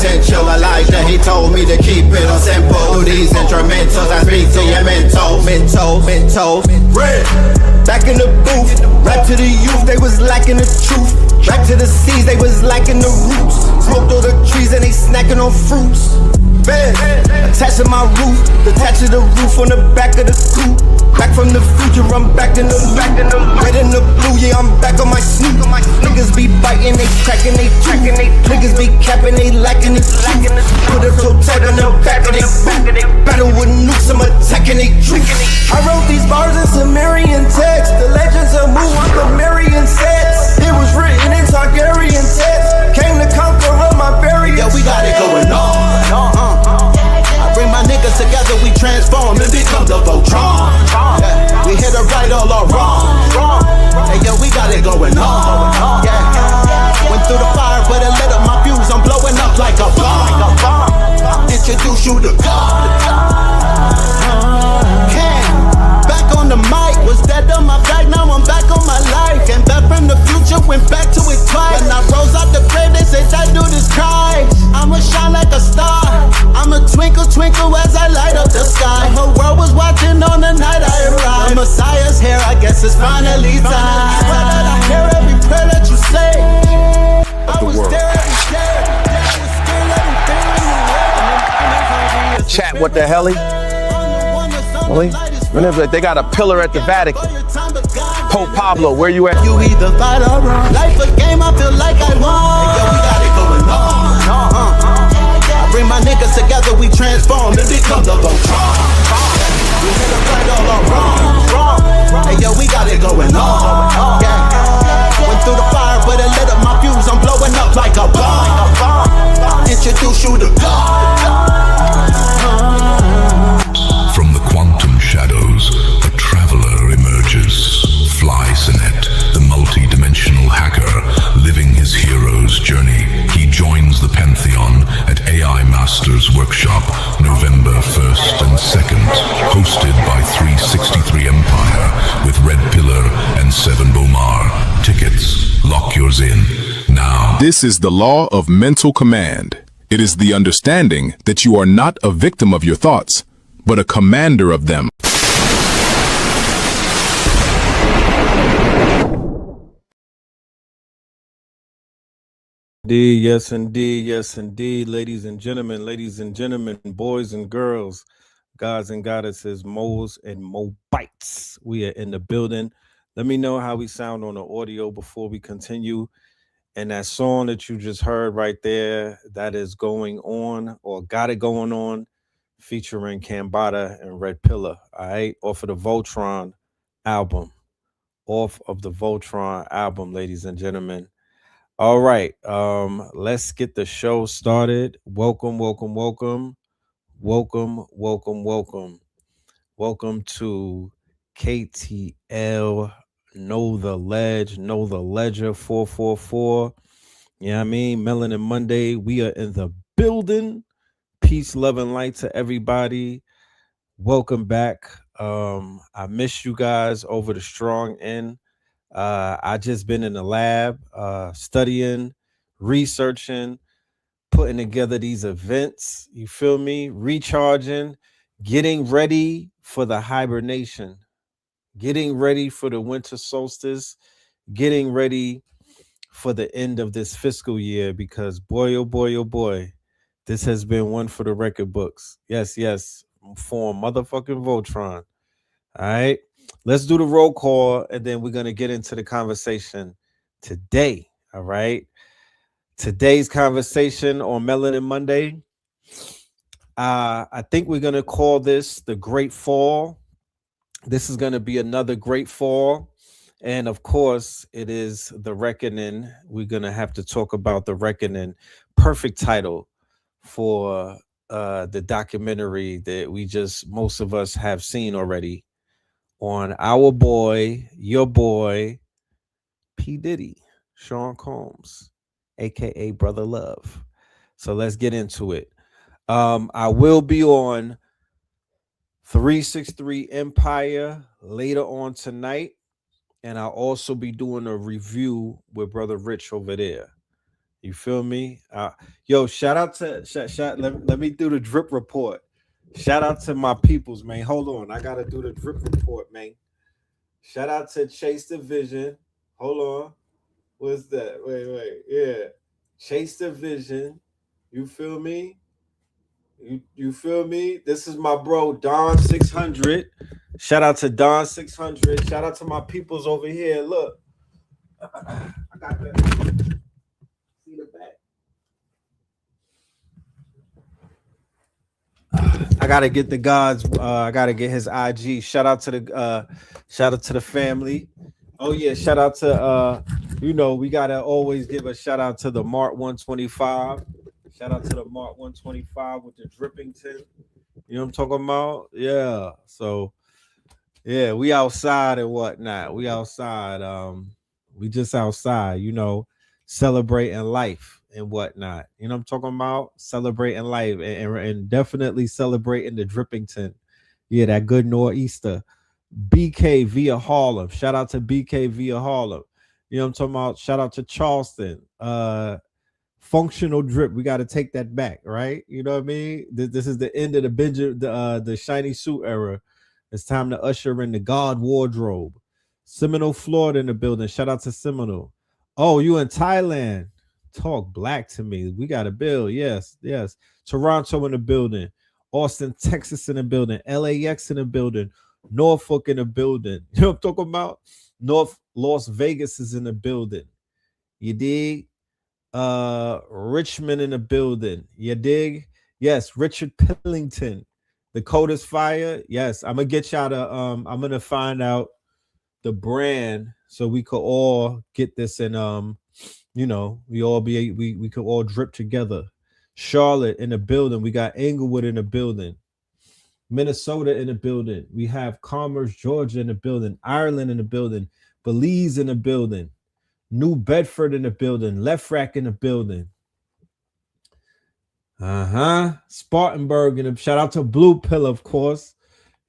potential. Elijah, he told me to keep it on simple. These instrumentals, I speak to your mental. Red. Back in the booth, rap to the youth, they was lacking the truth. Back to the seas, they was lacking the roots. Smoked all the trees and they snacking on fruits. Bed, attached to my roof, detached to the roof on the back of the coupe. Back from the future, I'm back in the red and the blue, yeah, I'm back on my snoot. Niggas be biting, they cracking, they tracking, they niggas be capping, they lacking, they lacking. Put a toe tag on the back of they boot. Battle with nukes, I'm attacking, they truth. I wrote these bars in Sumerian text. The legends of Mu, I'm Sumerian sets. It was written in Targaryen text. Came to conquer up my barriers. Yeah, we got it going on. I bring my niggas together, we transform and become the Voltron. Yeah, we hit a right all our wrong. Hey yo, we got it going on. Yeah, went through the fire, but it lit up my fuse. I'm blowing up like a bomb. Introduce you to God. Back on the mic, was dead on my back, now I'm back on my life. Came back from the future, went back to it twice. When I rose out the grave, they said that dude is Christ. I'ma shine like a star, I'ma twinkle, twinkle as I light up the sky. The whole world was watching on the night I arrived. The Messiah's here, I guess it's finally time. I hear every prayer that you say. I was there every day, I was still everything. Chat, what the hell? Really? They got a pillar at the Vatican. Pope Pablo, where you at? You either fight or run. Life a game, I feel like I won. Hey, yo, we got it going on. I bring my niggas together, we transform and become the Voltron. We hit a right all our wrong. Hey yo, we got it going on. Yeah. Went through the fire, but it lit up my fuse. I'm blowing up like a bomb. Introduce you to God. From the quantum shadows, a traveler emerges. Fly Sinet, the multi-dimensional hacker, living his hero's journey. He joins the Pantheon at AI Masters Workshop, November 1st and 2nd. Hosted by 363 Empire with Red Pillar and Seven Bomar. Tickets, lock yours in now. This is the law of mental command. It is the understanding that you are not a victim of your thoughts, but a commander of them. Yes indeed, ladies and gentlemen, boys and girls, gods and goddesses, moles and mobites. We are in the building. Let me know how we sound on the audio before we continue. And that song that you just heard right there, that is Going On, or Got It Going On, featuring Cambada and Red Pillar, all right, off of the Voltron album, ladies and gentlemen. All right, let's get the show started. Welcome to KTL Know the Ledger 444. You know what I mean? Melanin Monday. We are in the building. Peace, love, and light to everybody. Welcome back. I miss you guys over the strong end. I just been in the lab, studying, researching, putting together these events. You feel me? Recharging, getting ready for the hibernation, getting ready for the winter solstice, getting ready for the end of this fiscal year, because boy, oh boy, this has been one for the record books. Yes, for motherfucking Voltron. All right, let's do the roll call, and then we're going to get into the conversation today. All right, today's conversation on Melanin Monday, I think we're going to call this the Great Fall. This is going to be another great fall. And of course, it is The Reckoning. We're going to have to talk about The Reckoning. Perfect title for the documentary that most of us have seen already on our boy, your boy, P. Diddy, Sean Combs, aka Brother Love. So let's get into it. I will be on 363 Empire later on tonight, and I'll also be doing a review with Brother Rich over there. You feel me? Yo, shout out to let me do the drip report. Shout out to my peoples, man. Hold on. I gotta do the drip report, man. Shout out to Chase Division. Hold on. What's that? Wait. Yeah. Chase Division. You feel me? You feel me? This is my bro Don 600. Shout out to Don 600. Shout out to my peoples over here. Look. I got the see the back. I gotta get the gods. I gotta get his IG. Shout out to the family. Oh yeah, shout out to we gotta always give a shout out to the Mark 125. Shout out to the Mark 125 with the Drippington. You know what I'm talking about? Yeah. So yeah, we outside and whatnot. We outside. We just outside, celebrating life and whatnot. You know what I'm talking about? Celebrating life and definitely celebrating the Drippington. Yeah, that good nor'easter. BK via Harlem. Shout out to BK via Harlem. You know what I'm talking about? Shout out to Charleston. Functional drip. We got to take that back, right? You know what I mean? This is the end of the shiny suit era. It's time to usher in the God wardrobe. Seminole, Florida in the building. Shout out to Seminole. Oh, you in Thailand? Talk black to me. We got a bill. Yes. Toronto in the building. Austin, Texas in the building. LAX in the building. Norfolk in the building. You know what I'm talking about? North Las Vegas is in the building. You dig? Richmond in the building. You dig? Yes, Richard Pillington. The code is fire. Yes, I'm gonna get y'all to I'm gonna find out the brand so we could all get this and we could all drip together. Charlotte in the building. We got Englewood in the building. Minnesota in the building. We have Commerce, Georgia in the building. Ireland in the building. Belize in the building. New Bedford in the building. Left Rack in the building. Spartanburg and shout out to Blue Pill, of course.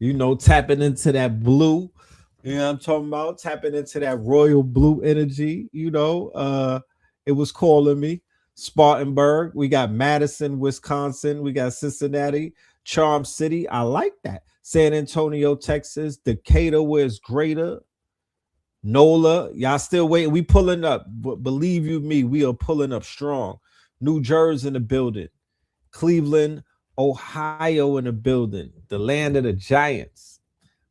Tapping into that blue. You know what I'm talking about? Tapping into that royal blue energy. It was calling me. Spartanburg. We got Madison, Wisconsin. We got Cincinnati, Charm City. I like that. San Antonio, Texas. Decatur, where it's greater. NOLA. Y'all still waiting. We pulling up. But believe you me, we are pulling up strong. New Jersey in the building. Cleveland, Ohio in the building. The land of the Giants.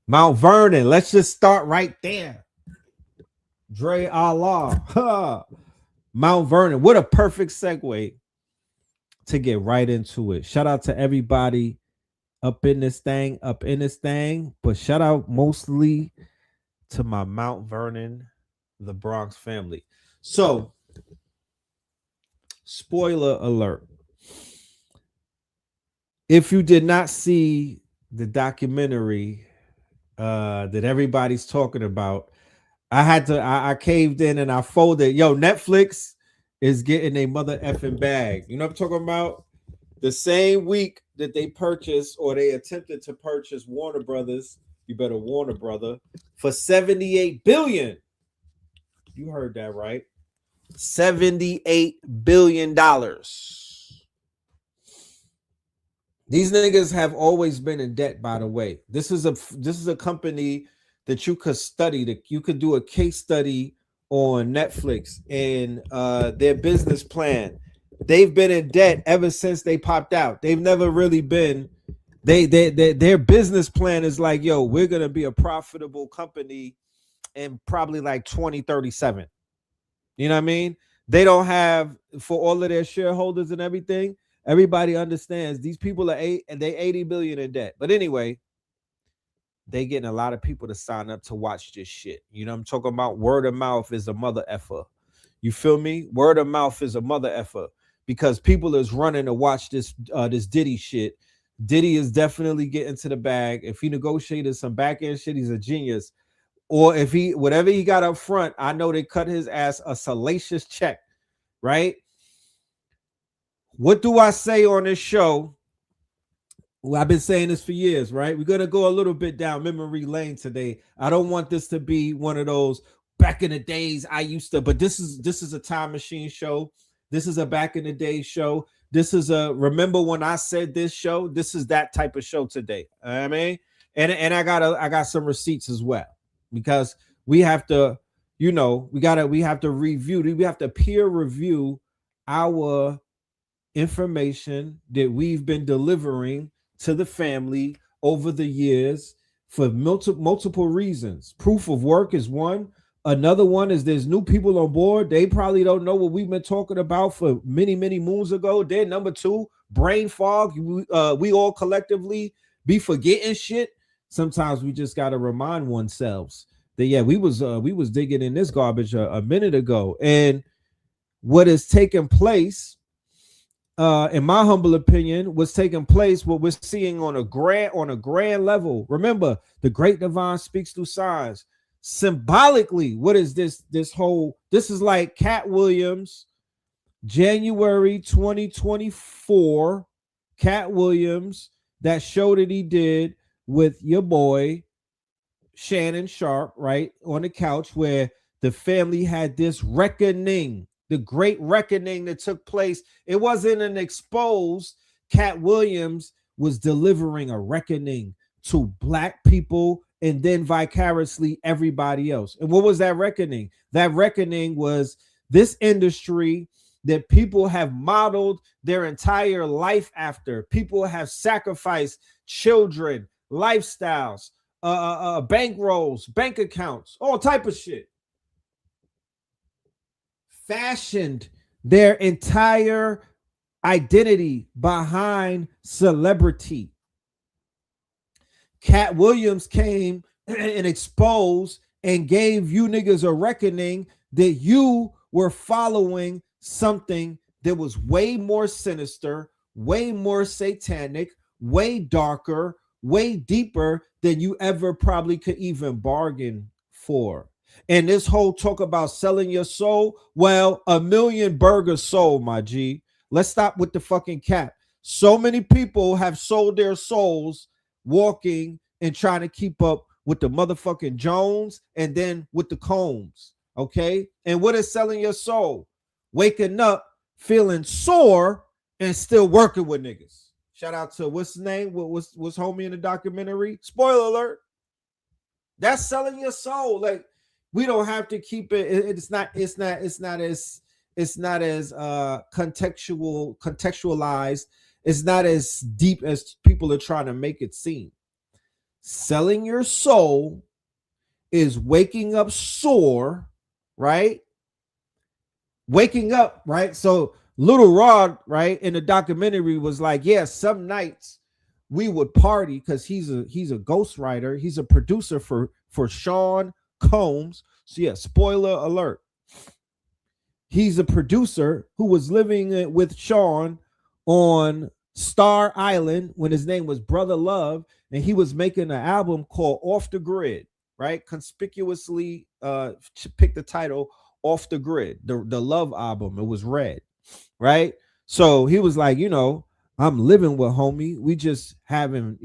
Mount Vernon. Let's just start right there. Dre Allah. Mount Vernon. What a perfect segue to get right into it. Shout out to everybody up in this thing. But shout out mostly to my Mount Vernon, the Bronx family. So, spoiler alert. If you did not see the documentary that everybody's talking about, I caved in and I folded. Yo, Netflix is getting a mother effing bag. You know what I'm talking about? The same week that they purchased or they attempted to purchase Warner Brothers, you better Warner Brother, for $78 billion. You heard that right. $78 billion. These niggas have always been in debt, by the way. This is a company that you could study, that you could do a case study on Netflix and their business plan. They've been in debt ever since they popped out. They've never really been. Their business plan is like, yo, we're gonna be a profitable company in probably like 2037. You know what I mean? They don't have, for all of their shareholders and everything. Everybody understands these people are $80 billion in debt. But anyway, they getting a lot of people to sign up to watch this shit. You know what I'm talking about? Word of mouth is a mother effer. You feel me? Word of mouth is a mother effer because people is running to watch this Diddy shit. Diddy is definitely getting to the bag. If he negotiated some back end shit, he's a genius. Or if whatever he got up front, I know they cut his ass a salacious check, right? What do I say on this show? Well, I've been saying this for years, right? We're going to go a little bit down memory lane today. I don't want this to be one of those back in the days I used to, but this is a time machine show. This is a back in the day show. This is a remember when I said this show. This is that type of show today. I mean, and I got some receipts as well, because we have to, we have to review. We have to peer review our information that we've been delivering to the family over the years for multiple reasons. Proof of work is one. Another one is there's new people on board. They probably don't know what we've been talking about for many, many moons ago. Then number two, brain fog. We all collectively be forgetting shit. Sometimes we just got to remind ourselves that, yeah, we was digging in this garbage a minute ago. And what is taking place, in my humble opinion, what's taking place, what we're seeing on a grand level. Remember, the great divine speaks through signs. Symbolically, what is this is like Cat Williams, January 2024, Cat Williams, that show that he did with your boy Shannon Sharp, right, on the couch, where the family had this reckoning, the great reckoning that took place. It wasn't an exposed. Cat Williams was delivering a reckoning to Black people and then vicariously everybody else. And what was that reckoning? That reckoning was this industry that people have modeled their entire life after. People have sacrificed children, lifestyles, bankrolls, bank accounts, all type of shit. Fashioned their entire identity behind celebrity. Cat Williams came and exposed and gave you niggas a reckoning that you were following something that was way more sinister, way more satanic, way darker, way deeper than you ever probably could even bargain for. And this whole talk about selling your soul, well, 1 million burgers sold, my G. Let's stop with the fucking cap. So many people have sold their souls walking and trying to keep up with the motherfucking Jones and then with the Combs, okay? And what is selling your soul? Waking up, feeling sore, and still working with niggas. Shout out to what's his name? What's homie in the documentary? Spoiler alert. That's selling your soul. Like, we don't have to keep it. It's not as contextualized. It's not as deep as people are trying to make it seem. Selling your soul is waking up sore, right? Waking up, right? So Little Rod, right, in the documentary was like, yeah, some nights we would party, because he's a ghostwriter. He's a producer for Sean Combs. So yeah, spoiler alert. He's a producer who was living with Sean on Star Island when his name was Brother Love, and he was making an album called Off the Grid, right? Conspicuously picked the title Off the Grid, the Love album. It was red, right? So he was like, I'm living with homie. We just having,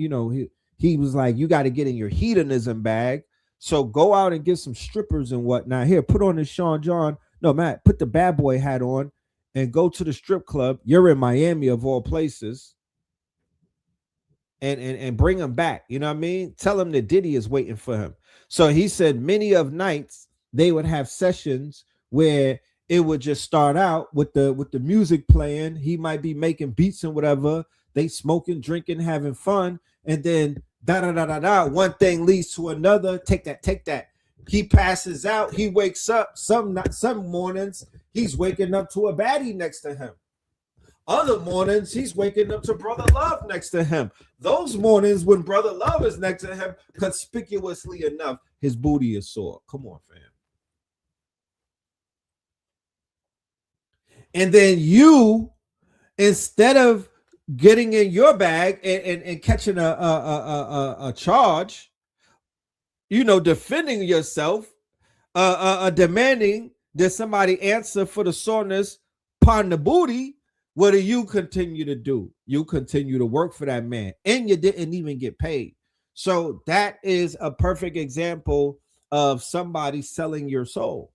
he was like, you got to get in your hedonism bag. So go out and get some strippers and whatnot. Here, put on this Sean John. No, Matt, put the bad boy hat on and go to the strip club. You're in Miami of all places. And bring him back. You know what I mean? Tell him that Diddy is waiting for him. So he said many of nights they would have sessions where it would just start out with the music playing. He might be making beats and whatever. They smoking, drinking, having fun. And then one thing leads to another. Take that. He passes out. He wakes up. Some mornings he's waking up to a baddie next to him. Other mornings he's waking up to Brother Love next to him. Those mornings when Brother Love is next to him, conspicuously enough, his booty is sore. Come on, fam. And then you, instead of getting in your bag and catching a charge, defending yourself, demanding that somebody answer for the soreness upon the booty, what do you continue to do? You continue to work for that man, and you didn't even get paid. So that is a perfect example of somebody selling your soul.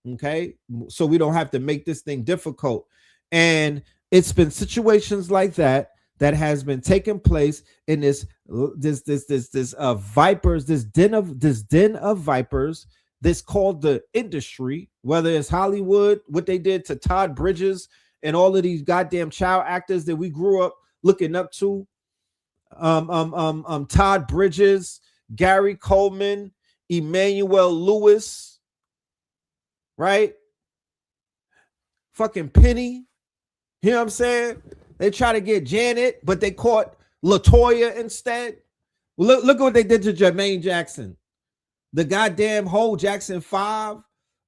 Okay, so we don't have to make this thing difficult. And it's been situations like that has been taking place in this vipers, this den of vipers, this called the industry, whether it's Hollywood, what they did to Todd Bridges and all of these goddamn child actors that we grew up looking up to. Todd Bridges, Gary Coleman, Emmanuel Lewis, right? Fucking Penny. You know what I'm saying? They try to get Janet, but they caught LaToya instead. Look at what they did to Jermaine Jackson. The goddamn whole Jackson 5.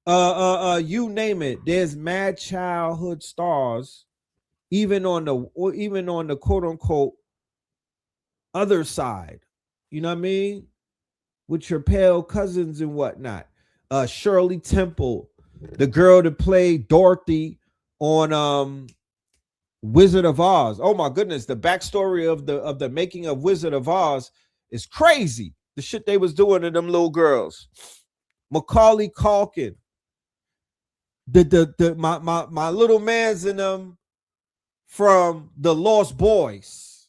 You name it. There's mad childhood stars, even on the quote unquote other side. You know what I mean? With your pale cousins and whatnot. Shirley Temple, the girl that played Dorothy on Wizard of Oz. Oh my goodness, the backstory of the making of Wizard of Oz is crazy. The shit they was doing to them little girls. Macaulay Culkin, my little mans in them from the Lost Boys,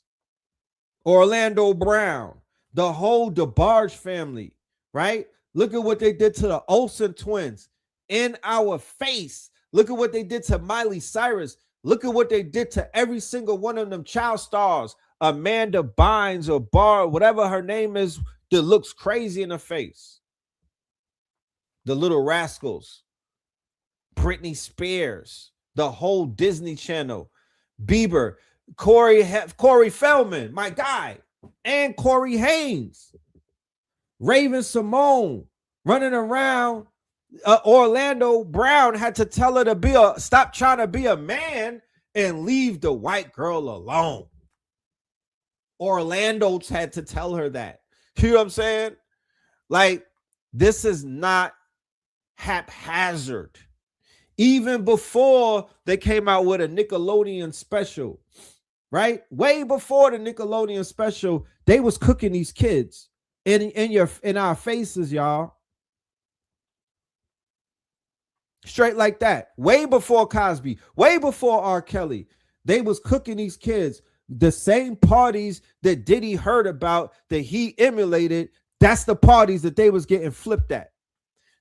Orlando Brown, the whole DeBarge family, right? Look at what they did to the Olsen twins in our face. Look at what they did to Miley Cyrus. Look at what they did to every single one of them child stars. Amanda Bynes or Barr, whatever her name is, that looks crazy in the face. The Little Rascals, Britney Spears, the whole Disney Channel, Bieber, Corey Feldman, my guy, and Corey Haynes, Raven Simone running around. Orlando Brown had to tell her to stop trying to be a man and leave the white girl alone. Orlando's had to tell her that. You know what I'm saying? Like, this is not haphazard. Even before they came out with a Nickelodeon special, right? Way before the Nickelodeon special, they was cooking these kids in our faces, y'all. Straight like that. Way before Cosby, way before R. Kelly, they was cooking these kids. The same parties that Diddy heard about, that he emulated, that's the parties that they was getting flipped at.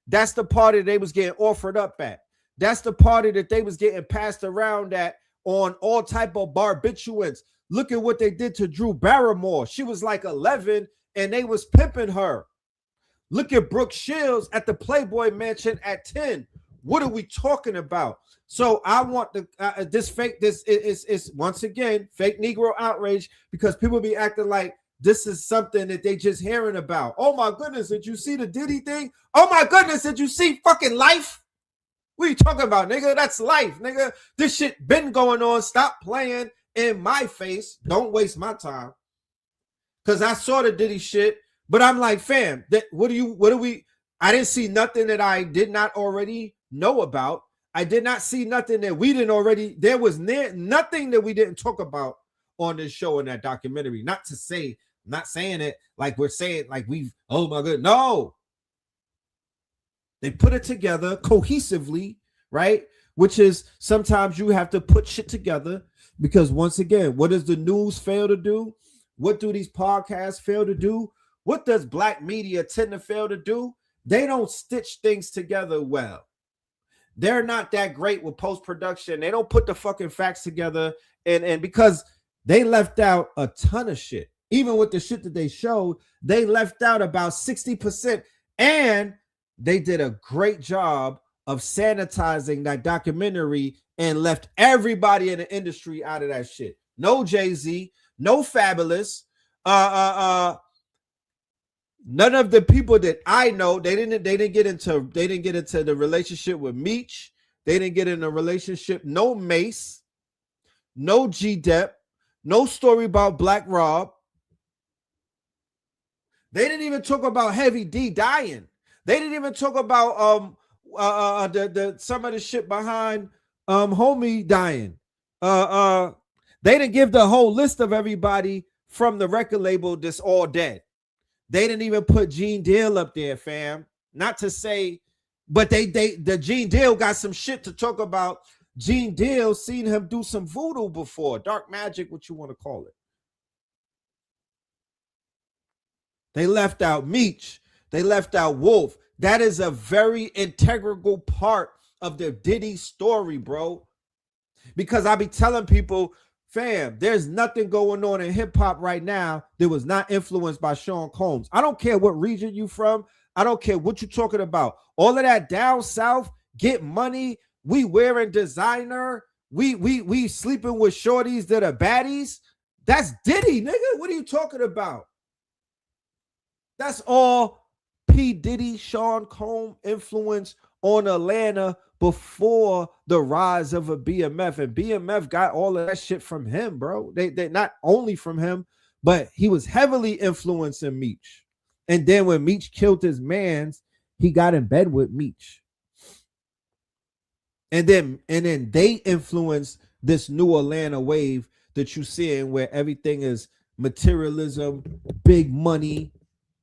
That's the party they was getting offered up at. That's the party that they was getting passed around at on all type of barbiturates. Look at what they did to Drew Barrymore. She was like 11 and they was pimping her. Look at Brooke Shields at the Playboy Mansion at 10. What are we talking about? So I want this is once again fake Negro outrage, because people be acting like this is something that they just hearing about. Oh my goodness, did you see the Diddy thing? Oh my goodness, did you see fucking Life? What are you talking about, nigga? That's Life, nigga. This shit been going on. Stop playing in my face. Don't waste my time. Cause I saw the Diddy shit, but I'm like, fam, I didn't see nothing that I did not already know about. I did not see nothing that we didn't already. There was nothing that we didn't talk about on this show in that documentary. Not saying it like we're saying like we've, oh my god, no. They put it together cohesively, right? Which is sometimes you have to put shit together, because once again, what does the news fail to do? What do these podcasts fail to do? What does black media tend to fail to do? They don't stitch things together well. They're not that great with post-production. They don't put the fucking facts together. And because they left out a ton of shit. Even with the shit that they showed, they left out about 60%. And they did a great job of sanitizing that documentary and left everybody in the industry out of that shit. No Jay-Z, no Fabulous, none of the people that I know. They didn't get into the relationship with Meech. They didn't get in a relationship. No Mace, no G-Dep, no story about Black Rob. They didn't even talk about Heavy D dying. They didn't even talk about some of the shit behind Homie dying. They didn't give the whole list of everybody from the record label that's all dead. They didn't even put Gene Deal up there, fam. Not to say, but the Gene Deal got some shit to talk about Gene Deal seen him do some voodoo before, dark magic, what you want to call it. They left out Meech. They left out Wolf. That is a very integral part of the Diddy story, bro. Because I be telling people, fam, there's nothing going on in hip hop right now that was not influenced by Sean Combs. I don't care what region you from. I don't care what you're talking about. All of that down south, get money. We wearing designer. We sleeping with shorties that are baddies. That's Diddy, nigga. What are you talking about? That's all P. Diddy, Sean Combs influence on Atlanta before the rise of a BMF. And BMF got all of that shit from him, bro. They not only from him, but he was heavily influencing Meech. And then when Meech killed his mans, he got in bed with Meech. And then they influenced this new Atlanta wave that you seeing where everything is materialism, big money.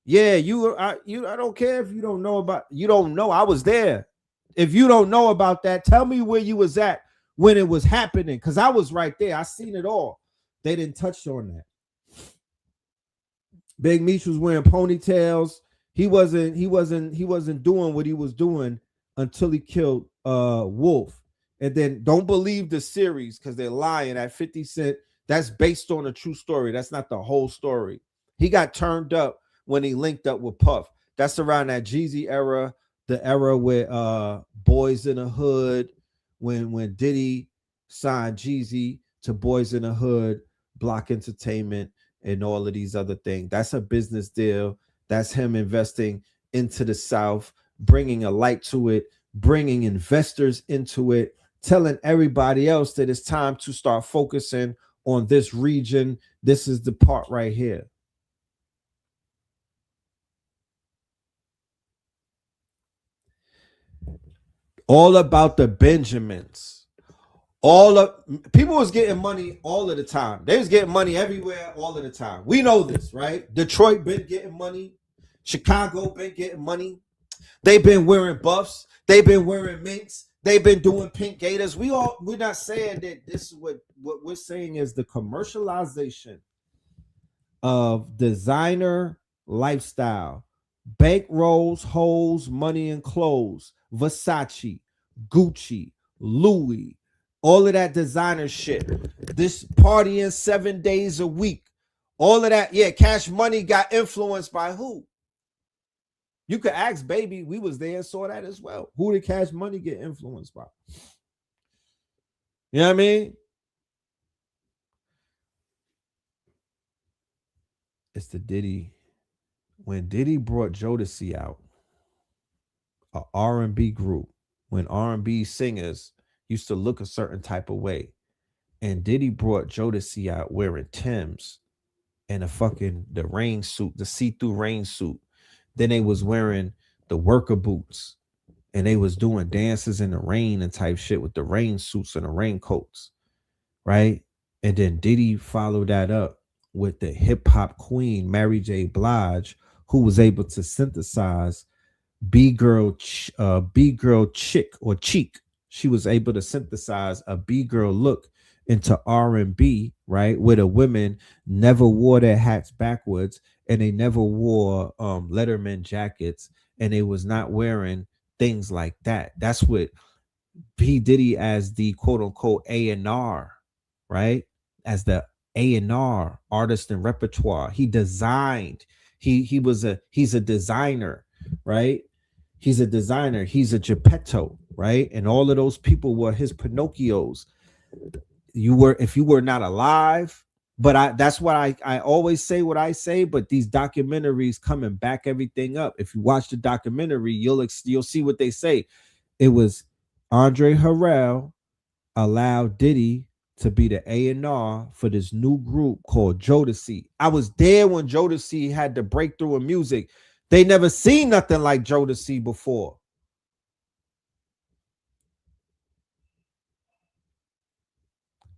Yeah, I don't care if you don't know about, you don't know. I was there. If you don't know about that, tell me where you was at when it was happening, because I was right there. I seen it all. They didn't touch on that. Big Meech was wearing ponytails. He wasn't doing what he was doing until he killed Wolf. And then don't believe the series because they're lying at 50 Cent. That's based on a true story. That's not the whole story. He got turned up when he linked up with Puff. That's around that Jeezy era, the era with Boys in the Hood, when Diddy signed Jeezy to Boys in the Hood, Block Entertainment, and all of these other things. That's a business deal. That's him investing into the South, bringing a light to it, bringing investors into it, telling everybody else that it's time to start focusing on this region. This is the part right here. All about the Benjamins. All of people was getting money all of the time. They was getting money everywhere all of the time. We know this, right? Detroit been getting money. Chicago been getting money. They've been wearing buffs. They've been wearing minks. They've been doing pink gators. We're not saying that this is what we're saying is the commercialization of designer lifestyle, bankrolls, hoes, money and clothes, Versace, Gucci, Louis, all of that designer shit. This partying 7 days a week, all of that. Yeah, Cash Money got influenced by who? You could ask Baby. We was there and saw that as well. Who did Cash Money get influenced by? You know what I mean? It's the Diddy. When Diddy brought Jodeci out, a R&B group, when R&B singers used to look a certain type of way, and Diddy brought Jodeci out wearing Timbs and the rain suit, the see-through rain suit. Then they was wearing the worker boots, and they was doing dances in the rain and type shit with the rain suits and the raincoats, right? And then Diddy followed that up with the hip hop queen Mary J. Blige, who was able to synthesize B-girl chick or cheek. She was able to synthesize a B-girl look into R&B, right? Where the women never wore their hats backwards, and they never wore Letterman jackets, and they was not wearing things like that. That's what P. Diddy, as the quote unquote A&R, right? As the A&R, artist and repertoire. He designed. He's a designer, right? He's a designer. He's a Geppetto, right? And all of those people were his Pinocchios. If you were not alive. But that's why I always say what I say. But these documentaries come and back everything up. If you watch the documentary, you'll see what they say. It was Andre Harrell allowed Diddy to be the A&R for this new group called Jodeci. I was there when Jodeci had the breakthrough in music. They never seen nothing like Jodeci before.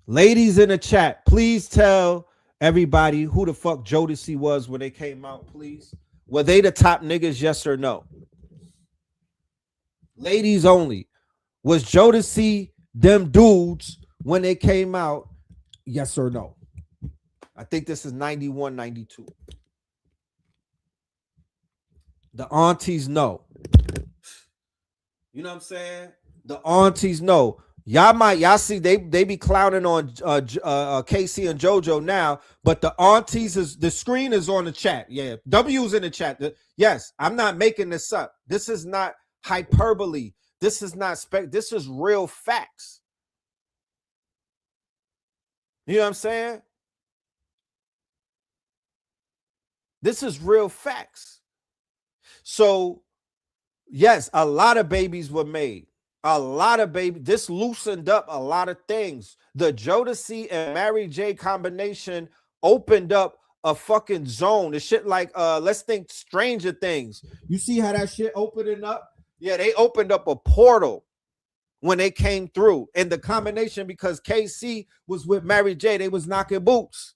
Ladies in the chat, please tell everybody who the fuck Jodeci was when they came out, please. Were they the top niggas, yes or no? Ladies only. Was Jodeci them dudes when they came out, yes or no? I think this is 91, 92. The aunties know. You know what I'm saying? The aunties know. Y'all see they be clowning on KC and JoJo now, but the aunties is the screen is on the chat. Yeah, W's in the chat. Yes, I'm not making this up. This is not hyperbole. This is not this is real facts. You know what I'm saying? This is real facts. So, yes, a lot of babies were made. A lot of babies. This loosened up a lot of things. The Jodeci and Mary J combination opened up a fucking zone. The shit like, let's think Stranger Things. You see how that shit opening up? Yeah, they opened up a portal when they came through. And the combination, because KC was with Mary J, they was knocking boots.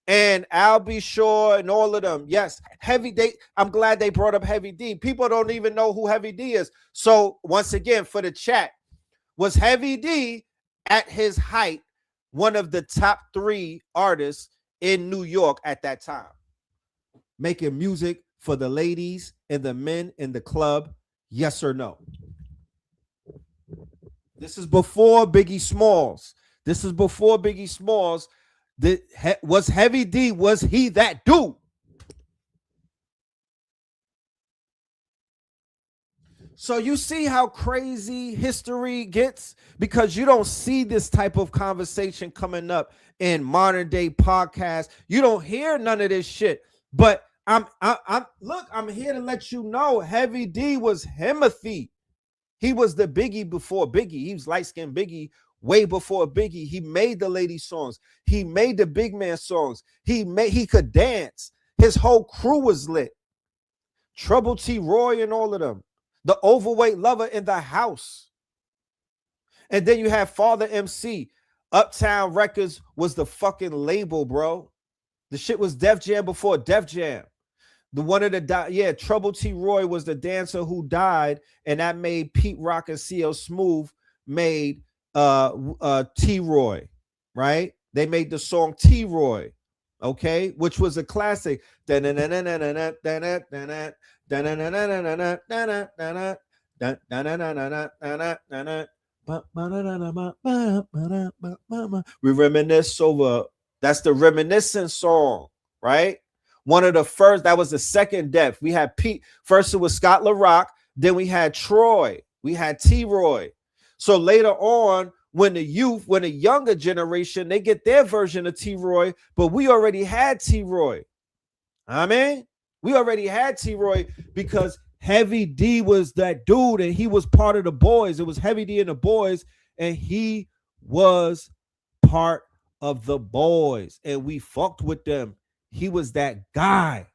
And I'll be sure and all of them. Yes, Heavy D. I'm glad they brought up Heavy D. People don't even know who Heavy D is. So once again, for the chat, was Heavy D at his height one of the top 3 artists in New York at that time, making music for the ladies and the men in the club? Yes or no? This is before Biggie Smalls. This is before Biggie Smalls. Was Heavy D, was he that dude? So you see how crazy history gets, because you don't see this type of conversation coming up in modern day podcasts. You don't hear none of this shit. But I'm here to let you know Heavy D was Himothy. He was the Biggie before Biggie. He was light-skinned Biggie way before Biggie. He made the lady songs. He made the big man songs. He could dance. His whole crew was lit. Trouble T. Roy and all of them. The overweight lover in the house. And then you have Father MC. Uptown Records was the fucking label, bro. The shit was Def Jam before Def Jam. The one of the Trouble T. Roy was the dancer who died, and that made Pete Rock and CL Smooth made T. Roy, right? They made the song T. Roy, okay, which was a classic. We reminisce over. That's the reminiscence song, right? One of the first, that was the second Def. We had Pete. First it was Scott LaRock. Then we had Troy. We had T. Roy. So later on, when the younger generation, they get their version of T. Roy, but we already had T. Roy. I mean, we already had T. Roy because Heavy D was that dude, and he was part of the boys. It was Heavy D and the boys, and he was part of the boys, and we fucked with them. He was that guy.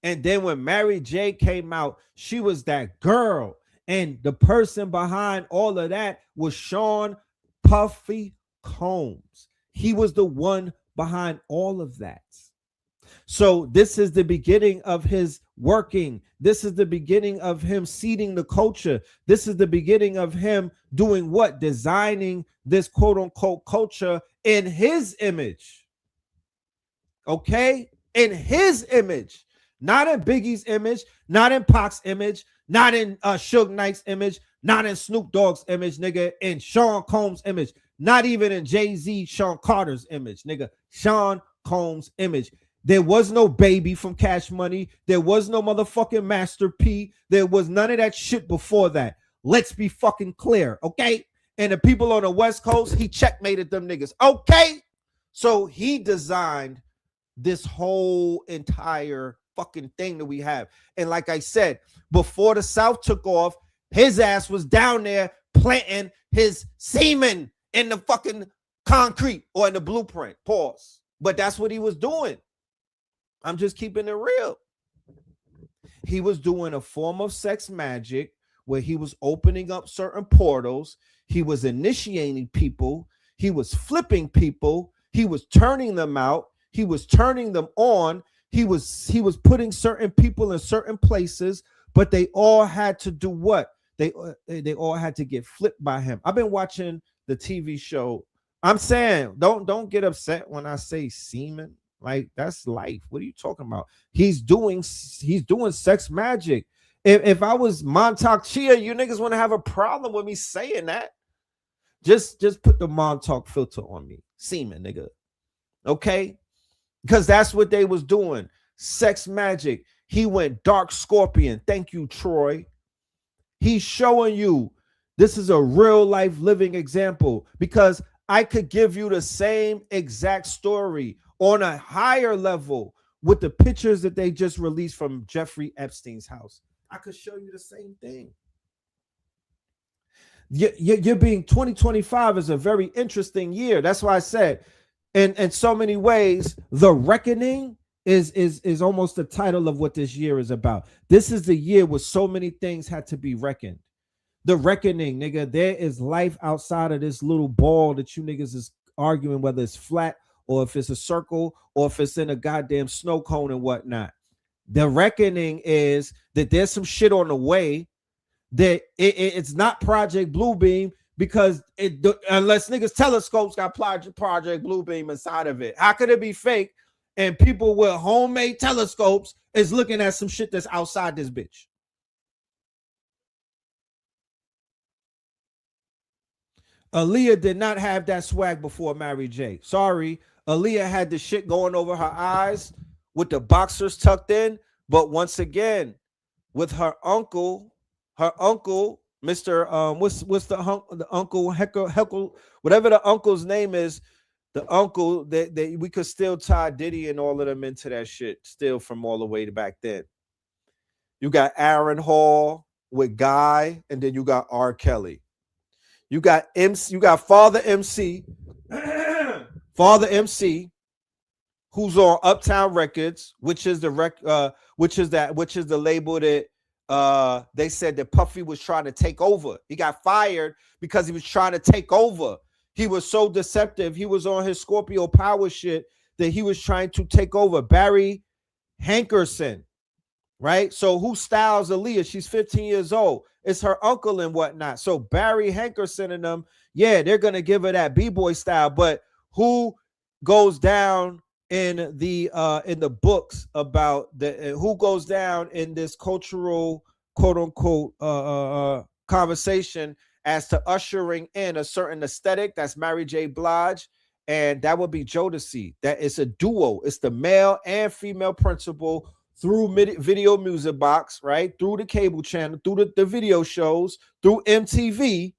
And then when Mary J came out, she was that girl. And the person behind all of that was Sean Puffy Combs. He was the one behind all of that. So this is the beginning of his working. This is the beginning of him seeding the culture. This is the beginning of him doing what? Designing this quote unquote culture in his image. Okay? In his image. Not in Biggie's image, not in Pac's image, not in Suge Knight's image, not in Snoop Dogg's image, nigga, in Sean Combs' image, not even in Jay-Z, Sean Carter's image, nigga, Sean Combs' image. There was no Baby from Cash Money. There was no motherfucking Master P. There was none of that shit before that. Let's be fucking clear, okay? And the people on the West Coast, he checkmated them niggas, okay? So he designed this whole entire fucking thing that we have. And like I said, before the South took off, his ass was down there planting his semen in the fucking concrete or in the blueprint. Pause. But that's what he was doing. I'm just keeping it real. He was doing a form of sex magic where he was opening up certain portals. He was initiating people. He was flipping people. He was turning them out. He was turning them on. He was putting certain people in certain places, but they all had to do what? They all had to get flipped by him. I've been watching the TV show. I'm saying don't get upset when I say semen. Like, that's life. What are you talking about? He's doing sex magic. If I was Montauk Chia, you niggas want to have a problem with me saying that. Just put the Montauk filter on me. Semen, nigga. Okay? Because that's what they was doing. Sex magic. He went dark scorpion. Thank you, Troy. He's showing you this is a real life living example, because I could give you the same exact story on a higher level with the pictures that they just released from Jeffrey Epstein's house. I could show you the same thing. You're being 2025 is a very interesting year. That's why I said, in so many ways, The Reckoning is almost the title of what this year is about. This is the year where so many things had to be reckoned. The reckoning, nigga. There is life outside of this little ball that you niggas is arguing whether it's flat or if it's a circle or if it's in a goddamn snow cone and whatnot. The reckoning is that there's some shit on the way that it's not Project Bluebeam, because unless niggas telescopes got Project Bluebeam inside of it. How could it be fake? And people with homemade telescopes is looking at some shit that's outside this bitch. Aaliyah did not have that swag before Mary J. Sorry. Aaliyah had the shit going over her eyes with the boxers tucked in. But once again, with her uncle, Mr. What's the uncle Heckle, whatever the uncle's name is, the uncle that we could still tie Diddy and all of them into that shit still from all the way back then. You got Aaron Hall with Guy, and then you got R. Kelly. You got MC, you got Father MC, who's on Uptown Records, which is the label that they said that Puffy was trying to take over. He got fired because he was trying to take over. He was so deceptive. He was on his Scorpio power shit that he was trying to take over. Barry Hankerson, right? So who styles Aaliyah? She's 15 years old. It's her uncle and whatnot. So Barry Hankerson and them, yeah, they're gonna give her that b-boy style. But who goes down in the books about who goes down in this cultural quote unquote conversation as to ushering in a certain aesthetic? That's Mary J. Blige, and that would be Jodeci. That it's a duo. It's the male and female principal through Video Music Box, right? Through the cable channel, through the video shows, through MTV,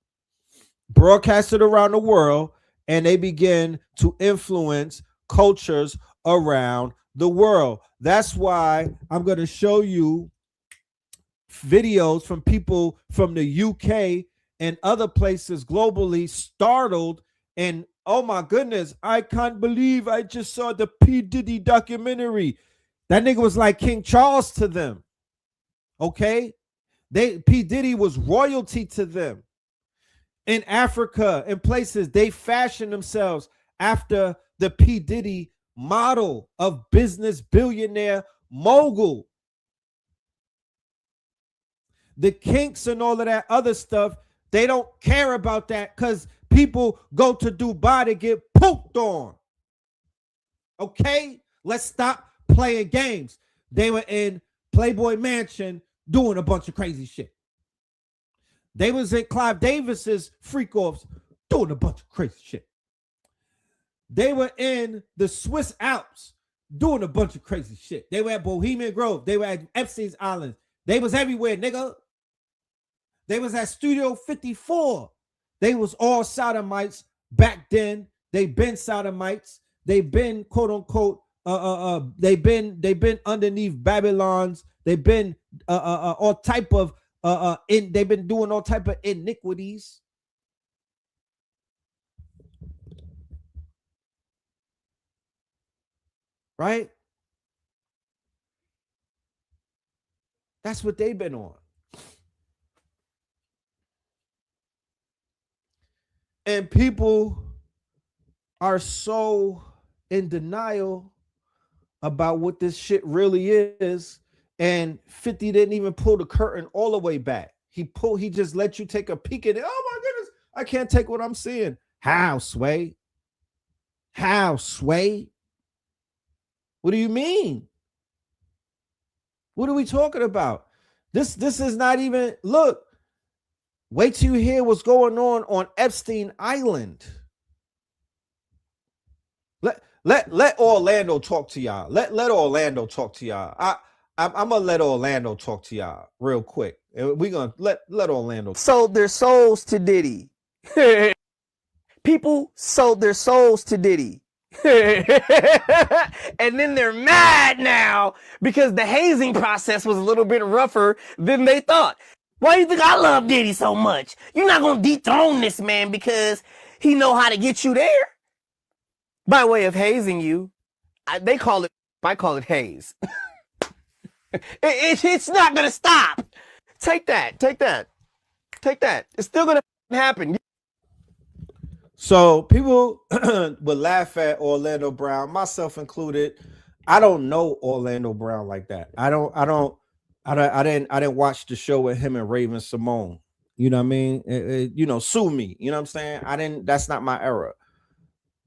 broadcasted around the world, and they begin to influence cultures around the world. That's why I'm going to show you videos from people from the UK and other places globally startled and, oh my goodness, I can't believe I just saw the P. Diddy documentary. That nigga was like King Charles to them. Okay? P. Diddy was royalty to them. In Africa and places, they fashioned themselves after the P. Diddy model of business billionaire mogul. The kinks and all of that other stuff, they don't care about that because people go to Dubai to get pooped on. Okay? Let's stop playing games. They were in Playboy Mansion doing a bunch of crazy shit. They was in Clive Davis's freak offs doing a bunch of crazy shit. They were in the Swiss Alps doing a bunch of crazy shit. They were at Bohemian Grove. They were at Epstein's Island. They was everywhere, nigga. They was at Studio 54. They was all sodomites back then. They been sodomites. They been quote unquote they've been underneath Babylons. They've been all type of they've been doing all type of iniquities. Right? That's what they've been on. And people are so in denial about what this shit really is. And 50 didn't even pull the curtain all the way back. He just let you take a peek at it. Oh my goodness, I can't take what I'm seeing. How, Sway? How, Sway? What do you mean? What are we talking about? This is not even, look, wait till you hear what's going on Epstein Island. Let Orlando talk to y'all. Let Orlando talk to y'all. I'm gonna let Orlando talk to y'all real quick. And we're gonna let Orlando sold their souls to Diddy. People sold their souls to Diddy. And then they're mad now because the hazing process was a little bit rougher than they thought. Why do you think I love Diddy so much? You're not gonna dethrone this man because he know how to get you there. By way of hazing you, I call it haze. It's not gonna stop. Take that. It's still gonna happen. So people would laugh at Orlando Brown, myself included. I don't know Orlando Brown like that. I didn't watch the show with him and Raven Simone. You know what I mean? Sue me. You know what I'm saying? That's not my era.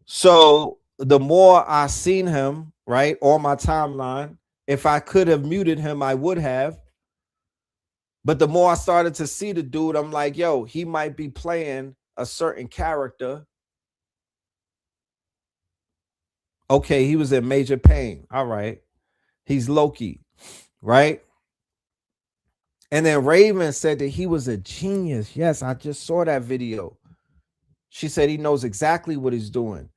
So the more I seen him, right, on my timeline, if I could have muted him, I would have. But the more I started to see the dude, I'm like, yo, he might be playing a certain character. Okay, he was in Major Pain. All right. He's Loki, right? And then Raven said that he was a genius. Yes, I just saw that video. She said he knows exactly what he's doing.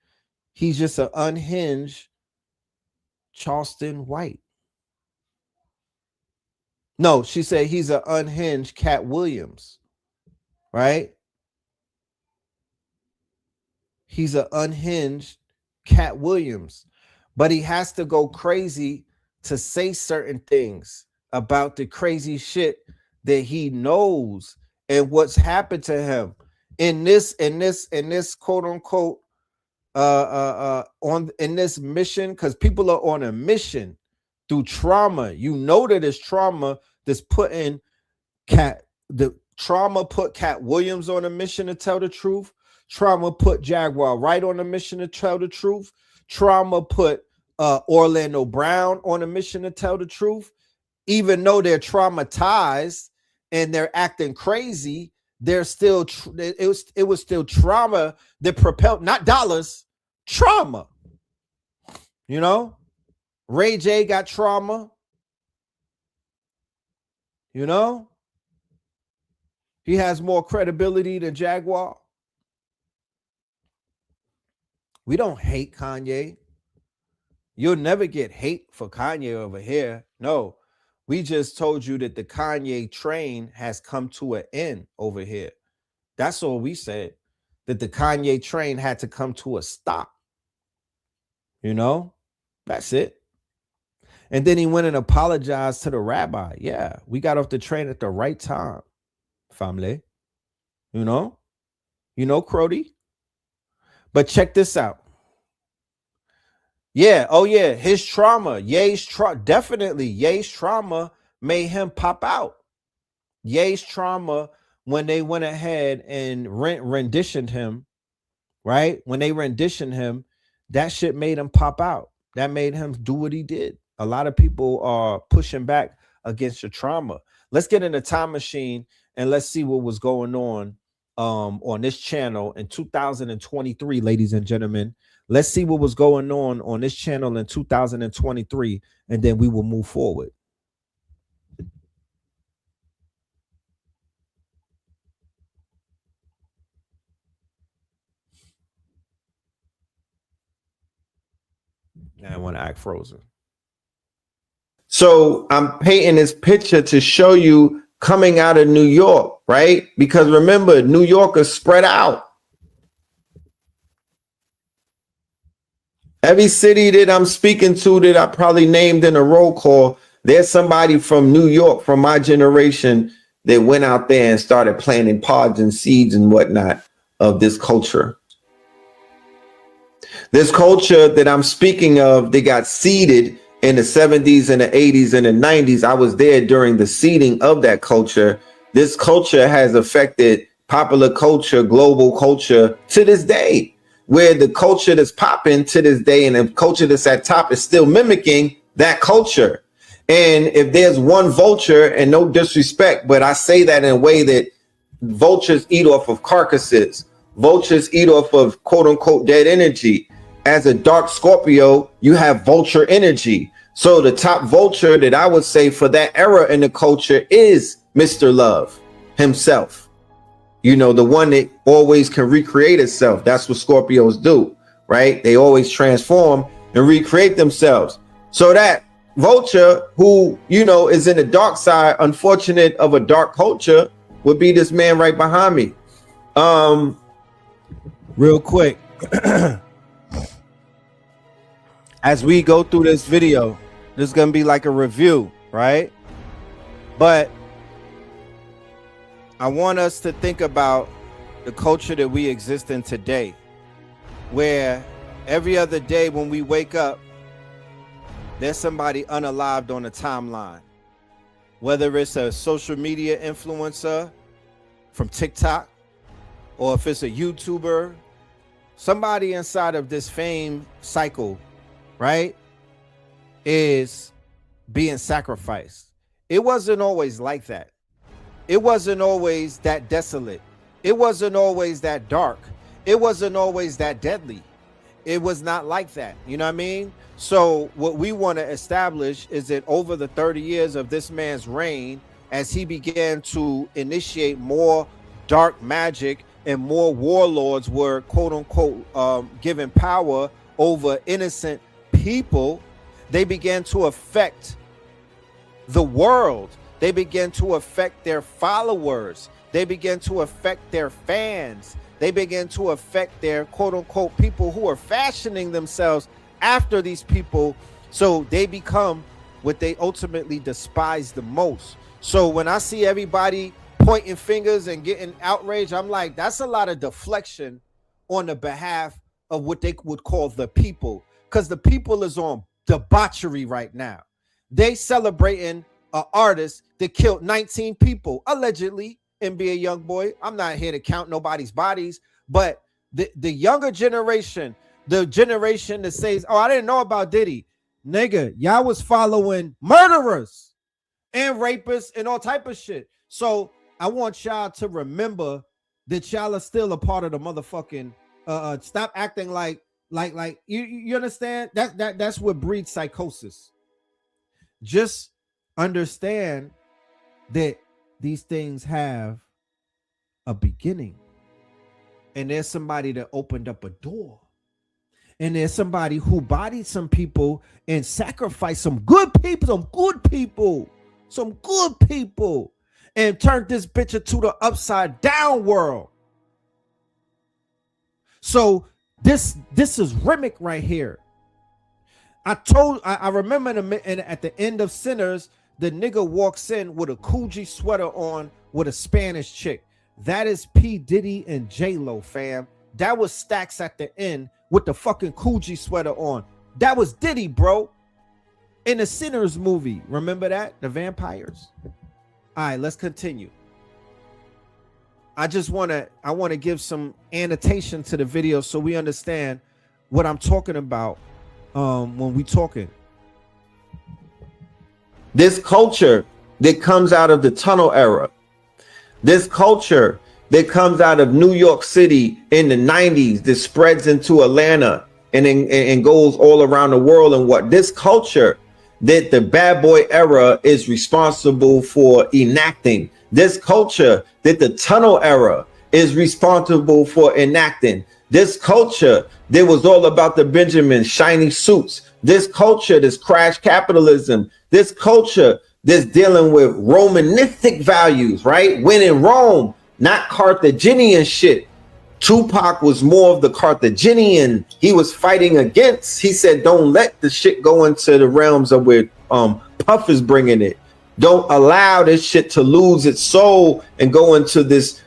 He's just an unhinged Charleston White. No, she said he's an unhinged Cat Williams, right? He's an unhinged Cat Williams, but he has to go crazy to say certain things about the crazy shit that he knows and what's happened to him in this quote unquote in this mission, because people are on a mission through trauma. You know that it's trauma that's putting the trauma put Cat Williams on a mission to tell the truth. Trauma put Jaguar Wright on a mission to tell the truth. Trauma put Orlando Brown on a mission to tell the truth. Even though they're traumatized and they're acting crazy, they're still it was still trauma that propelled, not dollars, trauma. You know, Ray J got trauma. You know, he has more credibility than Jaguar. We don't hate Kanye. You'll never get hate for Kanye over here. No, we just told you that the Kanye train has come to an end over here. That's all we said, that the Kanye train had to come to a stop. You know, that's it. And then he went and apologized to the rabbi. Yeah, we got off the train at the right time, family. You know, Crody. But check this out. Yeah, oh yeah, his trauma, definitely Ye's trauma made him pop out. Ye's trauma, when they went ahead and renditioned him, right? When they renditioned him, that shit made him pop out. That made him do what he did. A lot of people are pushing back against your trauma. Let's get in the time machine and let's see what was going on this channel in 2023, ladies and gentlemen. Let's see what was going on this channel in 2023, and then we will move forward. I want to act frozen. So I'm painting this picture to show you coming out of New York, right? Because remember, New Yorkers spread out. Every city that I'm speaking to that I probably named in a roll call, there's somebody from New York, from my generation, that went out there and started planting pods and seeds and whatnot of this culture. This culture that I'm speaking of, they got seeded in the 70s and the 80s and the 90s. I was there during the seeding of that culture. This culture has affected popular culture, global culture to this day, where the culture that's popping to this day and the culture that's at top is still mimicking that culture. And if there's one vulture, and no disrespect, but I say that in a way that vultures eat off of carcasses, vultures eat off of quote unquote dead energy. As a dark Scorpio, you have vulture energy. So the top vulture that I would say for that era in the culture is Mr. Love himself. You know, the one that always can recreate itself. That's what Scorpios do, right? They always transform and recreate themselves. So that vulture who, you know, is in the dark side, unfortunate of a dark culture, would be this man right behind me. Real quick, as we go through this video, this is gonna be like a review, right? But I want us to think about the culture that we exist in today, where every other day when we wake up, there's somebody unalived on the timeline. Whether it's a social media influencer from TikTok, or if it's a YouTuber, somebody inside of this fame cycle, right, is being sacrificed. It wasn't always like that. It wasn't always that desolate. It wasn't always that dark. It wasn't always that deadly. It was not like that. You know what I mean? So what we want to establish is that over the 30 years of this man's reign, as he began to initiate more dark magic and more warlords were quote unquote given power over innocent people, they began to affect the world. They began to affect their followers. They began to affect their fans. They began to affect their quote unquote people who are fashioning themselves after these people. So they become what they ultimately despise the most. So when I see everybody pointing fingers and getting outraged, I'm like, that's a lot of deflection on the behalf of what they would call the people, because the people is on debauchery right now. They celebrating an artist that killed 19 people allegedly. NBA young boy, I'm not here to count nobody's bodies, but the younger generation, the generation that says, oh, I didn't know about Diddy. Nigga, y'all was following murderers and rapists and all type of shit. So I want y'all to remember that y'all are still a part of the motherfucking stop acting like you understand? That's what breeds psychosis. Just understand that these things have a beginning, and there's somebody that opened up a door, and there's somebody who bodied some people and sacrificed some good people, and turned this bitch into the upside down world. So this is Remick right here. I remember at the end of Sinners, the nigga walks in with a Coogee sweater on with a Spanish chick. That is P. Diddy and J-Lo, fam. That was Stacks at the end with the fucking Coogee sweater on. That was Diddy, bro. In the Sinners movie. Remember that? The vampires. All right, let's continue. I want to give some annotation to the video so we understand what I'm talking about when we talking. This culture that comes out of the tunnel era, this culture that comes out of New York City in the 90s, that spreads into Atlanta and goes all around the world, and what this culture that the bad boy era is responsible for enacting, this culture that the tunnel era is responsible for enacting, this culture that was all about the Benjamin shiny suits, this culture that's crash capitalism, this culture that's dealing with Romanistic values, right? When in Rome, not Carthaginian shit. Tupac was more of the Carthaginian he was fighting against. He said, don't let the shit go into the realms of where Puff is bringing it. Don't allow this shit to lose its soul and go into this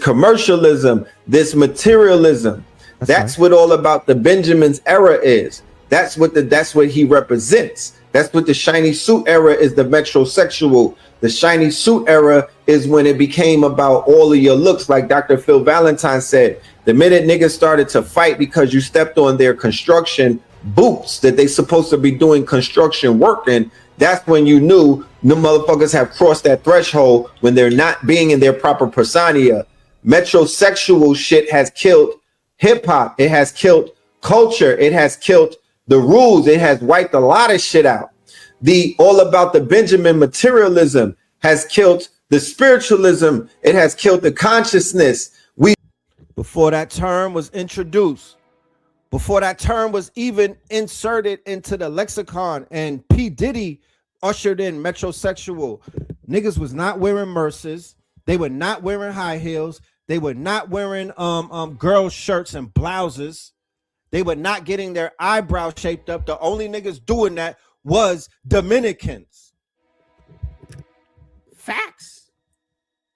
commercialism, this materialism. That's right. What all about the Benjamin's era is. That's what he represents. That's what the shiny suit era is, the metrosexual. The shiny suit era is when it became about all of your looks, like Dr. Phil Valentine said. The minute niggas started to fight because you stepped on their construction boots that they supposed to be doing construction work in, that's when you knew the motherfuckers have crossed that threshold when they're not being in their proper persona. Metrosexual shit has killed hip-hop. It has killed culture. It has killed the rules. It has wiped a lot of shit out. The all about the Benjamin materialism has killed the spiritualism. It has killed the consciousness. Before that term was introduced, before that term was even inserted into the lexicon, and P. Diddy ushered in metrosexual, niggas was not wearing Mercers. They were not wearing high heels. They were not wearing girl shirts and blouses. They were not getting their eyebrows shaped up. The only niggas doing that was Dominicans. Facts.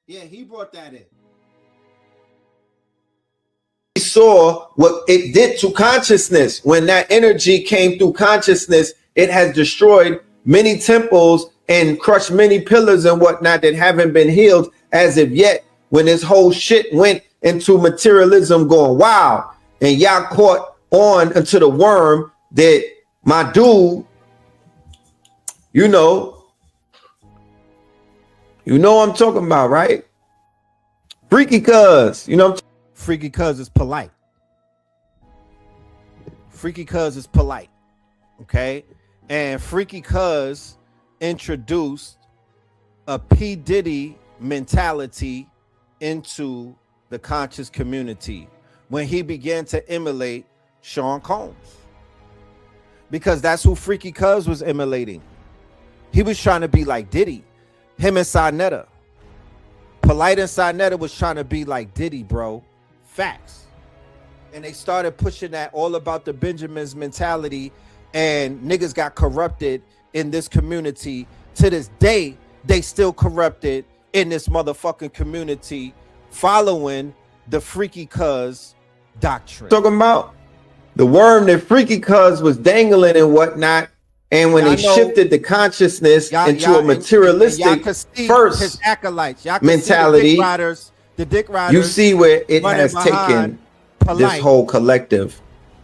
Yeah, he brought that in. We saw what it did to consciousness. When that energy came through consciousness, it has destroyed many temples and crushed many pillars and whatnot that haven't been healed as of yet. When this whole shit went into materialism going wow, and y'all caught on into the worm that my dude, you know what I'm talking about, right? Freaky Cuz, you know. Freaky Cuz is polite. Freaky Cuz is polite. Okay. And Freaky Cuz introduced a P. Diddy mentality into the conscious community when he began to emulate Sean Combs. Because that's who Freaky Cuz was emulating. He was trying to be like Diddy. Him and Sinetta. Polite and Sinetta was trying to be like Diddy, bro. Facts. And they started pushing that all about the Benjamins mentality, and niggas got corrupted in this community. To this day, they still corrupted in this motherfucking community following the Freaky Cuz doctrine. Talking about the worm that Freaky Cuz was dangling and whatnot. And when they shifted the consciousness into a materialistic first his acolytes, mentality, the dick riders, you see where it has taken this whole collective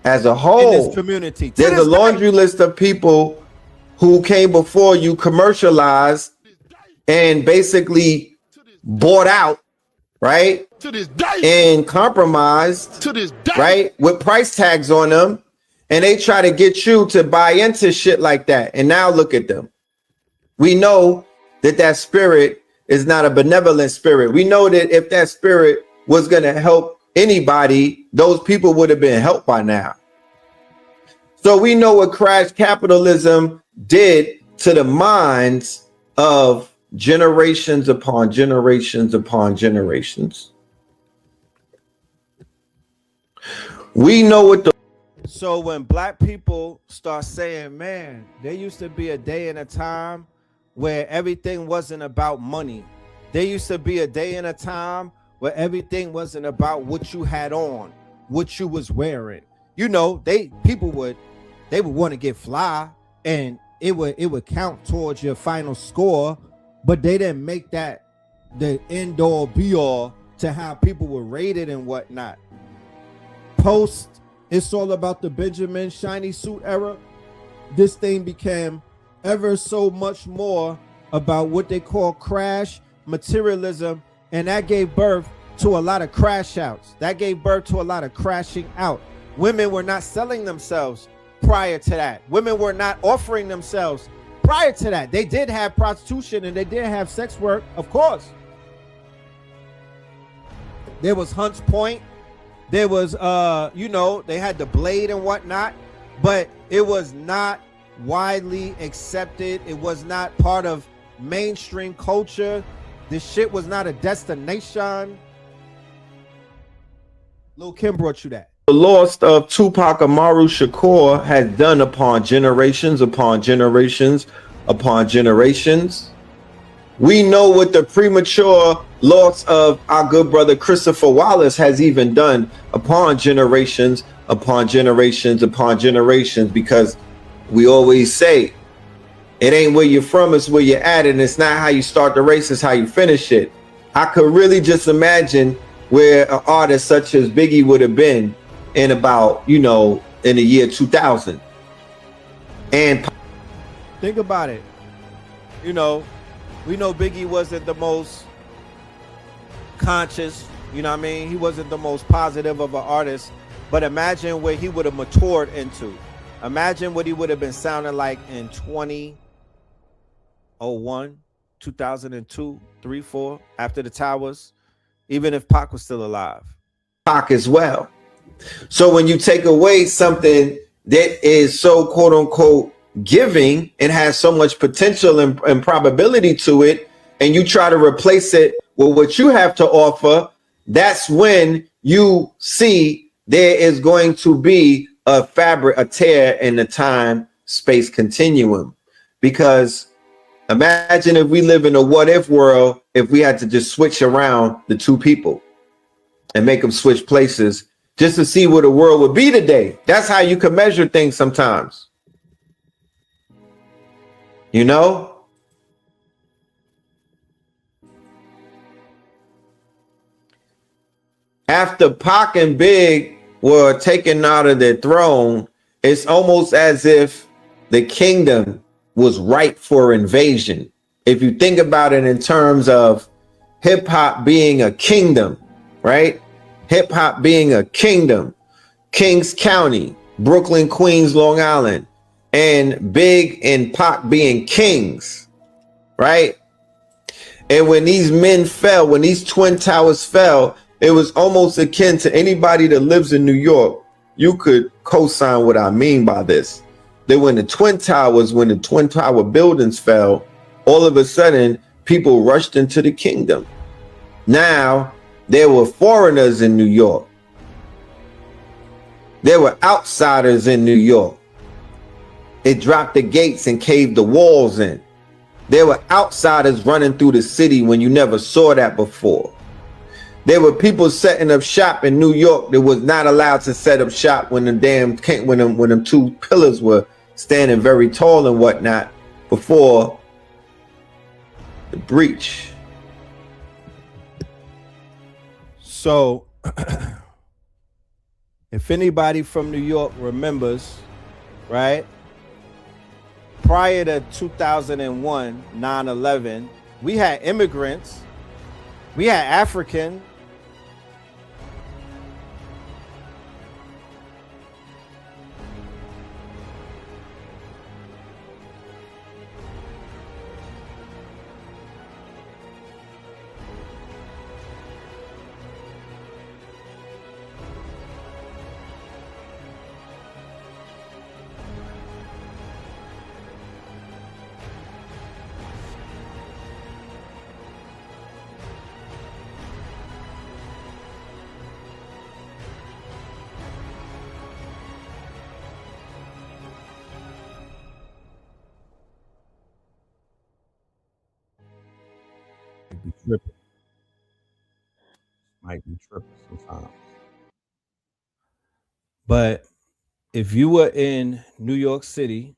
as a whole. In this community. There's a laundry list of people who came before you, commercialized and basically bought out, right? To this day. And compromised, to this day. Right? With price tags on them. And they try to get you to buy into shit like that. And now look at them. We know that that spirit is not a benevolent spirit. We know that if that spirit was going to help anybody, those people would have been helped by now. So we know what crash capitalism did to the minds of generations upon generations upon generations. We know what the So when black people start saying, man, there used to be a day and a time where everything wasn't about money. There used to be a day and a time where everything wasn't about what you had on, what you was wearing. You know, people would want to get fly, and it would count towards your final score, but they didn't make that the end all be all to how people were rated and whatnot. Post It's All About the Benjamin shiny suit era, this thing became ever so much more about what they call crash materialism, and that gave birth to a lot of crash outs. That gave birth to a lot of crashing out. Women were not selling themselves prior to that. Women were not offering themselves prior to that. They did have prostitution and they did have sex work, of course. There was Hunts Point. There was, they had the blade and whatnot, but it was not widely accepted. It was not part of mainstream culture. This shit was not a destination. Lil' Kim brought you that. The loss of Tupac Amaru Shakur has done upon generations upon generations upon generations. We know what the premature loss of our good brother Christopher Wallace has even done upon generations upon generations upon generations, because we always say It ain't where you're from, it's where you're at, and it's not how you start the race, it's how you finish it. I could really just imagine where an artist such as Biggie would have been in about, you know, in the year 2000. And think about it. You know, we know Biggie wasn't the most conscious, you know what I mean? He wasn't the most positive of an artist, but imagine where he would have matured into. Imagine what he would have been sounding like in 2001, 2002, 3, 4, after the Towers, even if Pac was still alive. Pac as well. So when you take away something that is so quote unquote giving and has so much potential and probability to it, and you try to replace it with what you have to offer, that's when you see there is going to be a tear in the time-space continuum. Because imagine if we live in a what-if world, if we had to just switch around the two people and make them switch places just to see what the world would be today. That's how you can measure things sometimes. You know? After Pac and Big were taken out of their throne, it's almost as if the kingdom was ripe for invasion. If you think about it in terms of hip hop being a kingdom, right? Hip hop being a kingdom, Kings County, Brooklyn, Queens, Long Island, and Big and Pac being kings, right? And when these men fell, when these twin towers fell, it was almost akin to anybody that lives in New York. You could co-sign what I mean by this. That when the twin tower buildings fell, all of a sudden people rushed into the kingdom. Now there were foreigners in New York. There were outsiders in New York. It dropped the gates and caved the walls in. There were outsiders running through the city when you never saw that before. There were people setting up shop in New York that was not allowed to set up shop when them two pillars were standing very tall and whatnot before the breach. So if anybody from New York remembers, right? Prior to 2001, 9/11, we had immigrants, we had African, might be tripping sometimes. But if you were in New York City,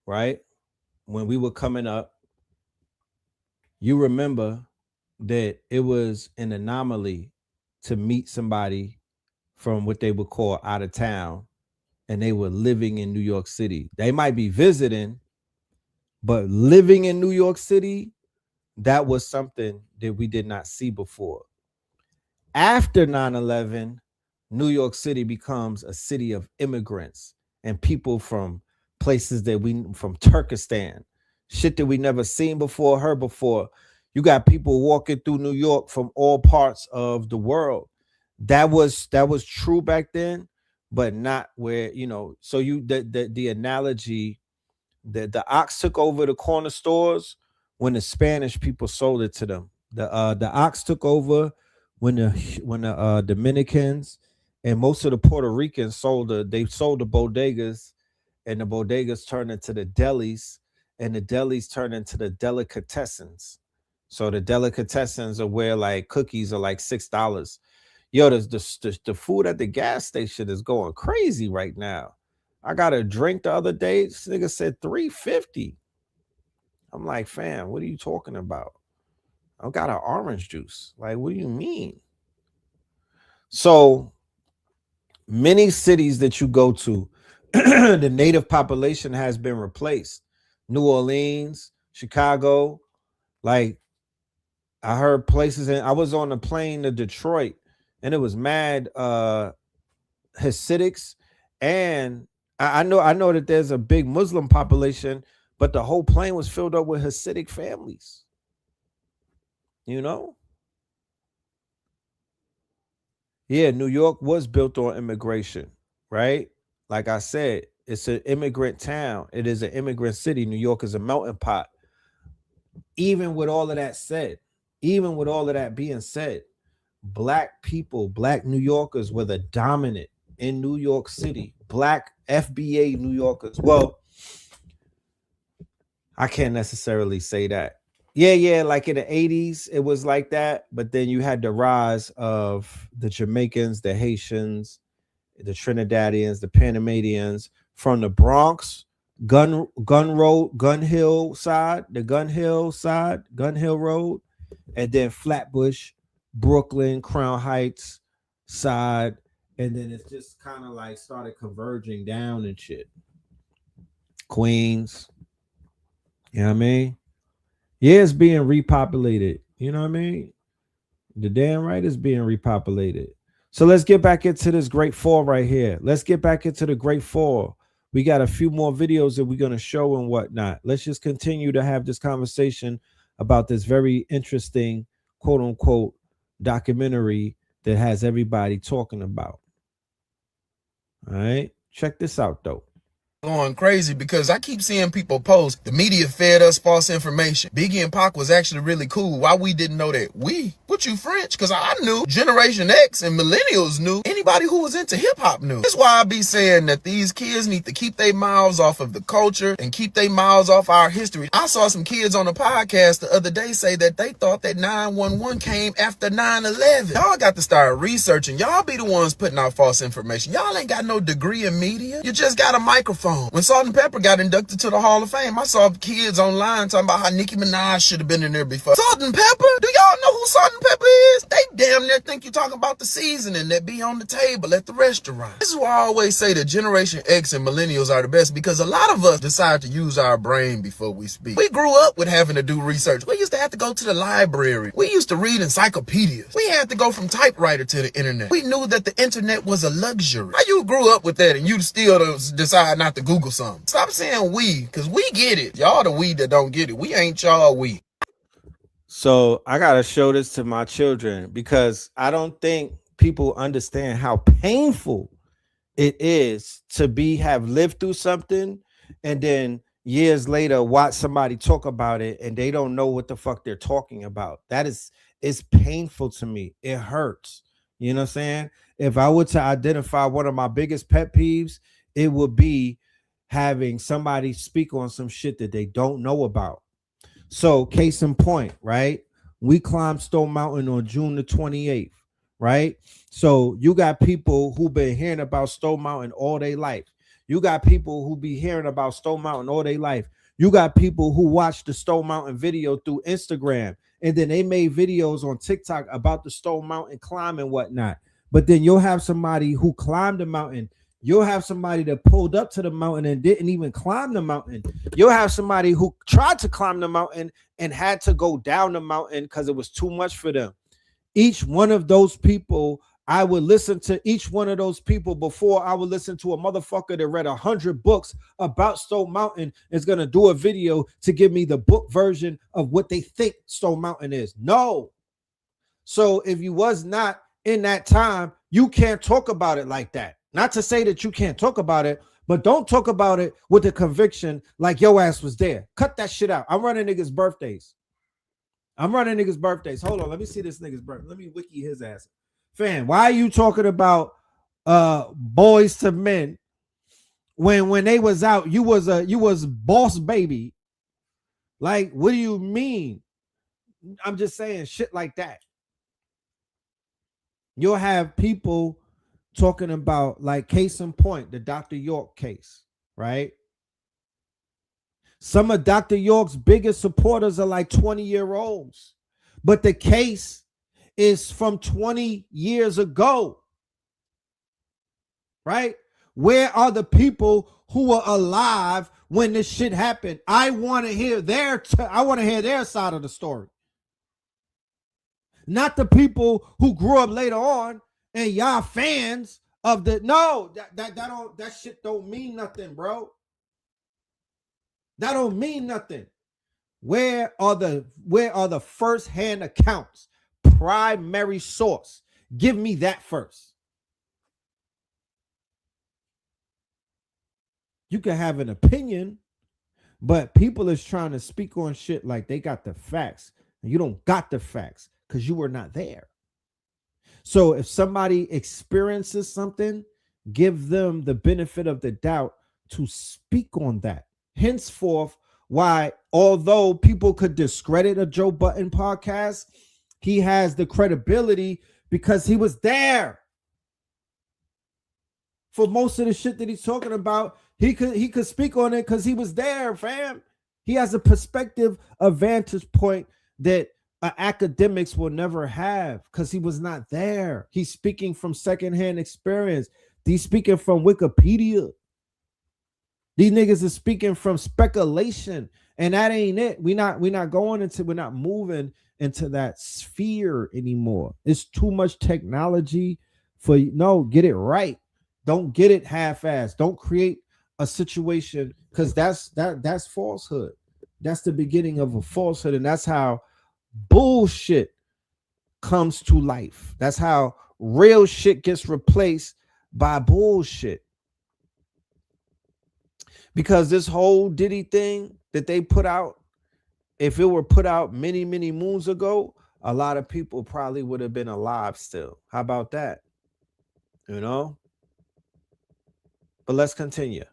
right, when we were coming up, you remember that it was an anomaly to meet somebody from what they would call out of town and they were living in New York City. They might be visiting, but living in New York City, that was something that we did not see before. After 9/11, New York City becomes a city of immigrants and people from places from Turkestan, shit that we never seen before, heard before. You got people walking through New York from all parts of the world. That was true back then, but not where, you know, so the analogy that the ox took over the corner stores when the Spanish people sold it to them. The ox took over when the Dominicans and most of the Puerto Ricans sold the bodegas, and the bodegas turned into the delis, and the delis turned into the delicatessens. So the delicatessens are where like cookies are like $6. Yo, the food at the gas station is going crazy right now. I got a drink the other day. This nigga said $3.50. I'm like, fam, what are you talking about? I got an orange juice. Like, what do you mean? So many cities that you go to, the native population has been replaced. New Orleans, Chicago, like I heard places, and I was on a plane to Detroit, and it was mad Hasidics, and I know that there's a big Muslim population, but the whole plane was filled up with Hasidic families. You know, yeah, New York was built on immigration, right? Like I said, it's an immigrant town. It is an immigrant city. New York is a melting pot. Even with all of that said, even with all of that being said, black people, black New Yorkers were the dominant in New York City. Black FBA New Yorkers. Well, I can't necessarily say that. Yeah, like in the 80s, it was like that. But then you had the rise of the Jamaicans, the Haitians, the Trinidadians, the Panamanians from the Bronx, Gun Road, Gun Hill side, Gun Hill Road, and then Flatbush, Brooklyn, Crown Heights side, and then it's just kind of like started converging down and shit. Queens, you know what I mean? Yeah, it's being repopulated. You know what I mean? The damn right is being repopulated. So let's get back into this great fall right here. Let's get back into the great fall. We got a few more videos that we're going to show and whatnot. Let's just continue to have this conversation about this very interesting, quote unquote, documentary that has everybody talking about. All right. Check this out, though. Going crazy because I keep seeing people post the media fed us false information. Biggie and Pac was actually really cool. Why we didn't know that? What you French? Because I knew Generation X and millennials knew. Anybody who was into hip hop knew. That's why I be saying that these kids need to keep their mouths off of the culture and keep their mouths off our history. I saw some kids on a podcast the other day say that they thought that 911 came after 9/11. Y'all got to start researching. Y'all be the ones putting out false information. Y'all ain't got no degree in media. You just got a microphone. When Salt and Pepper got inducted to the Hall of Fame, I saw kids online talking about how Nicki Minaj should have been in there before. Salt and Pepper? Do y'all know who Salt and Pepper is? They damn near think you talking about the seasoning that be on the table at the restaurant. This is why I always say that Generation X and millennials are the best, because a lot of us decide to use our brain before we speak. We grew up with having to do research. We used to have to go to the library. We used to read encyclopedias. We had to go from typewriter to the internet. We knew that the internet was a luxury. How you grew up with that and you still decide not to Google something? Stop saying we, because we get it. Y'all the we that don't get it. We ain't y'all we. So I gotta show this to my children because I don't think people understand how painful it is to have lived through something and then years later watch somebody talk about it and they don't know what the fuck they're talking about. It's painful to me. It hurts. You know what I'm saying? If I were to identify one of my biggest pet peeves, it would be having somebody speak on some shit that they don't know about. So case in point, right? We climbed Stone Mountain on June the 28th, right? So you got people who been hearing about Stone Mountain all their life. You got people who be hearing about Stone Mountain all their life. You got people who watch the Stone Mountain video through Instagram, and then they made videos on TikTok about the Stone Mountain climb and whatnot. But then you'll have somebody who climbed the mountain. You'll have somebody that pulled up to the mountain and didn't even climb the mountain. You'll have somebody who tried to climb the mountain and had to go down the mountain because it was too much for them. Each one of those people, I would listen to each one of those people before I would listen to a motherfucker that read 100 books about Stone Mountain is going to do a video to give me the book version of what they think Stone Mountain is. No. So if you was not in that time, you can't talk about it like that. Not to say that you can't talk about it, but don't talk about it with the conviction like your ass was there. Cut that shit out. I'm running niggas' birthdays. Hold on. Let me see this nigga's birthday. Let me wiki his ass. Fam, why are you talking about Boys to Men when they was out? You was Boss Baby. Like, what do you mean? I'm just saying shit like that. You'll have people talking about, like, case in point, the Dr. York case, right? Some of Dr. York's biggest supporters are like 20-year-olds. But the case is from 20 years ago. Right? Where are the people who were alive when this shit happened? I want to hear their side of the story. Not the people who grew up later on and y'all fans of the that shit don't mean nothing, bro. That don't mean nothing. Where are the first-hand accounts? Primary source. Give me that first. You can have an opinion, but people is trying to speak on shit like they got the facts. And you don't got the facts because you were not there. So if somebody experiences something, give them the benefit of the doubt to speak on that. Henceforth, why, although people could discredit a Joe Budden podcast, he has the credibility because he was there. For most of the shit that he's talking about, he could speak on it because he was there, fam. He has a perspective, a vantage point that academics will never have because he was not there. He's speaking from secondhand experience. He's speaking from Wikipedia. These niggas are speaking from speculation, and that ain't it. We're not moving into that sphere anymore. It's too much technology for get it right. Don't get it half-assed. Don't create a situation because that's falsehood. That's the beginning of a falsehood, and that's how bullshit comes to life. That's how real shit gets replaced by bullshit. Because this whole Diddy thing that they put out, if it were put out many, many moons ago, a lot of people probably would have been alive still. How about that? You know? But let's continue.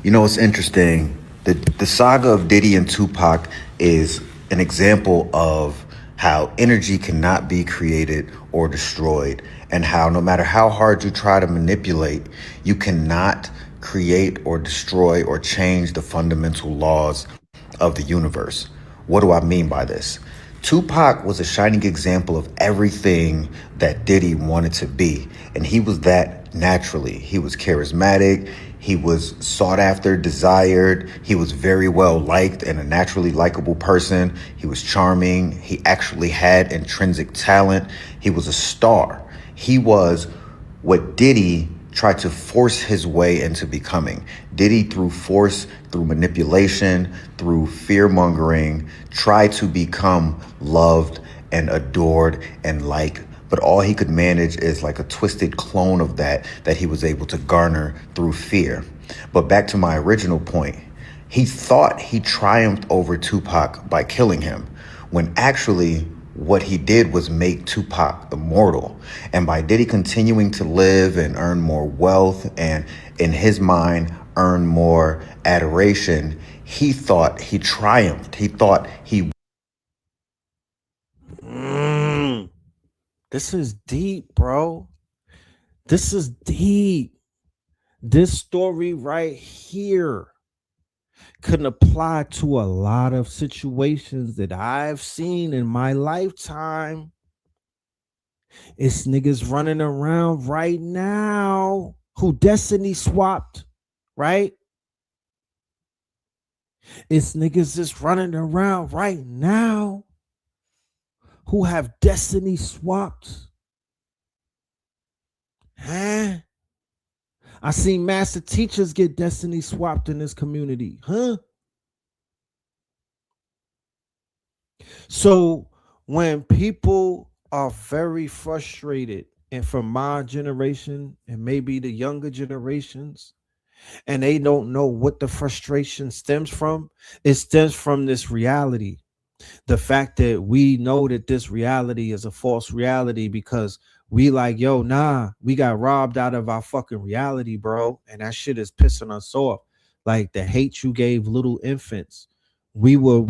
You know, it's interesting. The saga of Diddy and Tupac is an example of how energy cannot be created or destroyed, and how no matter how hard you try to manipulate, you cannot create or destroy or change the fundamental laws of the universe. What do I mean by this? Tupac was a shining example of everything that Diddy wanted to be, and he was that naturally. He was charismatic, he was sought after, desired, he was very well liked and a naturally likable person. He was charming, he actually had intrinsic talent, he was a star. He was what Diddy tried to force his way into becoming. Diddy, through force, through manipulation, through fear-mongering, tried to become loved and adored and liked, but all he could manage is like a twisted clone of that he was able to garner through fear. But back to my original point, he thought he triumphed over Tupac by killing him, when actually what he did was make Tupac immortal. And by Diddy continuing to live and earn more wealth and, in his mind, earn more adoration, he thought he triumphed. He thought he... This is deep, bro. This is deep. This story right here can apply to a lot of situations that I've seen in my lifetime. It's niggas running around right now who destiny swapped, right? It's niggas just running around right now who have destiny swapped. Huh? I seen master teachers get destiny swapped in this community. Huh? So when people are very frustrated, and from my generation and maybe the younger generations, and they don't know what the frustration stems from, it stems from this reality. The fact that we know that this reality is a false reality because we like, yo, nah, we got robbed out of our fucking reality, bro. And that shit is pissing us off. Like the hate you gave little infants. We were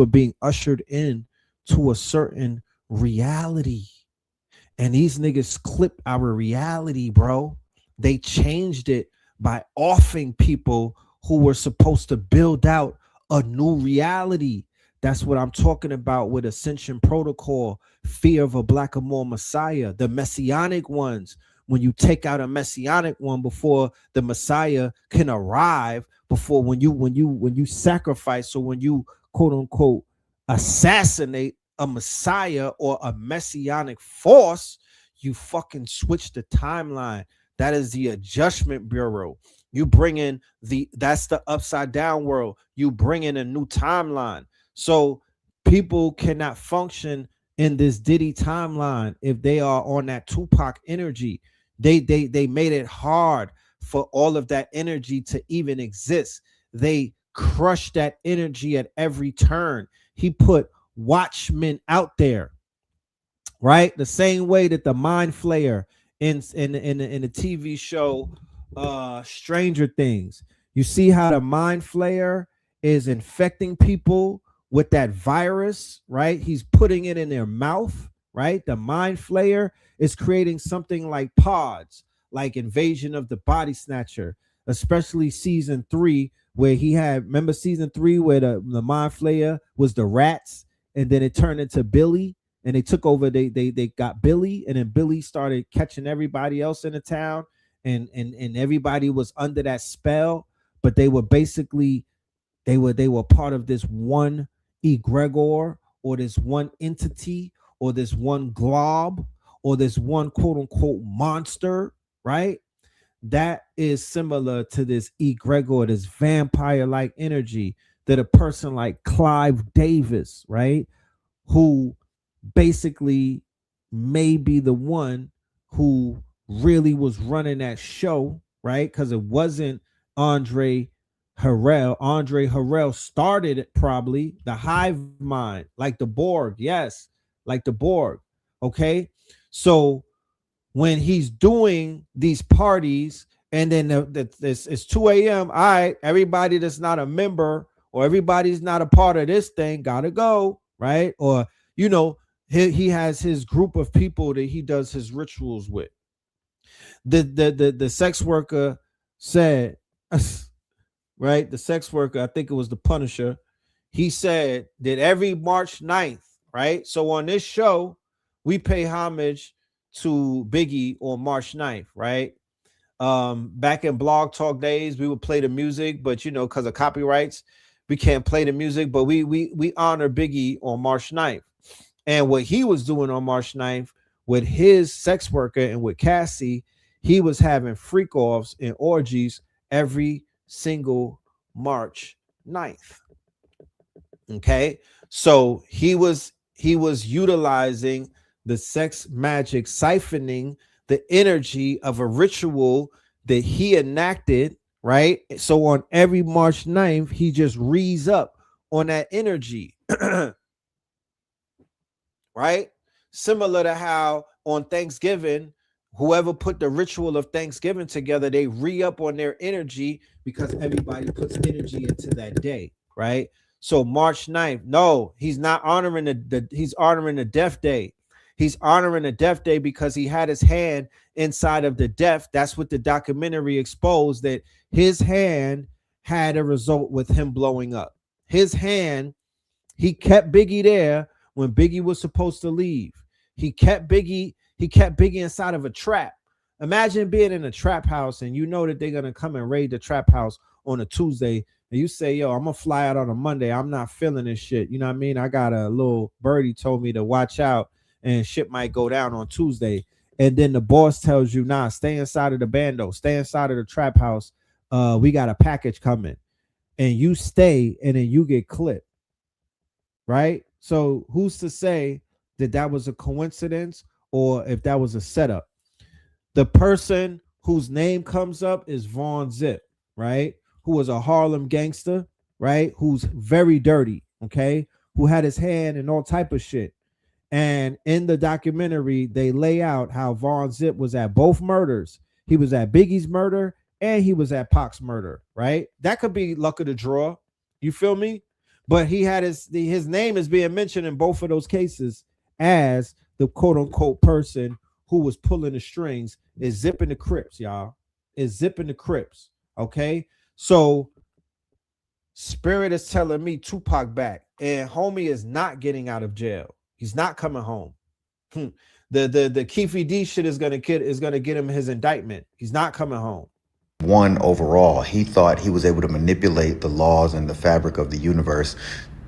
being ushered in to a certain reality. And these niggas clipped our reality, bro. They changed it by offing people who were supposed to build out a new reality. That's what I'm talking about with Ascension Protocol, fear of a Black Amor Messiah, the messianic ones. When you take out a messianic one before the Messiah can arrive, before when you sacrifice, or when you quote unquote assassinate a Messiah or a messianic force, you fucking switch the timeline. That is the Adjustment Bureau. You bring in that's the upside down world. You bring in a new timeline. So people cannot function in this Diddy timeline if they are on that Tupac energy. They made it hard for all of that energy to even exist. They crushed that energy at every turn. He put watchmen out there, right? The same way that the mind flayer in the TV show Stranger Things. You see how the mind flayer is infecting people with that virus, right? He's putting it in their mouth, right? The mind flayer is creating something like pods, like Invasion of the Body Snatcher, especially season 3, where he had, remember season 3 where the mind flayer was the rats, and then it turned into Billy, and they took over, they got Billy, and then Billy started catching everybody else in the town, and everybody was under that spell, but they were basically they were part of this one egregor, or this one entity, or this one glob, or this one quote unquote monster, right? That is similar to this egregor, this vampire like energy that a person like Clive Davis, right, who basically may be the one who really was running that show, right? Because it wasn't Andre Harrell. Andre Harrell started it, probably the hive mind, like the Borg. Yes, like the Borg. Okay. So when he's doing these parties, and then it's 2 a.m. All right, everybody that's not a member, or everybody's not a part of this thing, gotta go, right? Or, you know, he has his group of people that he does his rituals with. The sex worker said, right? The sex worker, I think it was the Punisher, he said that every March 9th, right? So on this show, we pay homage to Biggie on March 9th, right? Back in Blog Talk days, we would play the music, but you know, because of copyrights, we can't play the music, but we honor Biggie on March 9th. And what he was doing on March 9th with his sex worker and with Cassie, he was having freak offs and orgies every single March 9th. Okay. So he was utilizing the sex magic, siphoning the energy of a ritual that he enacted, right? So on every March 9th, he just rees up on that energy. Right? Similar to how on Thanksgiving, whoever put the ritual of Thanksgiving together, they re-up on their energy because everybody puts energy into that day, right? So March 9th, no, he's not honoring he's honoring the death day. He's honoring the death day because he had his hand inside of the death. That's what the documentary exposed, that his hand had a result with him blowing up. His hand, he kept Biggie there when Biggie was supposed to leave. He kept Biggie inside of a trap. Imagine being in a trap house and you know that they're going to come and raid the trap house on a Tuesday, and you say, yo, I'm going to fly out on a Monday. I'm not feeling this shit. You know what I mean? I got a little birdie told me to watch out and shit might go down on Tuesday. And then the boss tells you, nah, stay inside of the bando, stay inside of the trap house. We got a package coming. And you stay, and then you get clipped. Right? So who's to say that that was a coincidence or if that was a setup? The person whose name comes up is Vaughn Zip, right? Who was a Harlem gangster, right? Who's very dirty, okay? Who had his hand in all type of shit. And in the documentary, they lay out how Vaughn Zip was at both murders. He was at Biggie's murder and he was at Pac's murder, right? That could be luck of the draw. You feel me? But he had his name is being mentioned in both of those cases as the quote unquote person who was pulling the strings, is zipping the Crips, y'all. Is zipping the Crips. Okay. So Spirit is telling me Tupac back, and homie is not getting out of jail. He's not coming home. The Keefe D shit is gonna get him his indictment. He's not coming home. One overall, he thought he was able to manipulate the laws and the fabric of the universe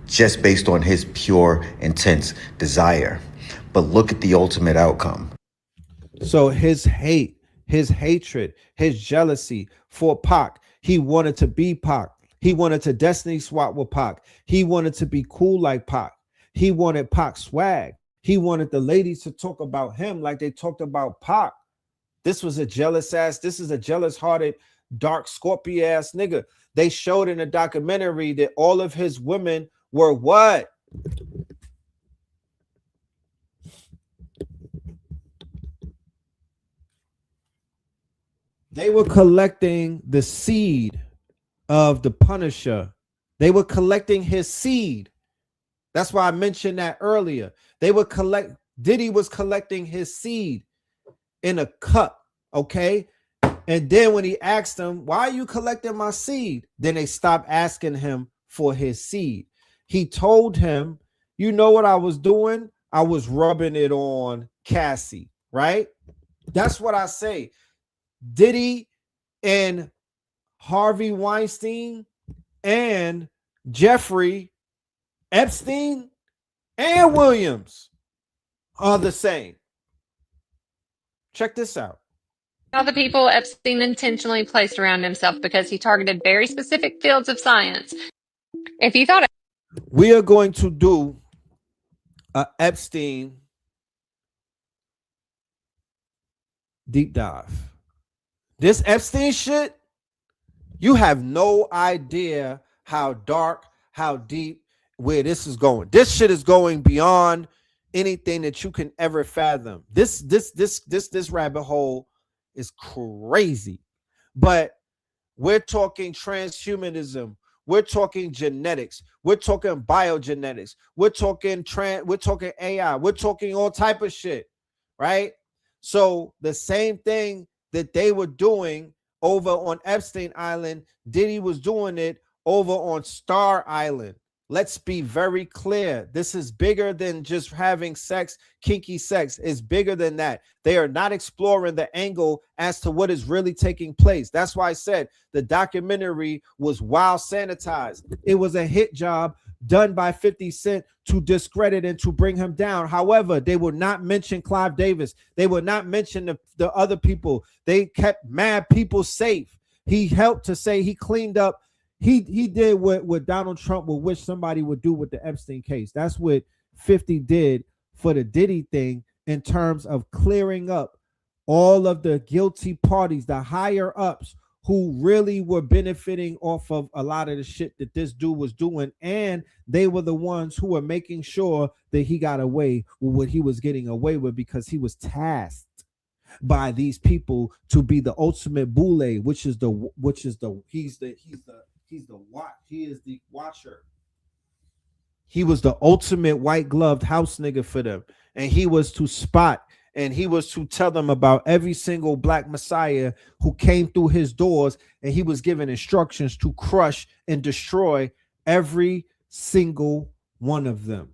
just based on his pure, intense desire. But look at the ultimate outcome. So his hate, his hatred, his jealousy for Pac, he wanted to be Pac. He wanted to destiny swap with Pac. He wanted to be cool like Pac. He wanted Pac swag. He wanted the ladies to talk about him like they talked about Pac. This is a jealous hearted, dark Scorpio ass nigga. They showed in a documentary that all of his women were what? They were collecting the seed of the Punisher. They were collecting his seed. That's why I mentioned that earlier. Diddy was collecting his seed in a cup, okay? And then when he asked them, why are you collecting my seed? Then they stopped asking him for his seed. He told him, you know what I was doing? I was rubbing it on Cassie, right? That's what I say. Diddy and Harvey Weinstein and Jeffrey Epstein and Williams are the same. Check this out. All the people Epstein intentionally placed around himself because he targeted very specific fields of science. If you thought we are going to do a Epstein deep dive. This Epstein shit, you have no idea how dark, how deep, where this is going. This shit is going beyond anything that you can ever fathom. This rabbit hole is crazy. But we're talking transhumanism. We're talking genetics. We're talking biogenetics. We're talking AI. We're talking all type of shit, right? So the same thing that they were doing over on Epstein Island, Diddy was doing it over on Star Island. Let's be very clear. This is bigger than just having sex, kinky sex. It's bigger than that. They are not exploring the angle as to what is really taking place. That's why I said the documentary was wild sanitized. It was a hit job done by 50 Cent to discredit and to bring him down. However, they will not mention Clive Davis. They will not mention the other people. They kept mad people safe. He helped to say he cleaned up. He did what Donald Trump would wish somebody would do with the Epstein case. That's what 50 did for the Diddy thing in terms of clearing up all of the guilty parties, the higher ups who really were benefiting off of a lot of the shit that this dude was doing. And they were the ones who were making sure that he got away with what he was getting away with because he was tasked by these people to be the ultimate boule, he is the watcher. He was the ultimate white gloved house nigga for them. And he was to spot and he was to tell them about every single black messiah who came through his doors. And he was given instructions to crush and destroy every single one of them.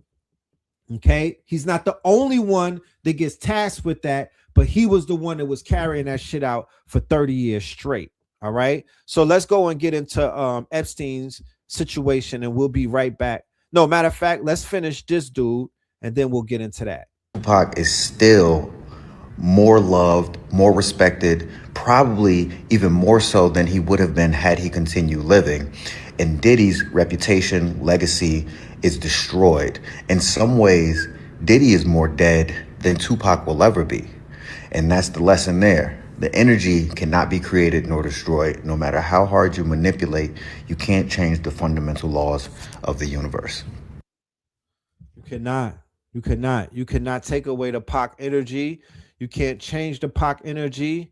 Okay. He's not the only one that gets tasked with that, but he was the one that was carrying that shit out for 30 years straight. All right. So let's go and get into Epstein's situation and we'll be right back. No, matter of fact, let's finish this dude and then we'll get into that. Tupac is still more loved, more respected, probably even more so than he would have been had he continued living. And Diddy's reputation, legacy is destroyed. In some ways, Diddy is more dead than Tupac will ever be. And that's the lesson there. The energy cannot be created nor destroyed. No matter how hard you manipulate, you can't change the fundamental laws of the universe. You cannot take away the Pac energy. You can't change the Pac energy.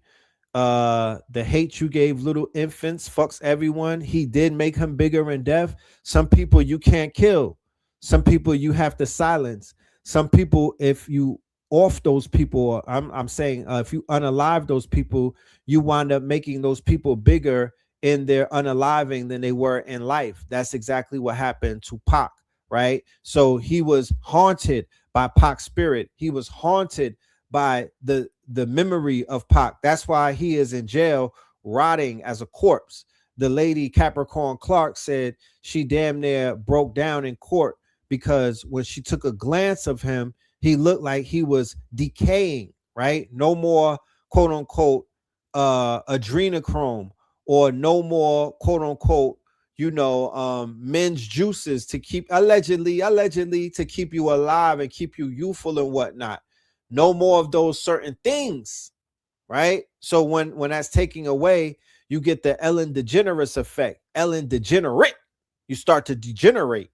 The hate you gave little infants fucks everyone. He did make him bigger in death. Some people you can't kill. Some people you have to silence. Some people, if you off those people, I'm saying if you unalive those people, you wind up making those people bigger in their unaliving than they were in life. That's exactly what happened to Pac, right? So he was haunted by Pac's spirit. He was haunted by the memory of Pac. That's why he is in jail, rotting as a corpse. The lady Capricorn Clark said she damn near broke down in court because when she took a glance of him, he looked like he was decaying, right? No more quote unquote adrenochrome, or no more quote unquote, men's juices to keep allegedly to keep you alive and keep you youthful and whatnot. No more of those certain things, right? So when that's taking away, you get the Ellen DeGeneres effect. Ellen degenerate, you start to degenerate.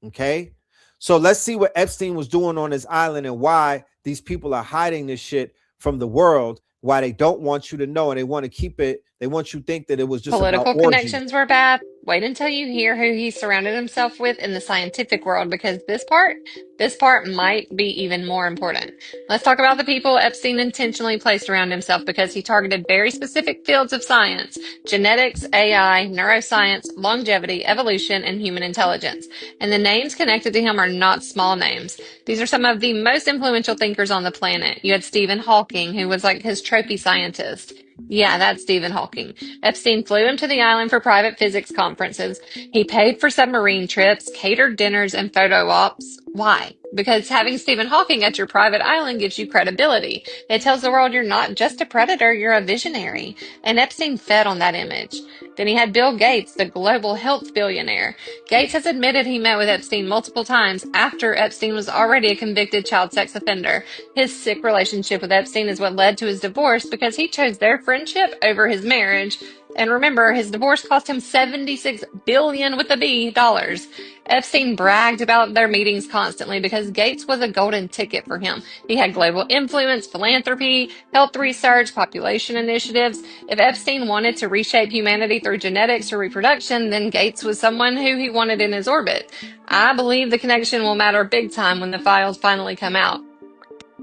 Okay, so let's see what Epstein was doing on his island and why these people are hiding this shit from the world, why they don't want you to know, and they want to keep it, they want you to think that it was just about Political orgies. connections were bad. Wait until you hear who he surrounded himself with in the scientific world, because this part might be even more important. Let's talk about the people Epstein intentionally placed around himself because he targeted very specific fields of science: genetics, AI, neuroscience, longevity, evolution, and human intelligence. And the names connected to him are not small names. These are some of the most influential thinkers on the planet. You had Stephen Hawking, who was like his trophy scientist. Yeah, that's Stephen Hawking. Epstein flew him to the island for private physics conferences. He paid for submarine trips, catered dinners, and photo ops. Why? Because having Stephen Hawking at your private island gives you credibility. It tells the world you're not just a predator, you're a visionary. And Epstein fed on that image. Then he had Bill Gates, the global health billionaire. Gates has admitted he met with Epstein multiple times after Epstein was already a convicted child sex offender. His sick relationship with Epstein is what led to his divorce because he chose their friendship over his marriage. And remember, his divorce cost him $76 billion with a B dollars. Epstein bragged about their meetings constantly because Gates was a golden ticket for him. He had global influence, philanthropy, health research, population initiatives. If Epstein wanted to reshape humanity through genetics or reproduction, then Gates was someone who he wanted in his orbit. I believe the connection will matter big time when the files finally come out.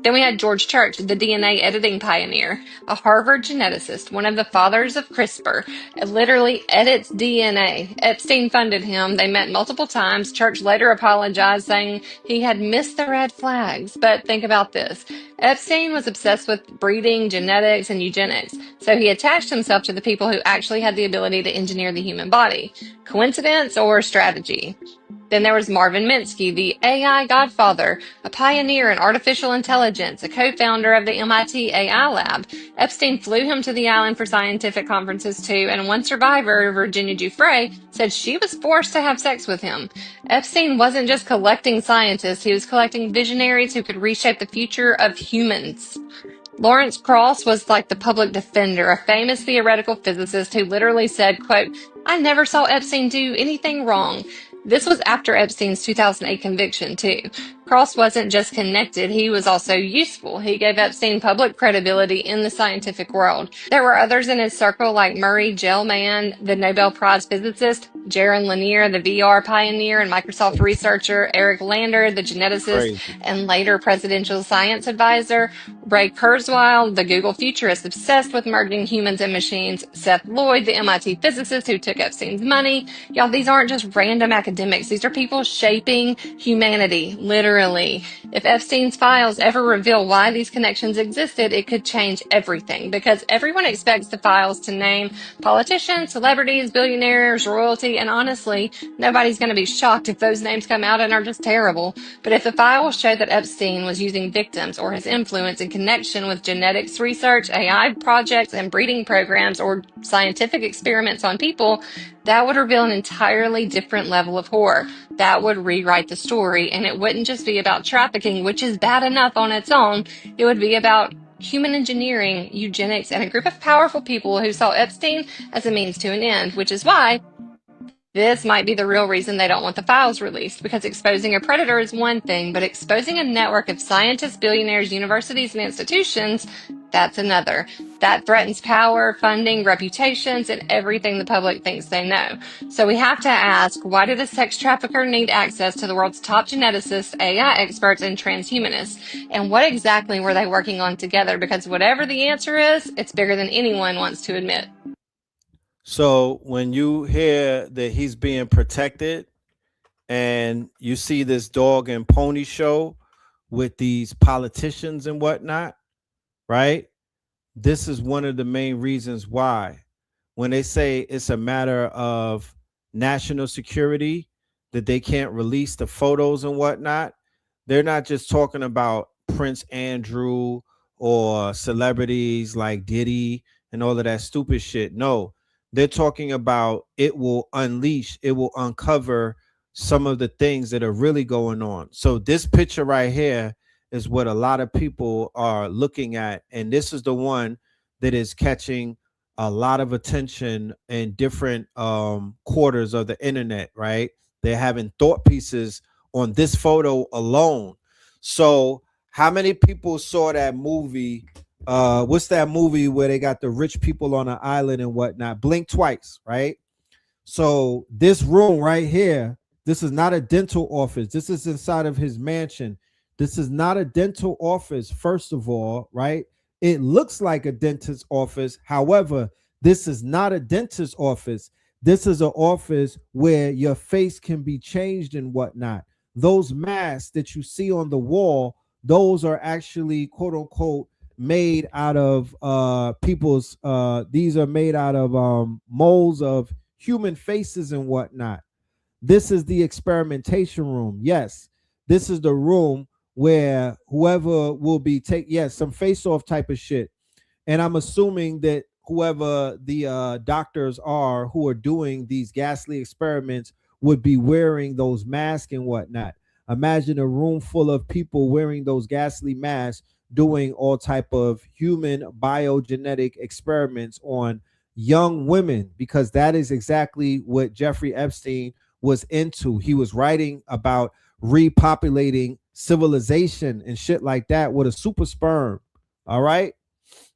Then we had George Church, the DNA editing pioneer, a Harvard geneticist, one of the fathers of CRISPR. It literally edits DNA. Epstein funded him. They met multiple times. Church later apologized, saying he had missed the red flags. But think about this. Epstein was obsessed with breeding, genetics, and eugenics. So he attached himself to the people who actually had the ability to engineer the human body. Coincidence or strategy? Then there was Marvin Minsky, the AI godfather, a pioneer in artificial intelligence, a co-founder of the MIT AI lab. Epstein flew him to the island for scientific conferences too, and one survivor, Virginia Giuffre, said she was forced to have sex with him. Epstein wasn't just collecting scientists, he was collecting visionaries who could reshape the future of humans. Lawrence Krauss was like the public defender, a famous theoretical physicist who literally said, quote, "I never saw Epstein do anything wrong." This was after Epstein's 2008 conviction, too. Krauss wasn't just connected, he was also useful. He gave Epstein public credibility in the scientific world. There were others in his circle like Murray Gell-Mann, the Nobel Prize physicist, Jaron Lanier, the VR pioneer and Microsoft researcher, Eric Lander, the geneticist Crazy. and later presidential science advisor, Ray Kurzweil, the Google futurist obsessed with merging humans and machines, Seth Lloyd, the MIT physicist who took Epstein's money. Y'all, these aren't just random academics. These are people shaping humanity, literally. If Epstein's files ever reveal why these connections existed, it could change everything because everyone expects the files to name politicians, celebrities, billionaires, royalty, and honestly, nobody's going to be shocked if those names come out and are just terrible. But if the files show that Epstein was using victims or his influence in connection with genetics research, AI projects, and breeding programs or scientific experiments on people, that would reveal an entirely different level of horror. That would rewrite the story, and it wouldn't just be about trafficking, which is bad enough on its own. It would be about human engineering, eugenics, and a group of powerful people who saw Epstein as a means to an end, which is why this might be the real reason they don't want the files released, because exposing a predator is one thing, but exposing a network of scientists, billionaires, universities, and institutions, that's another. That threatens power, funding, reputations, and everything the public thinks they know. So we have to ask, why did a sex trafficker need access to the world's top geneticists, AI experts, and transhumanists? And what exactly were they working on together? Because whatever the answer is, it's bigger than anyone wants to admit. So when you hear that he's being protected and you see this dog and pony show with these politicians and whatnot, right? This is one of the main reasons why, when they say it's a matter of national security, that they can't release the photos and whatnot, they're not just talking about Prince Andrew or celebrities like Diddy and all of that stupid shit. No, they're talking about it will uncover some of the things that are really going on. So this picture right here is what a lot of people are looking at, and this is the one that is catching a lot of attention in different quarters of the internet, right? They're having thought pieces on this photo alone. So how many people saw that movie? What's that movie where they got the rich people on an island and whatnot? Blink Twice, right? So this room right here, this is not a dental office. This is inside of his mansion. This is not a dental office, first of all, right? It looks like a dentist's office. However, this is not a dentist's office. This is an office where your face can be changed and whatnot. Those masks that you see on the wall, those are actually quote unquote made out of people's these are made out of molds of human faces and whatnot. This is the experimentation room. Yes, this is the room where whoever will be some face off type of shit. And I'm assuming that whoever the doctors are who are doing these ghastly experiments would be wearing those masks and whatnot. Imagine a room full of people wearing those ghastly masks doing all type of human biogenetic experiments on young women, because that is exactly what Jeffrey Epstein was into. He was writing about repopulating civilization and shit like that with a super sperm. All right.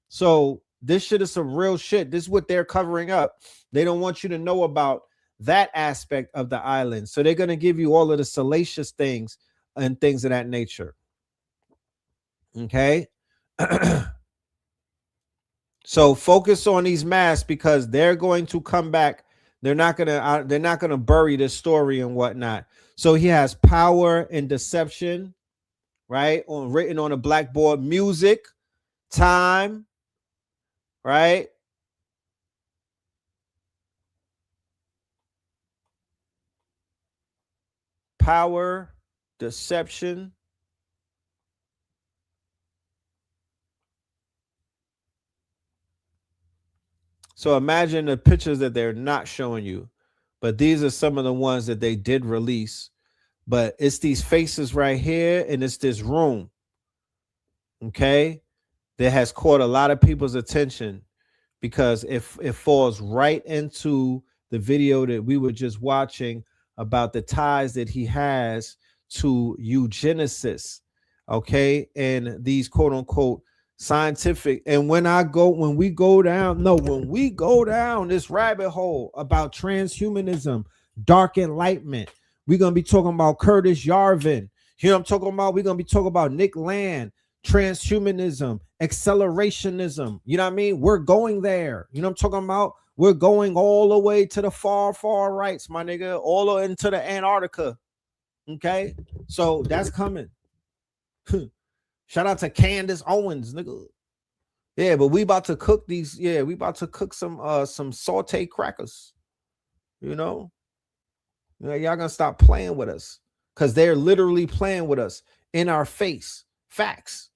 So this shit is some real shit. This is what they're covering up. They don't want you to know about that aspect of the island. So they're going to give you all of the salacious things and things of that nature. Okay. So focus on these masks because they're going to come back. They're not gonna bury this story and whatnot. So he has power and deception, right? Written on a blackboard. Music, time, right? Power, deception. So imagine the pictures that they're not showing you, but these are some of the ones that they did release. But it's these faces right here, and it's this room, okay, that has caught a lot of people's attention because it falls right into the video that we were just watching about the ties that he has to eugenicists, okay, and these quote unquote scientific. And when we go down this rabbit hole about transhumanism, dark enlightenment, we're gonna be talking about Curtis Yarvin. You know what I'm talking about? We're gonna be talking about Nick Land, transhumanism, accelerationism. You know what I mean? We're going there. You know what I'm talking about? We're going all the way to the far rights, my nigga, all the way into the Antarctica. Okay, so that's coming. Shout out to Candace Owens, nigga. Yeah, but we about to cook these. Yeah, we about to cook some sauteed crackers. You know, y'all gonna stop playing with us because they're literally playing with us in our face. Facts.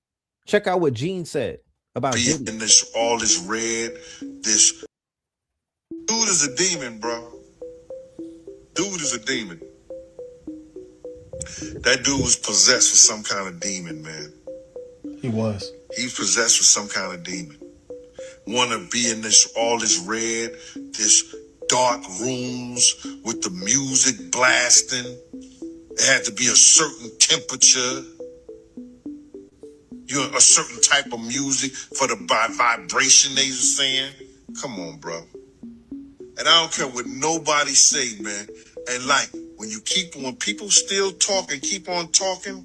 Check out what Gene said about Diddy. And this all this red. This dude is a demon, bro. Dude is a demon. That dude was possessed with some kind of demon, man. He was. He's possessed with some kind of demon. Want to be in this all this red, this dark rooms with the music blasting. It had to be a certain temperature. A certain type of music for the vibration they were saying. Come on, bro. And I don't care what nobody say, man. And like when people still talk and keep on talking,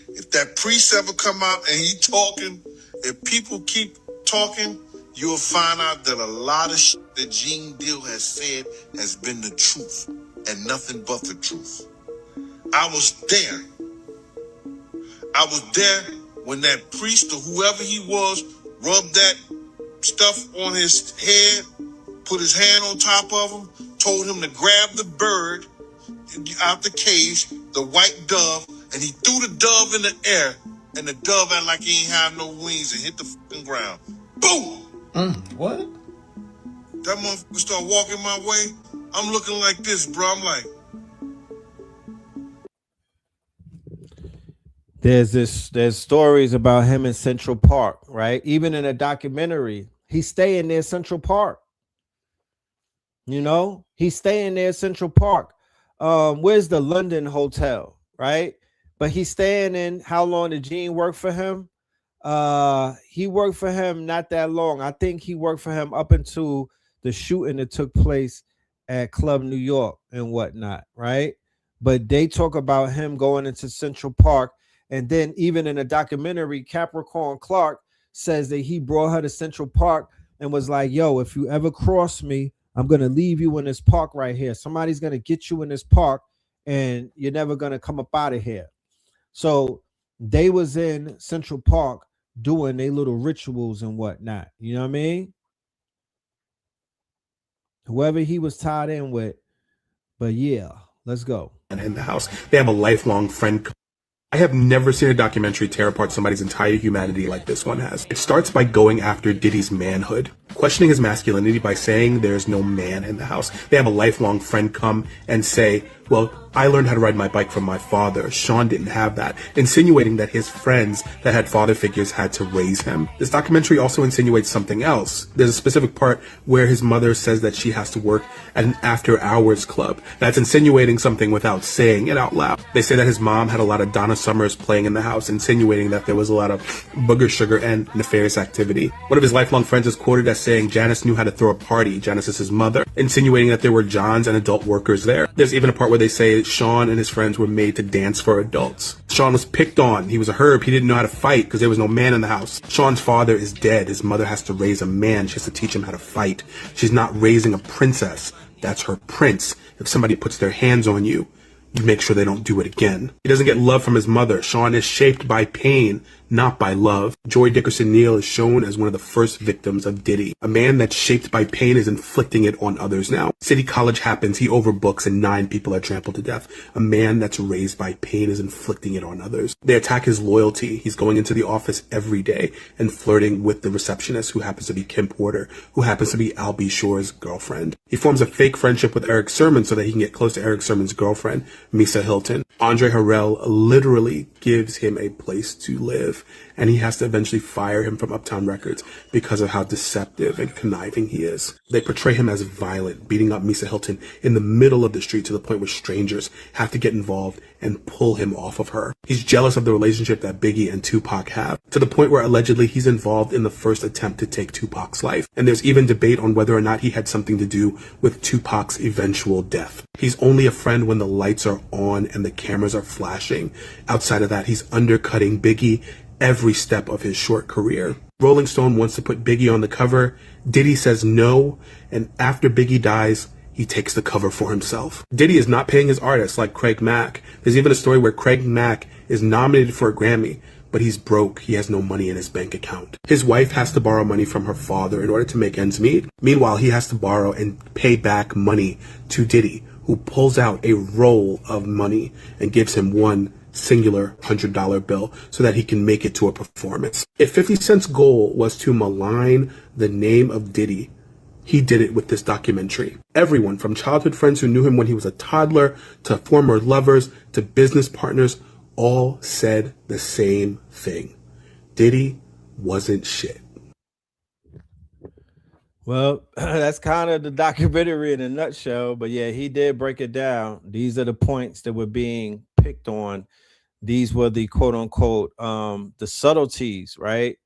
if that priest ever come out and he talking, if people keep talking, you'll find out that a lot of shit that Gene Deal has said has been the truth and nothing but the truth. I was there. I was there when that priest or whoever he was rubbed that stuff on his head, put his hand on top of him, told him to grab the bird out the cage, the white dove, and he threw the dove in the air, and the dove acted like he ain't have no wings and hit the fucking ground. Boom! What? That motherfucker start walking my way. I'm looking like this, bro. I'm like, there's stories about him in Central Park, right? Even in a documentary, he's staying near Central Park. You know, he's staying near Central Park. Where's the London Hotel, right? But he's staying in. How long did Gene work for him? He worked for him not that long. I think he worked for him up until the shooting that took place at Club New York and whatnot, right? But they talk about him going into Central Park, and then even in a documentary, Capricorn Clark says that he brought her to Central Park and was like, yo, if you ever cross me, I'm going to leave you in this park right here. Somebody's going to get you in this park and you're never going to come up out of here. So they was in Central Park doing their little rituals and whatnot. You know what I mean? Whoever he was tied in with. But yeah, let's go. In the house, they have a lifelong friend. I have never seen a documentary tear apart somebody's entire humanity like this one has. It starts by going after Diddy's manhood, questioning his masculinity by saying there's no man in the house. They have a lifelong friend come and say, well, I learned how to ride my bike from my father. Sean didn't have that, insinuating that his friends that had father figures had to raise him. This documentary also insinuates something else. There's a specific part where his mother says that she has to work at an after-hours club. That's insinuating something without saying it out loud. They say that his mom had a lot of Donna Summers playing in the house, insinuating that there was a lot of booger sugar and nefarious activity. One of his lifelong friends is quoted as saying Janice knew how to throw a party. Janice is his mother, insinuating that there were Johns and adult workers there. There's even a part where they say Sean and his friends were made to dance for adults. Sean was picked on. He was a herb. He didn't know how to fight because there was no man in the house. Sean's father is dead. His mother has to raise a man. She has to teach him how to fight. She's not raising a princess. That's her prince. If somebody puts their hands on you, you make sure they don't do it again. He doesn't get love from his mother. Sean is shaped by pain, not by love. Joy Dickerson Neal is shown as one of the first victims of Diddy. A man that's shaped by pain is inflicting it on others now. City College happens, he overbooks, and 9 people are trampled to death. A man that's raised by pain is inflicting it on others. They attack his loyalty. He's going into the office every day and flirting with the receptionist, who happens to be Kim Porter, who happens to be Al B. Shore's girlfriend. He forms a fake friendship with Eric Sermon so that he can get close to Eric Sermon's girlfriend, Misa Hilton. Andre Harrell literally gives him a place to live, and he has to eventually fire him from Uptown Records because of how deceptive and conniving he is. They portray him as violent, beating up Misa Hilton in the middle of the street to the point where strangers have to get involved and pull him off of her. He's jealous of the relationship that Biggie and Tupac have, to the point where allegedly he's involved in the first attempt to take Tupac's life. And there's even debate on whether or not he had something to do with Tupac's eventual death. He's only a friend when the lights are on and the cameras are flashing. Outside of that, he's undercutting Biggie every step of his short career. Rolling Stone wants to put Biggie on the cover. Diddy says no, and after Biggie dies, he takes the cover for himself. Diddy is not paying his artists like Craig Mack. There's even a story where Craig Mack is nominated for a Grammy, but he's broke. He has no money in his bank account. His wife has to borrow money from her father in order to make ends meet. Meanwhile, he has to borrow and pay back money to Diddy, who pulls out a roll of money and gives him one singular $100 bill so that he can make it to a performance. If 50 Cent's goal was to malign the name of Diddy, he did it with this documentary. Everyone from childhood friends who knew him when he was a toddler to former lovers to business partners all said the same thing. Diddy wasn't shit. Well, that's kind of the documentary in a nutshell. But yeah, he did break it down. These are the points that were being picked on. These were the quote unquote the subtleties, right?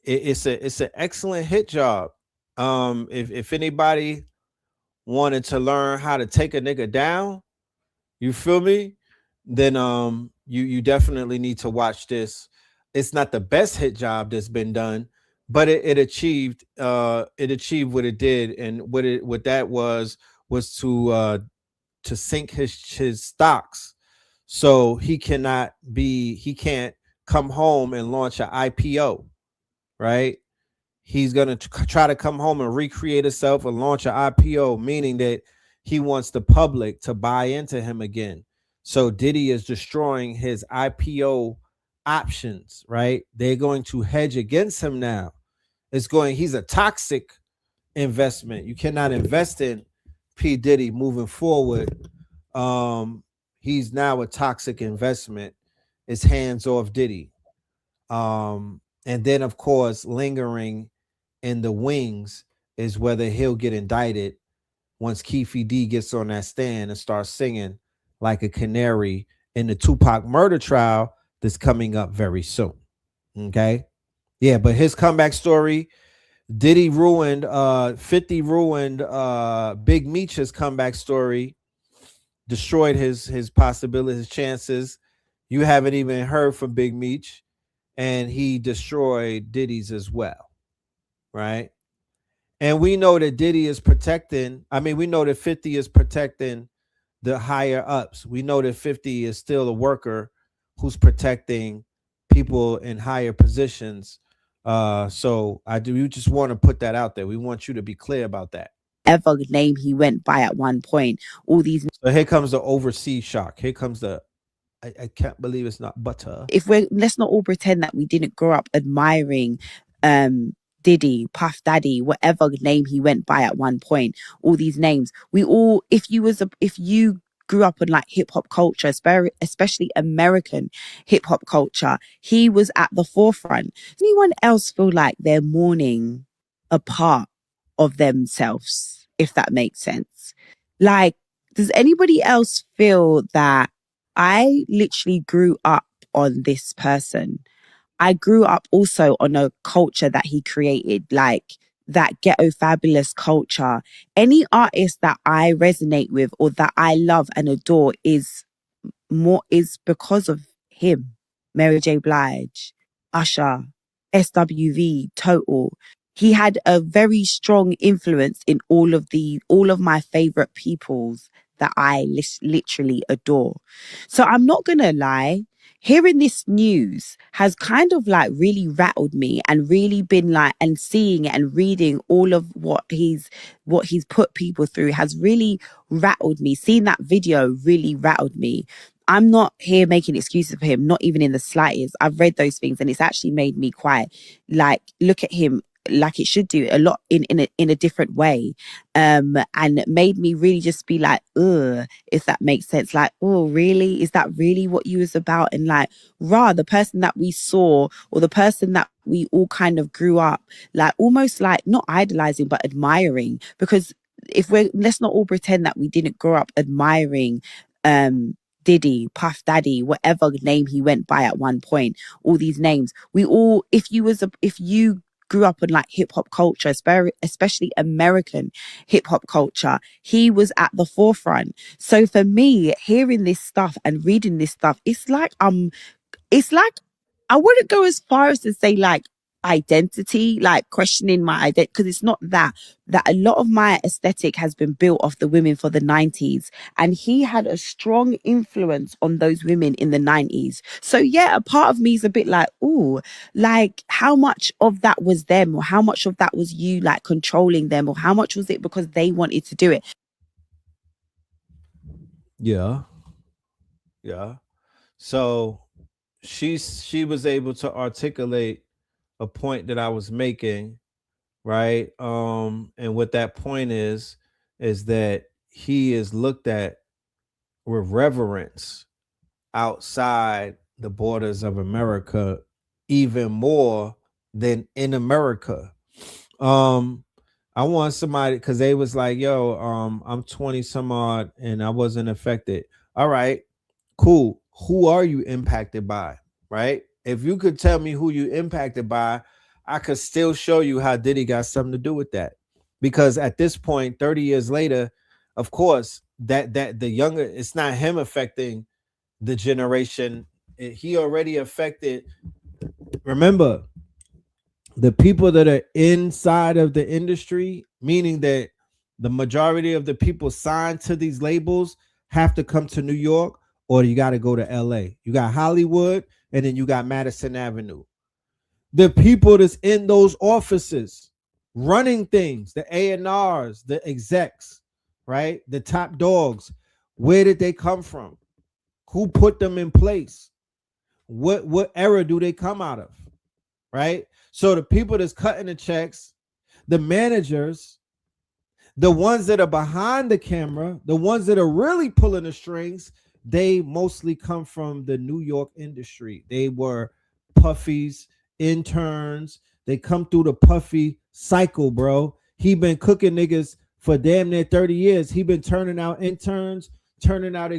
It's an excellent hit job. If anybody wanted to learn how to take a nigga down, you feel me? Then you definitely need to watch this. It's not the best hit job that's been done, but it achieved what it did, and what that was to sink his stocks, so he can't come home and launch an IPO, right? He's gonna try to come home and recreate himself and launch an IPO, meaning that he wants the public to buy into him again. So Diddy is destroying his IPO options, right? They're going to hedge against him now. He's a toxic investment. You cannot invest in P. Diddy moving forward. He's now a toxic investment. It's hands off Diddy. And then of course, lingering in the wings is whether he'll get indicted once Keefe D gets on that stand and starts singing like a canary in the Tupac murder trial that's coming up very soon. Okay. Yeah, but his comeback story, Diddy ruined 50 ruined Big Meech's comeback story, destroyed his possibilities, his chances. You haven't even heard from Big Meech, and he destroyed Diddy's as well, right? And we know that Diddy is protecting, we know that 50 is protecting the higher ups. We know that 50 is still a worker who's protecting people in higher positions. So we just want to put that out there. We want you to be clear about that. Ever name he went by at one point. All these. So here comes the overseas shock. Here comes the I can't believe it's not butter. Let's not all pretend that we didn't grow up admiring Diddy, Puff Daddy, whatever name he went by at one point. All these names. We all, if you grew up in like hip hop culture, especially American hip hop culture, he was at the forefront. Does anyone else feel like they're mourning a part of themselves, if that makes sense? Like, does anybody else feel that I literally grew up on this person? I grew up also on a culture that he created, like that ghetto fabulous culture. Any artist that I resonate with or that I love and adore is because of him. Mary J. Blige, Usher, SWV, Total. He had a very strong influence in all of my favorite peoples that I literally adore. So I'm not gonna lie, hearing this news has kind of like really rattled me, and really been like, and seeing it and reading all of what he's put people through has really rattled me. Seeing that video really rattled me. I'm not here making excuses for him, not even in the slightest. I've read those things and it's actually made me quite like look at him like it should do a lot in a different way, and made me really just be like, ugh, if that makes sense. Like, oh, really? Is that really what you was about? And like, the person that we saw, or the person that we all kind of grew up like almost like not idolizing but admiring, because let's not all pretend that we didn't grow up admiring Diddy, Puff Daddy, whatever name he went by at one point. All these names. We all, if you grew up in like hip hop culture, especially American hip hop culture, he was at the forefront. So for me, hearing this stuff and reading this stuff, it's like I wouldn't go as far as to say like identity, like questioning my identity, because it's not that a lot of my aesthetic has been built off the women for the 90s, and he had a strong influence on those women in the 90s. So yeah, a part of me is a bit like, ooh, like how much of that was them, or how much of that was you like controlling them, or how much was it because they wanted to do it? Yeah. So she was able to articulate a point that I was making, right? And what that point is that he is looked at with reverence outside the borders of America, even more than in America. I want somebody, because they was like, yo, I'm 20 some odd and I wasn't affected. All right, cool. Who are you impacted by? Right? If you could tell me who you impacted by, I could still show you how Diddy got something to do with that. Because at this point, 30 years later, of course, that the younger, it's not him affecting the generation. He already affected. Remember, The people that are inside of the industry, meaning that the majority of the people signed to these labels have to come to New York, or you got to go to LA. You got Hollywood, and then you got Madison Avenue. The people that's in those offices running things, the A&Rs, the execs, right? The top dogs, where did they come from? Who put them in place? What era do they come out of? Right? So the people that's cutting the checks, the managers, the ones that are behind the camera, the ones that are really pulling the strings, they mostly come from the New York industry. They were Puffy's interns. They come through the Puffy cycle, bro. He been cooking niggas for damn near 30 years. He been turning out interns, turning out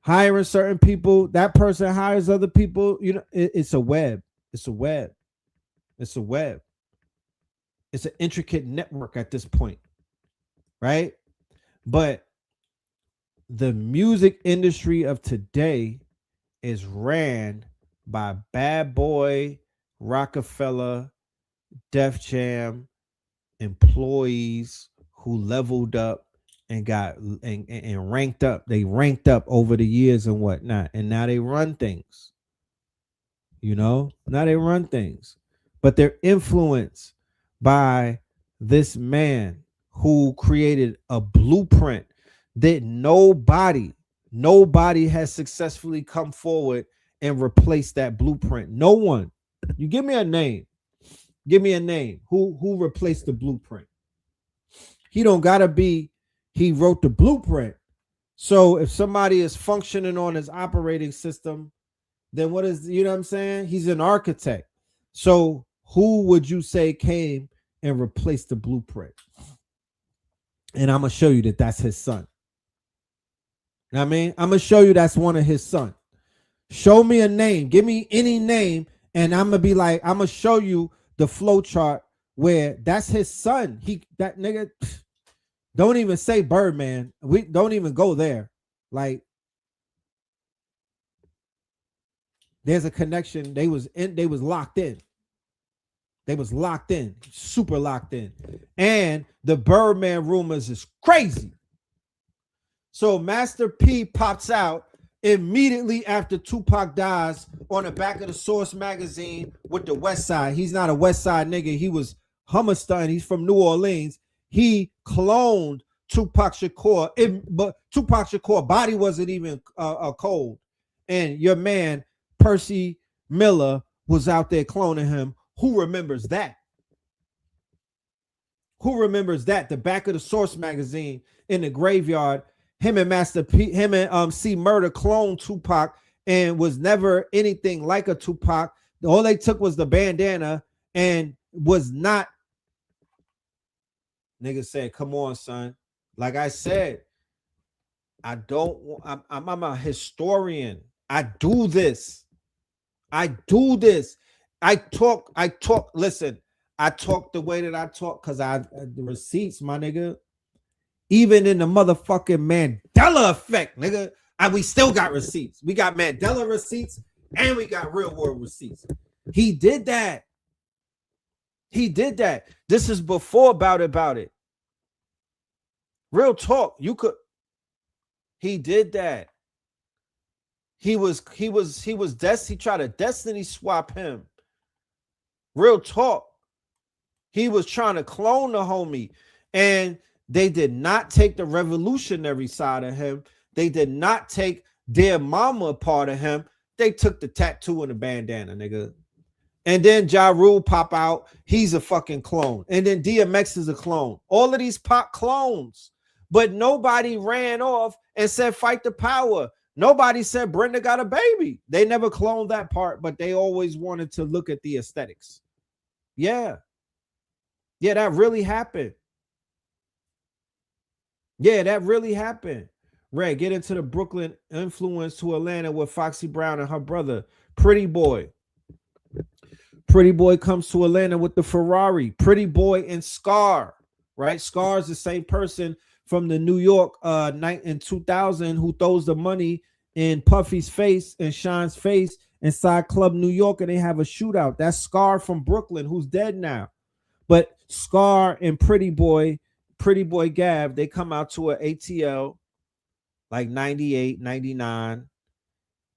hiring certain people. That person hires other people. It's a web. It's a web. It's a web. It's an intricate network at this point, right? But the music industry of today is ran by Bad Boy, Rockefeller, Def Jam employees who leveled up and got and ranked up. They ranked up over the years and whatnot, and now they run things. Now they run things, but they're influenced by this man who created a blueprint that nobody has successfully come forward and replaced that blueprint. No one. You give me a name. Give me a name. Who replaced the blueprint? He don't gotta be. He wrote the blueprint. So if somebody is functioning on his operating system, then what is, you know what I'm saying? He's an architect. So who would you say came and replaced the blueprint? And I'm going to show you that that's his son. You know what I mean? I'm going to show you that's one of his sons. Show me a name. Give me any name. And I'm going to be like, I'm going to show you the flow chart where that's his son. That nigga, don't even say Birdman. We don't even go there. Like, there's a connection. They was locked in. They was locked in, super locked in. And the Birdman rumors is crazy. So Master P pops out immediately after Tupac dies on the back of the Source magazine with the West Side. He's not a West Side nigga. He was Hummerstein. He's from New Orleans. He cloned Tupac Shakur, but Tupac Shakur body wasn't even cold. And your man, Percy Miller, was out there cloning him. Who remembers that? Who remembers that? The back of the Source magazine in the graveyard, him and Master P, him and C Murder cloned Tupac and was never anything like a Tupac. All they took was the bandana and was not. Niggas said, come on, son. Like I said, I'm a historian. I do this. I talk, listen, I talk the way that I talk because the receipts, my nigga. Even in the motherfucking Mandela effect, nigga, we still got receipts. We got Mandela receipts and we got real world receipts. He did that. This is before About It. Real talk. He did that. He tried to destiny swap him. Real talk. He was trying to clone the homie, and they did not take the revolutionary side of him. They did not take Dear Mama part of him. They took the tattoo and the bandana, nigga. And then Ja Rule pop out. He's a fucking clone. And then DMX is a clone. All of these pop clones. But nobody ran off and said, fight the power. Nobody said Brenda got a baby. They never cloned that part, but they always wanted to look at the aesthetics. Yeah, that really happened. Red, get into the Brooklyn influence to Atlanta with Foxy Brown and her brother, Pretty Boy. Pretty Boy comes to Atlanta with the Ferrari. Pretty Boy and Scar, right? Scar is the same person from the New York night in 2000 who throws the money in Puffy's face and Sean's face inside Club New York and they have a shootout. That's Scar from Brooklyn, who's dead now. But Scar and Pretty Boy Gav, they come out to an ATL like 98, 99.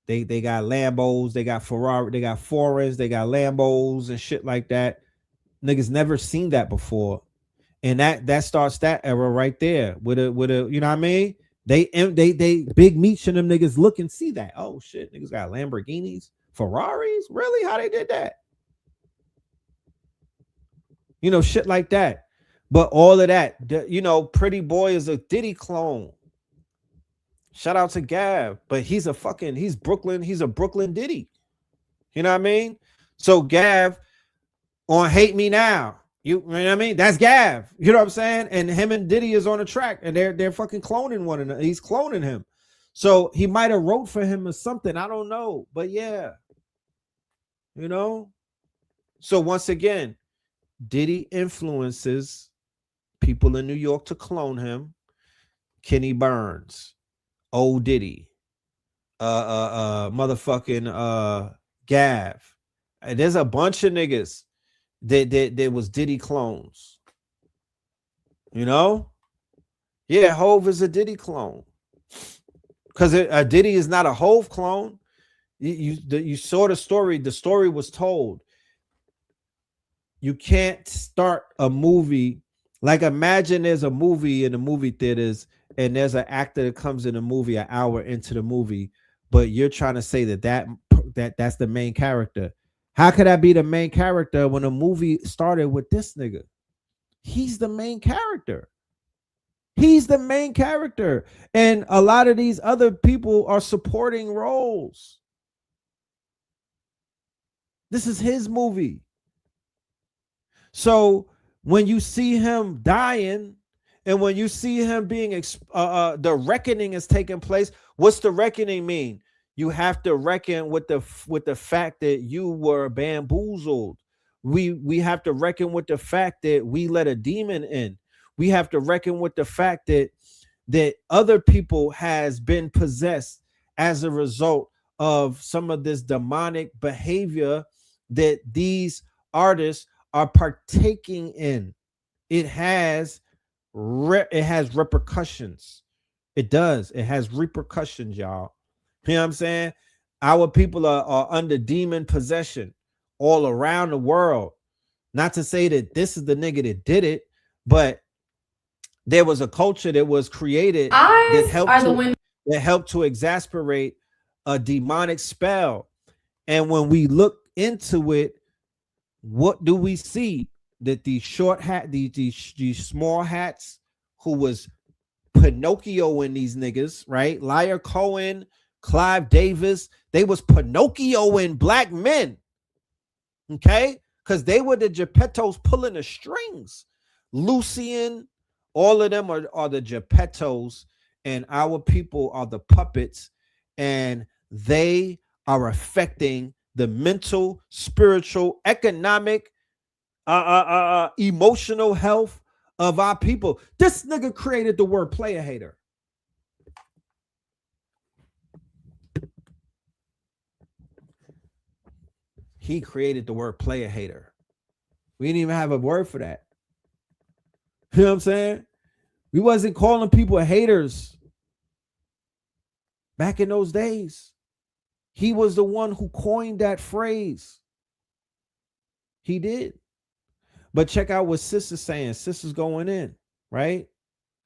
They got Lambos, they got Ferrari, they got foreigns, they got Lambos and shit like that. Niggas never seen that before. And that starts that era right there with a you know what I mean? They Big Meech and them niggas look and see that. Oh shit, niggas got Lamborghinis, Ferraris? Really? How they did that? You know, shit like that. But all of that, you know, Pretty Boy is a Diddy clone. Shout out to Gav, but he's a Brooklyn Diddy. You know what I mean? So Gav on Hate Me Now. You know what I mean? That's Gav. You know what I'm saying? And him and Diddy is on the track and they're fucking cloning one another. He's cloning him. So he might have wrote for him or something. I don't know. But yeah. You know? So once again, Diddy influences people in New York to clone him. Kenny Burns, Old Diddy, motherfucking Gav. And there's a bunch of niggas that was Diddy clones. You know? Yeah, Hove is a Diddy clone. Because a Diddy is not a Hove clone. You saw the story. The story was told. You can't start a movie. Like imagine there's a movie in the movie theaters and there's an actor that comes in the movie an hour into the movie, but you're trying to say that's the main character. How could that be the main character when the movie started with this nigga? He's the main character. He's the main character. And a lot of these other people are supporting roles. This is his movie. So when you see him dying and when you see him being the reckoning is taking place, what's the reckoning mean? You have to reckon with the fact that you were bamboozled. We have to reckon with the fact that we let a demon in. We have to reckon with the fact that other people has been possessed as a result of some of this demonic behavior that these artists are partaking in. It has repercussions. It does. It has repercussions, y'all. You know what I'm saying? Our people are under demon possession all around the world. Not to say that this is the nigga that did it, but there was a culture that was created that helped to exasperate a demonic spell. And when we look into it, what do we see? That these short hat, these small hats who was Pinocchio in these niggas, right? Liar Cohen, Clive Davis, they was Pinocchio in black men. Okay? Because they were the Geppettos pulling the strings. Lucian, all of them are the Geppettos, and our people are the puppets, and they are affecting the mental, spiritual, economic, emotional health of our people. This nigga created the word player hater. He created the word player hater. We didn't even have a word for that. You know what I'm saying? We wasn't calling people haters back in those days. He was the one who coined that phrase. He did. But check out what Sis is saying. Sis is going in, right?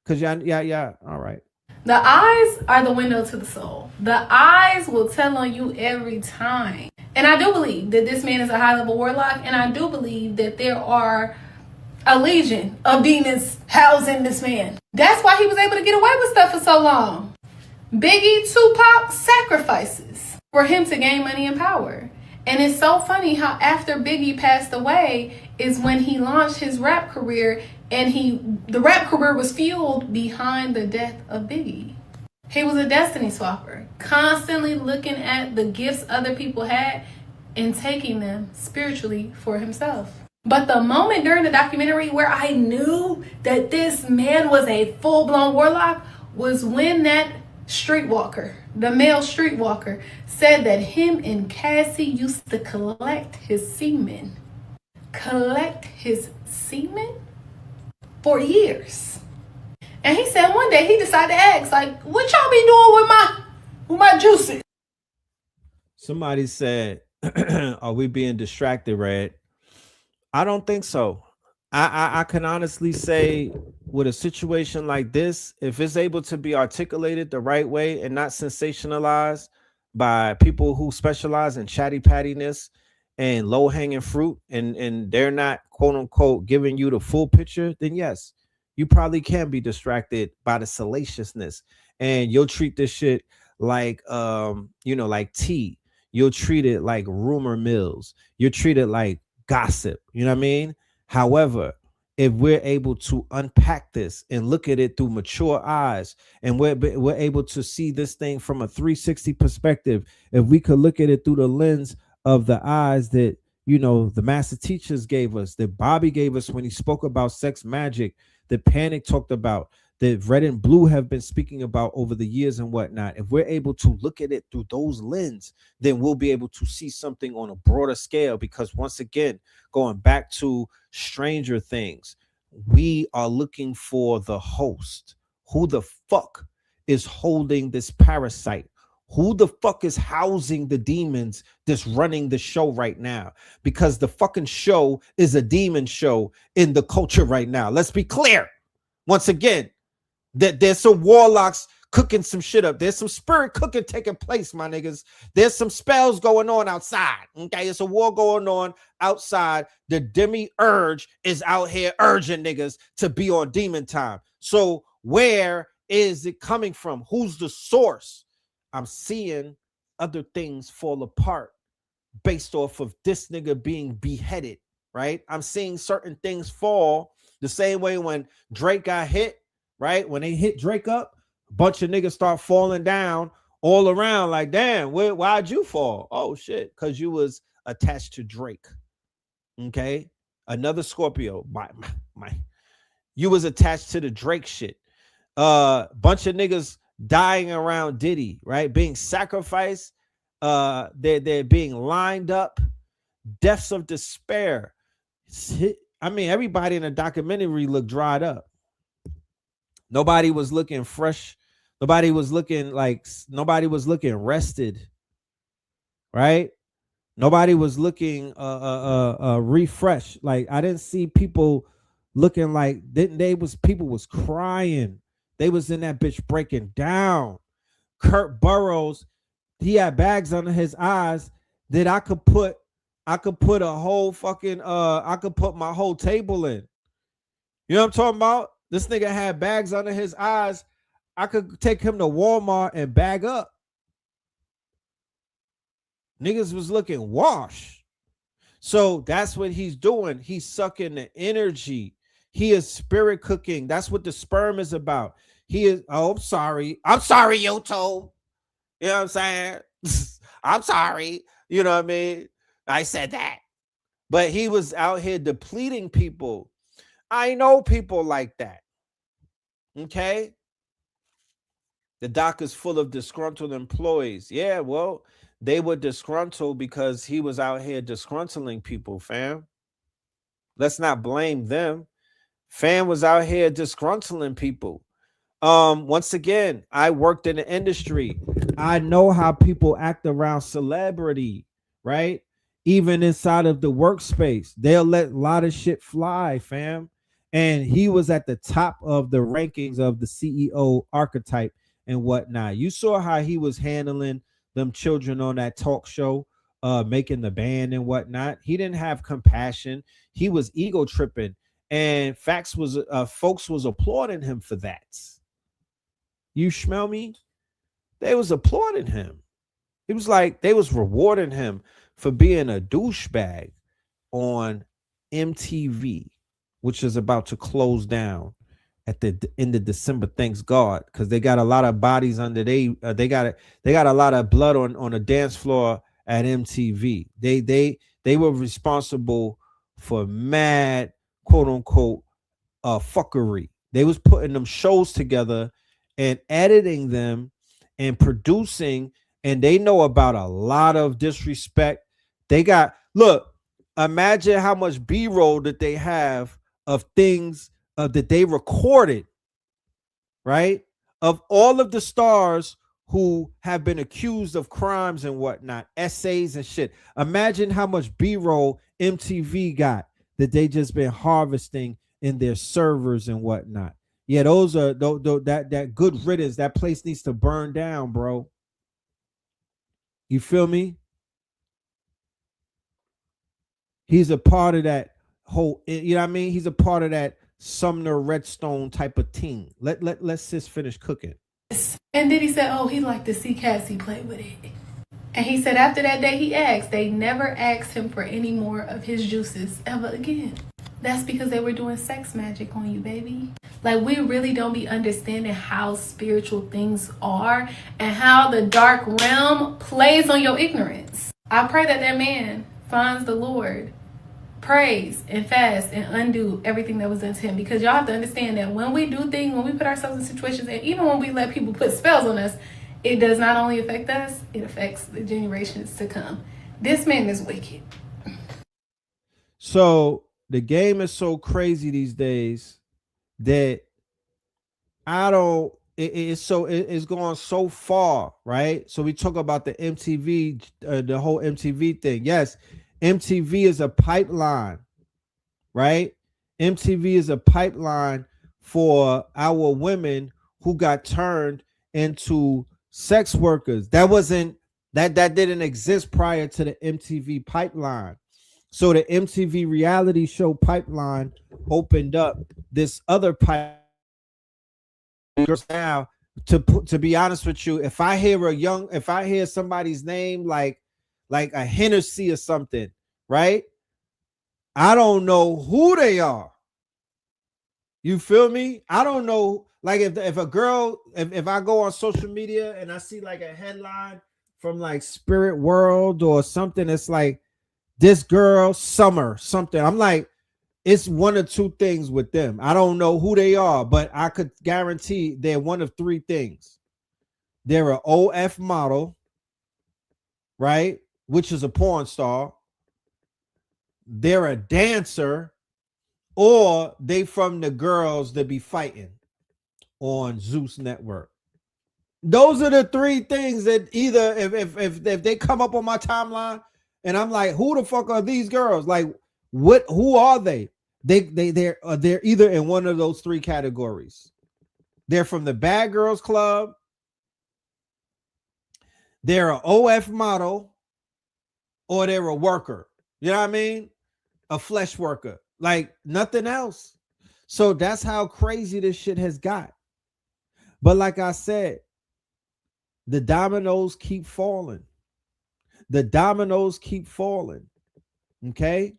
Because yeah. All right. The eyes are the window to the soul. The eyes will tell on you every time. And I do believe that this man is a high-level warlock, and I do believe that there are a legion of demons housing this man. That's why he was able to get away with stuff for so long. Biggie, Tupac, sacrifices for him to gain money and power. And it's so funny how after Biggie passed away is when he launched his rap career, and the rap career was fueled behind the death of Biggie. He was a destiny swapper, constantly looking at the gifts other people had and taking them spiritually for himself. But the moment during the documentary where I knew that this man was a full-blown warlock was when that streetwalker, the male streetwalker, said that him and Cassie used to collect his semen. Collect his semen for years. And he said one day he decided to ask, like, what y'all be doing with my juices? Somebody said, are we being distracted, Red? I don't think so. I can honestly say with a situation like this, if it's able to be articulated the right way and not sensationalized by people who specialize in chatty pattiness and low hanging fruit, and they're not quote unquote giving you the full picture, then yes, you probably can be distracted by the salaciousness, and you'll treat this shit like like tea. You'll treat it like rumor mills. You'll treat it like gossip. You know what I mean? However, if we're able to unpack this and look at it through mature eyes, and we're able to see this thing from a 360 perspective, if we could look at it through the lens of the eyes that the master teachers gave us, that Bobby gave us when he spoke about sex magic, that Panic talked about, that Red and Blue have been speaking about over the years and whatnot, if we're able to look at it through those lenses, then we'll be able to see something on a broader scale. Because once again, going back to Stranger Things, we are looking for the host. Who the fuck is holding this parasite? Who the fuck is housing the demons that's running the show right now? Because the fucking show is a demon show in the culture right now. Let's be clear. Once again, that there's some warlocks cooking some shit up. There's some spirit cooking taking place, my niggas. There's some spells going on outside. Okay, it's a war going on outside. The demiurge is out here urging niggas to be on demon time. So where is it coming from? Who's the source? I'm seeing other things fall apart based off of this nigga being beheaded, right? I'm seeing certain things fall the same way when Drake got hit, right? When they hit Drake up, a bunch of niggas start falling down all around like, damn, why'd you fall? Oh, shit, because you was attached to Drake, okay? Another Scorpio, you was attached to the Drake shit. Bunch of niggas dying around Diddy, right? Being sacrificed. They're being lined up. Deaths of despair. I mean, everybody in the documentary looked dried up. Nobody was looking fresh. Nobody was looking rested, right? Nobody was looking refreshed. Like, I didn't see people looking like people was crying. They was in that bitch breaking down. Kurt Burrows, he had bags under his eyes that I could put a whole fucking I could put my whole table in. You know what I'm talking about? This nigga had bags under his eyes. I could take him to Walmart and bag up. Niggas was looking washed. So that's what he's doing. He's sucking the energy. He is spirit cooking. That's what the sperm is about. He is, I'm sorry, Yoto. You know what I'm saying? I'm sorry. You know what I mean? I said that. But he was out here depleting people. I know people like that. Okay? The dock is full of disgruntled employees. Yeah, well, they were disgruntled because he was out here disgruntling people, fam. Let's not blame them. Fam was out here disgruntling people. Once again, I worked in the industry. I know how people act around celebrity, right? Even inside of the workspace, they'll let a lot of shit fly, fam. And he was at the top of the rankings of the CEO archetype and whatnot. You saw how he was handling them children on that talk show, making the band and whatnot. He didn't have compassion. He was ego tripping, and folks was applauding him for that. You smell me? They was applauding him. It was like they was rewarding him for being a douchebag on MTV, which is about to close down at the end of December. Thanks God, because they got a lot of bodies under they got a lot of blood on a dance floor at MTV. They were responsible for mad quote unquote fuckery. They was putting them shows together and editing them and producing, and they know about a lot of disrespect. They got, look, imagine how much B-roll that they have of things that they recorded, right? Of all of the stars who have been accused of crimes and whatnot, essays and shit. Imagine how much B-roll MTV got that they just been harvesting in their servers and whatnot. Yeah, those are that good riddance. That place needs to burn down, bro. You feel me? He's a part of that whole, you know what I mean? He's a part of that Sumner Redstone type of team. Let's sis finish cooking. And then he said, oh, he liked to see Cassie play with it. And he said after that day he asked, they never asked him for any more of his juices ever again. That's because they were doing sex magic on you, baby. Like, we really don't be understanding how spiritual things are and how the dark realm plays on your ignorance. I pray that that man finds the Lord, prays and fast and undo everything that was done to him, because y'all have to understand that when we do things, when we put ourselves in situations, and even when we let people put spells on us, it does not only affect us, it affects the generations to come. This man is wicked. So the game is so crazy these days that it's going so far, right? So we talk about the MTV, the whole MTV thing. Yes, MTV is a pipeline, right? MTV is a pipeline for our women who got turned into sex workers. That didn't exist prior to the MTV pipeline. So the MTV reality show pipeline opened up this other pipeline. Now, to be honest with you, if I hear somebody's name like a Hennessy or something, right? I don't know who they are. You feel me? I don't know. Like if a girl, if I go on social media and I see like a headline from like Spirit World or something, it's like this girl Summer something. I'm like, it's one or two things with them. I don't know who they are, but I could guarantee they're one of three things. They're an OF model, right? Which is a porn star. They're a dancer, or they from the girls that be fighting on Zeus Network. Those are the three things that either if they come up on my timeline and I'm like, who the fuck are these girls? Like, who are they? They're either in one of those three categories. They're from the Bad Girls Club. They're an OF model, or they're a worker. You know what I mean? A flesh worker, like nothing else. So that's how crazy this shit has got. But like I said, the dominoes keep falling. The dominoes keep falling. Okay?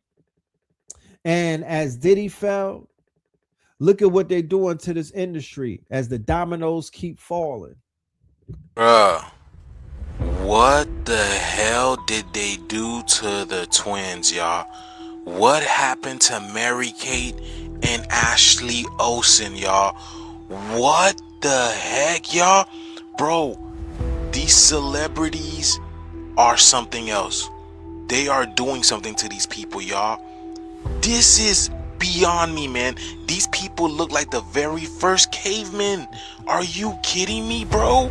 And as Diddy fell, look at what they're doing to this industry as the dominoes keep falling. Bruh, what the hell did they do to the twins, y'all? What happened to Mary Kate and Ashley Olsen, y'all? What the heck, y'all? Bro, these celebrities are something else. They are doing something to these people, y'all. This is beyond me, man. These people look like the very first cavemen. Are you kidding me, bro?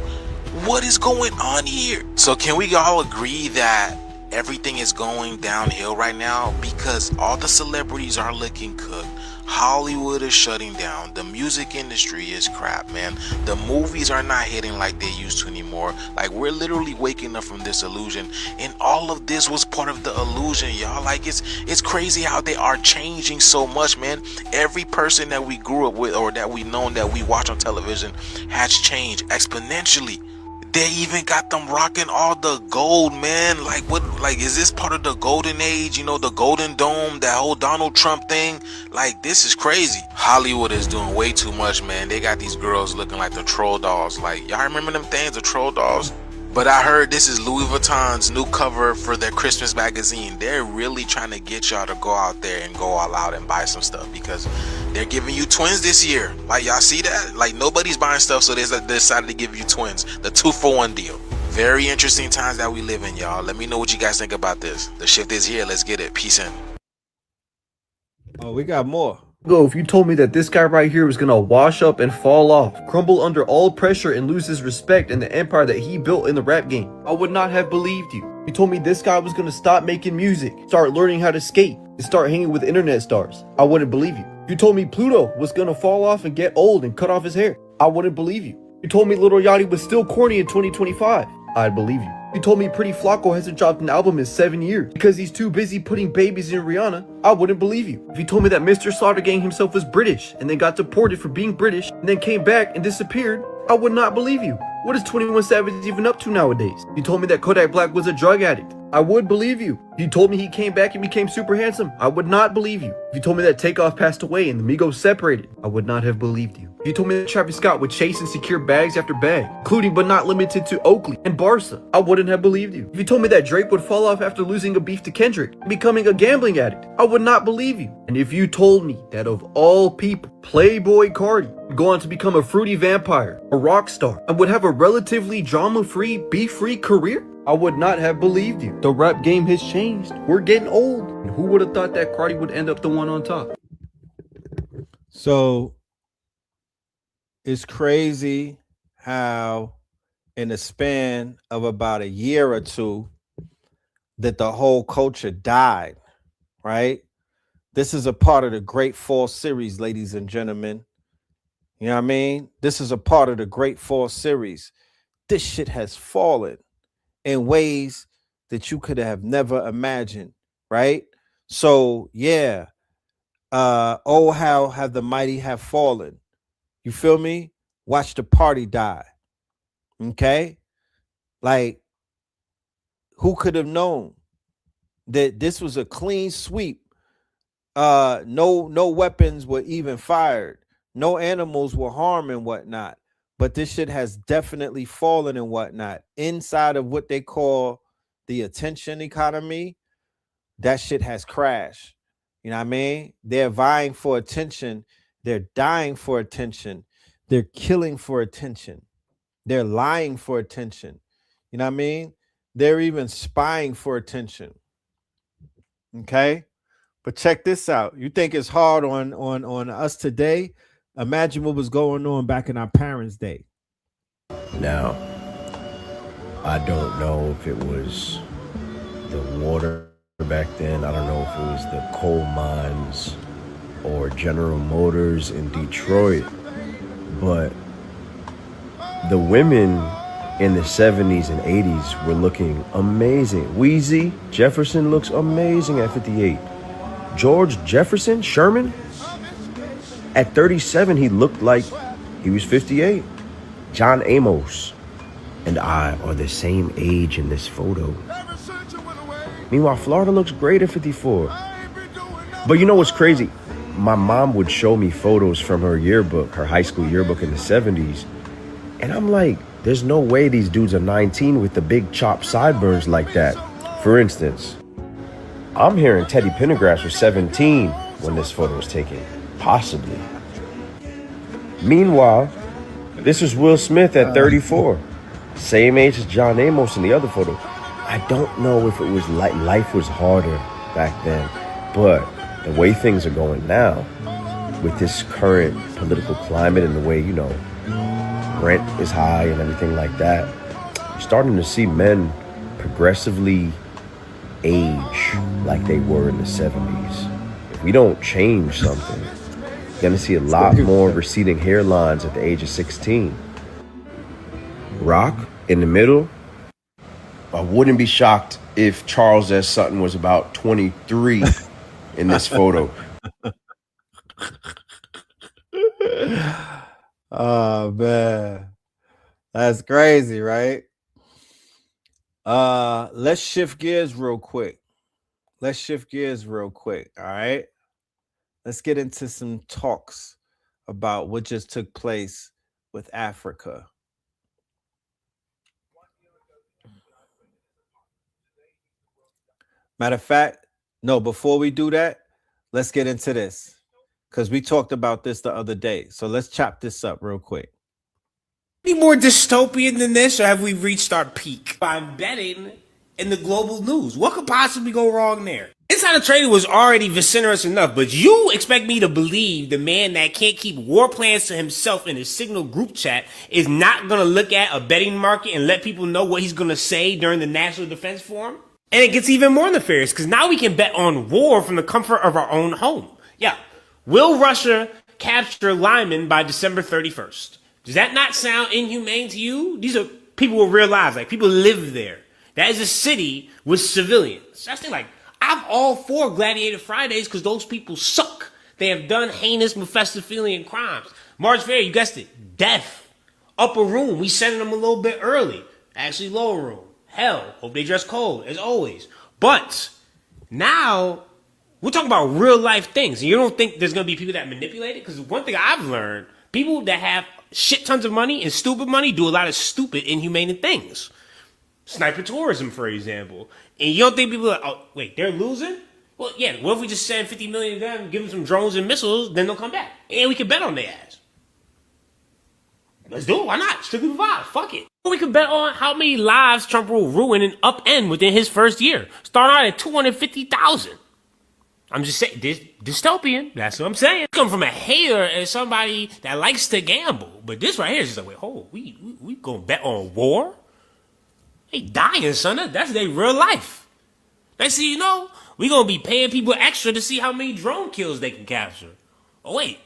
What is going on here? So can we all agree that everything is going downhill right now? Because all the celebrities are looking cooked. Hollywood is shutting down. The music industry is crap, man. The movies are not hitting like they used to anymore. Like, we're literally waking up from this illusion, and all of this was part of the illusion, y'all. Like, it's crazy how they are changing so much, man. Every person that we grew up with or that we known that we watch on television has changed exponentially. They even got them rocking all the gold, man. Like, what? Like, is this part of the golden age? You know, the golden dome, that whole Donald Trump thing? Like, this is crazy. Hollywood is doing way too much, man. They got these girls looking like the troll dolls. Like, y'all remember them things, the troll dolls? But I heard this is Louis Vuitton's new cover for their Christmas magazine. They're really trying to get y'all to go out there and go all out and buy some stuff, because They're giving you twins this year. Like, y'all see that? Like, nobody's buying stuff, so they decided to give you twins. The 2-for-1 deal. Very interesting times that we live in, y'all. Let me know what you guys think about this. The shift is here. Let's get it. Peace in. Oh, we got more. Go, if you told me that this guy right here was gonna wash up and fall off, crumble under all pressure and lose his respect and the empire that he built in the rap game, I would not have believed you. You told me this guy was gonna stop making music, start learning how to skate, and start hanging with internet stars, I wouldn't believe you. You told me Pluto was gonna fall off and get old and cut off his hair, I wouldn't believe you. You told me Lil Yachty was still corny in 2025, I'd believe you. You told me Pretty Flacco hasn't dropped an album in 7 years because he's too busy putting babies in Rihanna, I wouldn't believe you. If you told me that Mr. Slaughter Gang himself was British and then got deported for being British and then came back and disappeared, I would not believe you. What is 21 Savage even up to nowadays? You told me that Kodak Black was a drug addict, I would believe you. If you told me he came back and became super handsome, I would not believe you. If you told me that Takeoff passed away and the Migos separated, I would not have believed you. If you told me that Travis Scott would chase and secure bags after bag, including but not limited to Oakley and Barca, I wouldn't have believed you. If you told me that Drake would fall off after losing a beef to Kendrick and becoming a gambling addict, I would not believe you. And if you told me that of all people, Playboy Cardi would go on to become a fruity vampire, a rock star, and would have a relatively drama-free, beef-free career, I would not have believed you. The rap game has changed. We're getting old. And who would have thought that Cardi would end up the one on top? So it's crazy how in the span of about a year or two that the whole culture died, right? This is a part of the Great Fall series, ladies and gentlemen. You know what I mean? This is a part of the Great Fall series. This shit has fallen in ways that you could have never imagined, right? So yeah, oh, how have the mighty have fallen. You feel me? Watch the party die. Okay? Like, who could have known that this was a clean sweep? No weapons were even fired. No animals were harmed and whatnot. But this shit has definitely fallen and whatnot. Inside of what they call the attention economy, that shit has crashed. You know what I mean? They're vying for attention. They're dying for attention. They're killing for attention. They're lying for attention. You know what I mean? They're even spying for attention. Okay? But check this out. You think it's hard on us today? Imagine what was going on back in our parents' day. Now, I don't know if it was the water back then. I don't know if it was the coal mines or General Motors in Detroit, but the women in the 70s and 80s were looking amazing. Weezy Jefferson looks amazing at 58. George Jefferson Sherman, at 37, he looked like he was 58. John Amos and I are the same age in this photo. Meanwhile, Florida looks great at 54. But you know what's crazy? My mom would show me photos from her yearbook, her high school yearbook in the 70s. And I'm like, there's no way these dudes are 19 with the big chopped sideburns like that. For instance, I'm hearing Teddy Pendergrass was 17 when this photo was taken. Possibly. Meanwhile, this is Will Smith at 34. Same age as John Amos in the other photo. I don't know if it was like life was harder back then, but the way things are going now, with this current political climate and the way, you know, rent is high and everything like that, you're starting to see men progressively age like they were in the 70s. If we don't change something, you're gonna see a lot more receding hairlines at the age of 16. Rock in the middle. I wouldn't be shocked if Charles S. Sutton was about 23 in this photo. Oh man, that's crazy, right? Let's shift gears real quick. All right, let's get into some talks about what just took place with Africa. Matter of fact, no, before we do that, let's get into this. because we talked about this the other day. So let's chop this up real quick. Any more dystopian than this, or have we reached our peak? I'm betting in the global news. What could possibly go wrong there? Insider Trading was already vociferous enough, but you expect me to believe the man that can't keep war plans to himself in his Signal group chat is not going to look at a betting market and let people know what he's going to say during the National Defense Forum? And it gets even more nefarious, because now we can bet on war from the comfort of our own home. Yeah. Will Russia capture Lyman by December 31st? Does that not sound inhumane to you? These are people with real lives. Like, people live there. That is a city with civilians. That's the thing, like, I'm all for Gladiator Fridays because those people suck. They have done heinous Mephistophelian crimes. March Fair, you guessed it, death. Upper room, we sending them a little bit early. Actually, lower room. Hell, hope they dress cold, as always. But now, we're talking about real life things. And you don't think there's going to be people that manipulate it? Because one thing I've learned, people that have shit tons of money and stupid money do a lot of stupid, inhumane things. Sniper tourism, for example. And you don't think people are, oh, wait, they're losing? Well, yeah, what if we just send 50 million to them, give them some drones and missiles, then they'll come back. And we can bet on their ass. Let's do it. Why not? Strictly provide. Fuck it. We could bet on how many lives Trump will ruin and upend within his first year. Start out at 250,000. I'm just saying, this dystopian. That's what I'm saying. Come from a hater and somebody that likes to gamble. But this right here is just like, wait, hold, we gonna bet on war? They dying, son. That's their real life. Next thing you know, we gonna be paying people extra to see how many drone kills they can capture. Oh wait,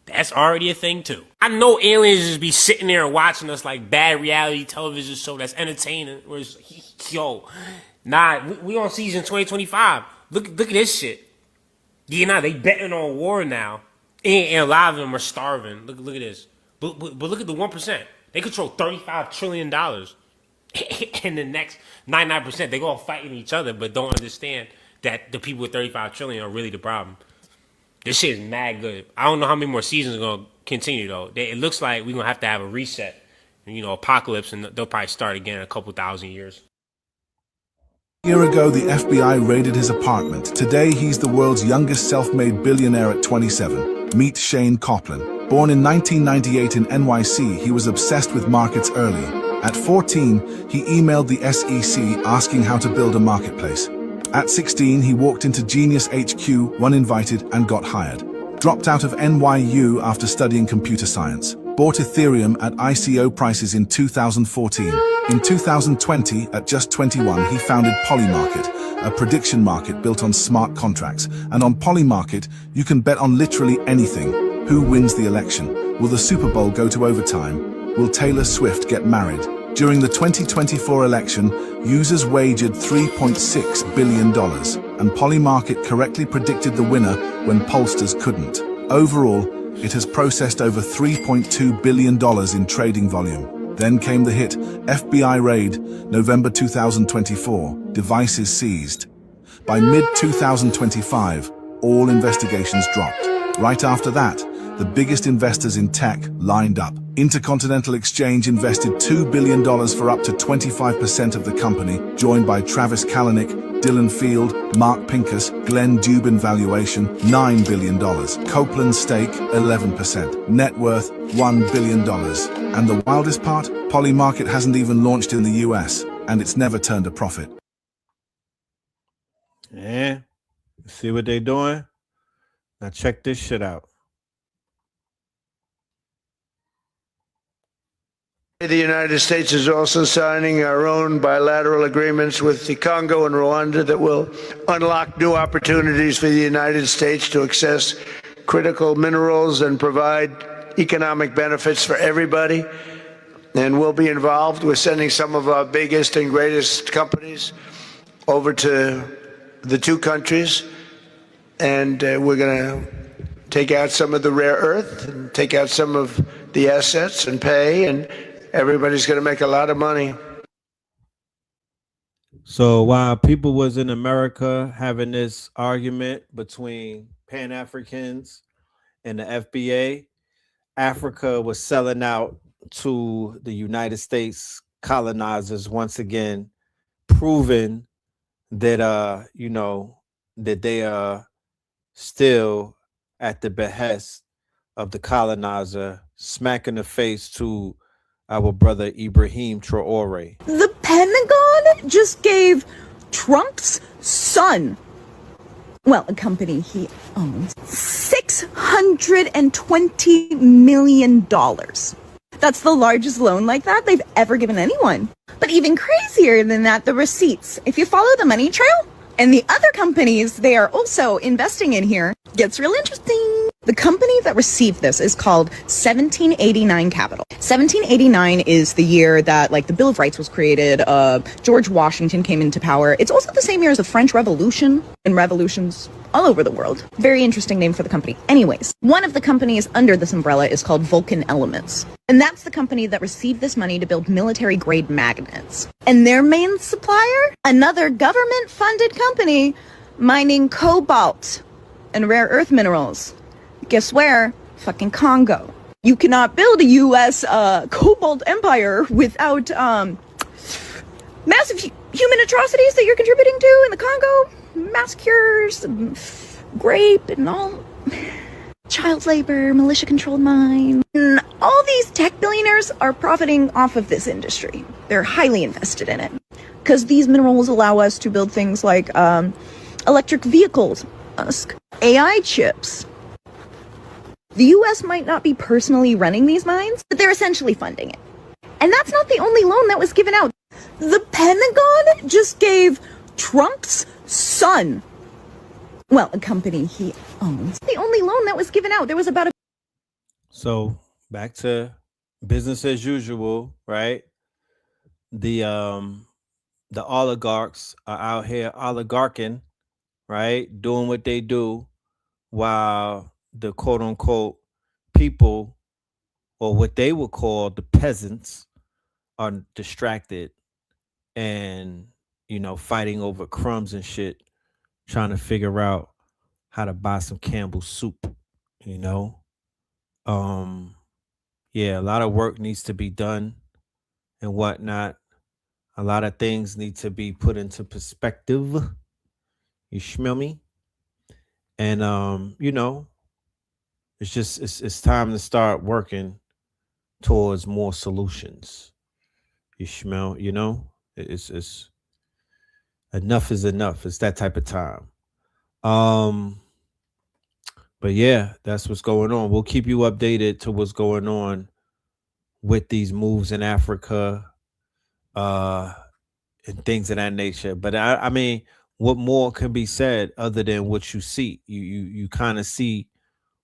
that's already a thing too. I know aliens just be sitting there and watching us like bad reality television show that's entertaining. Where it's, yo, nah, we on season 2025. Look at this shit. Yeah, nah, they betting on war now, and a lot of them are starving. Look at this. But look at the 1%. They control $35 trillion. And the next 99%, they go all fighting each other, but don't understand that the people with 35 trillion are really the problem. This shit is mad good. I don't know how many more seasons are going to continue, though. It looks like we're going to have a reset, apocalypse, and they'll probably start again in a couple thousand years. A year ago, the FBI raided his apartment. Today, he's the world's youngest self-made billionaire at 27. Meet Shane Copeland. Born in 1998 in NYC, he was obsessed with markets early. At 14, he emailed the SEC asking how to build a marketplace. At 16, he walked into Genius HQ, uninvited, and got hired. Dropped out of NYU after studying computer science. Bought Ethereum at ICO prices in 2014. In 2020, at just 21, he founded Polymarket, a prediction market built on smart contracts. And on Polymarket, you can bet on literally anything. Who wins the election? Will the Super Bowl go to overtime? Will Taylor Swift get married? During the 2024 election, users wagered $3.6 billion, and Polymarket correctly predicted the winner when pollsters couldn't. Overall, it has processed over $3.2 billion in trading volume. Then came the hit, FBI raid, November 2024, devices seized. By mid-2025, all investigations dropped. Right after that, the biggest investors in tech lined up. Intercontinental Exchange invested $2 billion for up to 25% of the company, joined by Travis Kalanick, Dylan Field, Mark Pincus, Glenn Dubin valuation, $9 billion. Copeland's stake, 11%. Net worth, $1 billion. And the wildest part? Polymarket hasn't even launched in the US, and it's never turned a profit. Yeah. See what they're doing? Now check this shit out. The United States is also signing our own bilateral agreements with the Congo and Rwanda that will unlock new opportunities for the United States to access critical minerals and provide economic benefits for everybody. And we'll be involved with sending some of our biggest and greatest companies over to the two countries. And we're going to take out some of the rare earth and take out some of the assets and pay, and everybody's going to make a lot of money. So while people was in America having this argument between Pan-Africans and the FBA, Africa was selling out to the United States colonizers once again, proving that that they are still at the behest of the colonizer, smack in the face to our brother Ibrahim Traore. The Pentagon just gave Trump's son, well, a company he owns, $620 million. That's the largest loan like that they've ever given anyone. But even crazier than that, the receipts. If you follow the money trail and the other companies they are also investing in here, gets real interesting. The company that received this is called 1789 Capital. 1789 is the year that, like, the Bill of Rights was created. George Washington came into power. It's also the same year as the French Revolution and revolutions all over the world. Very interesting name for the company. Anyways, one of the companies under this umbrella is called Vulcan Elements. And that's the company that received this money to build military-grade magnets. And their main supplier? Another government-funded company mining cobalt and rare earth minerals. Guess where? Fucking Congo. You cannot build a U.S. cobalt empire without massive human atrocities that you're contributing to in the Congo. Massacres, rape, and all. Child labor, militia-controlled mine. And all these tech billionaires are profiting off of this industry. They're highly invested in it. Because these minerals allow us to build things like electric vehicles, AI chips. The U.S. might not be personally running these mines, but they're essentially funding it. And that's not the only loan that was given out. The Pentagon just gave Trump's son, well, a company he owns, the only loan that was given out. There was about a... So back to business as usual, right? The oligarchs are out here oligarching, right? Doing what they do, while the quote unquote people, or what they would call the peasants, are distracted and, you know, fighting over crumbs and shit, trying to figure out how to buy some Campbell's soup, you know? Yeah, a lot of work needs to be done and whatnot. A lot of things need to be put into perspective. You smell me? And you know, it's just it's time to start working towards more solutions. You smell, you know? It's enough is enough. It's that type of time. But yeah, that's what's going on. We'll keep you updated to what's going on with these moves in Africa, and things of that nature. But I mean, what more can be said other than what you see? You kind of see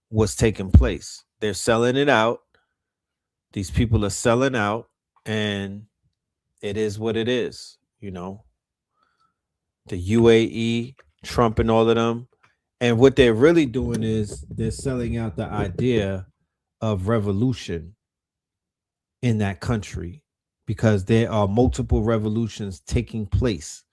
what's taking place. They're selling it out. These people are selling out, and it is what it is, you know. The UAE, Trump and all of them. And what they're really doing is they're selling out the idea of revolution in that country, because there are multiple revolutions taking place.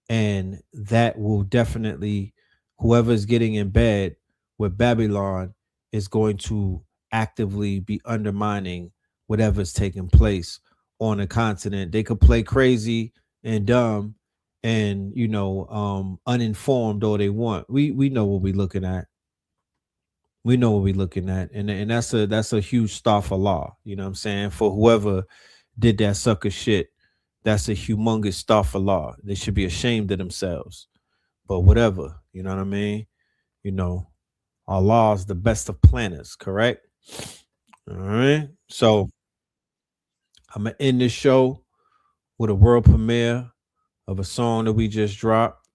And that will definitely, whoever's getting in bed with Babylon is going to actively be undermining whatever's taking place on the continent. They could play crazy and dumb and, you know, uninformed all they want. We know what we're looking at. We know what we're looking at. And that's a huge star for law. You know what I'm saying? For whoever did that sucker shit, that's a humongous star for law. They should be ashamed of themselves. But whatever, you know what I mean? You know, Allah is the best of planners, correct? All right. So I'm going to end this show with a world premiere of a song that we just dropped.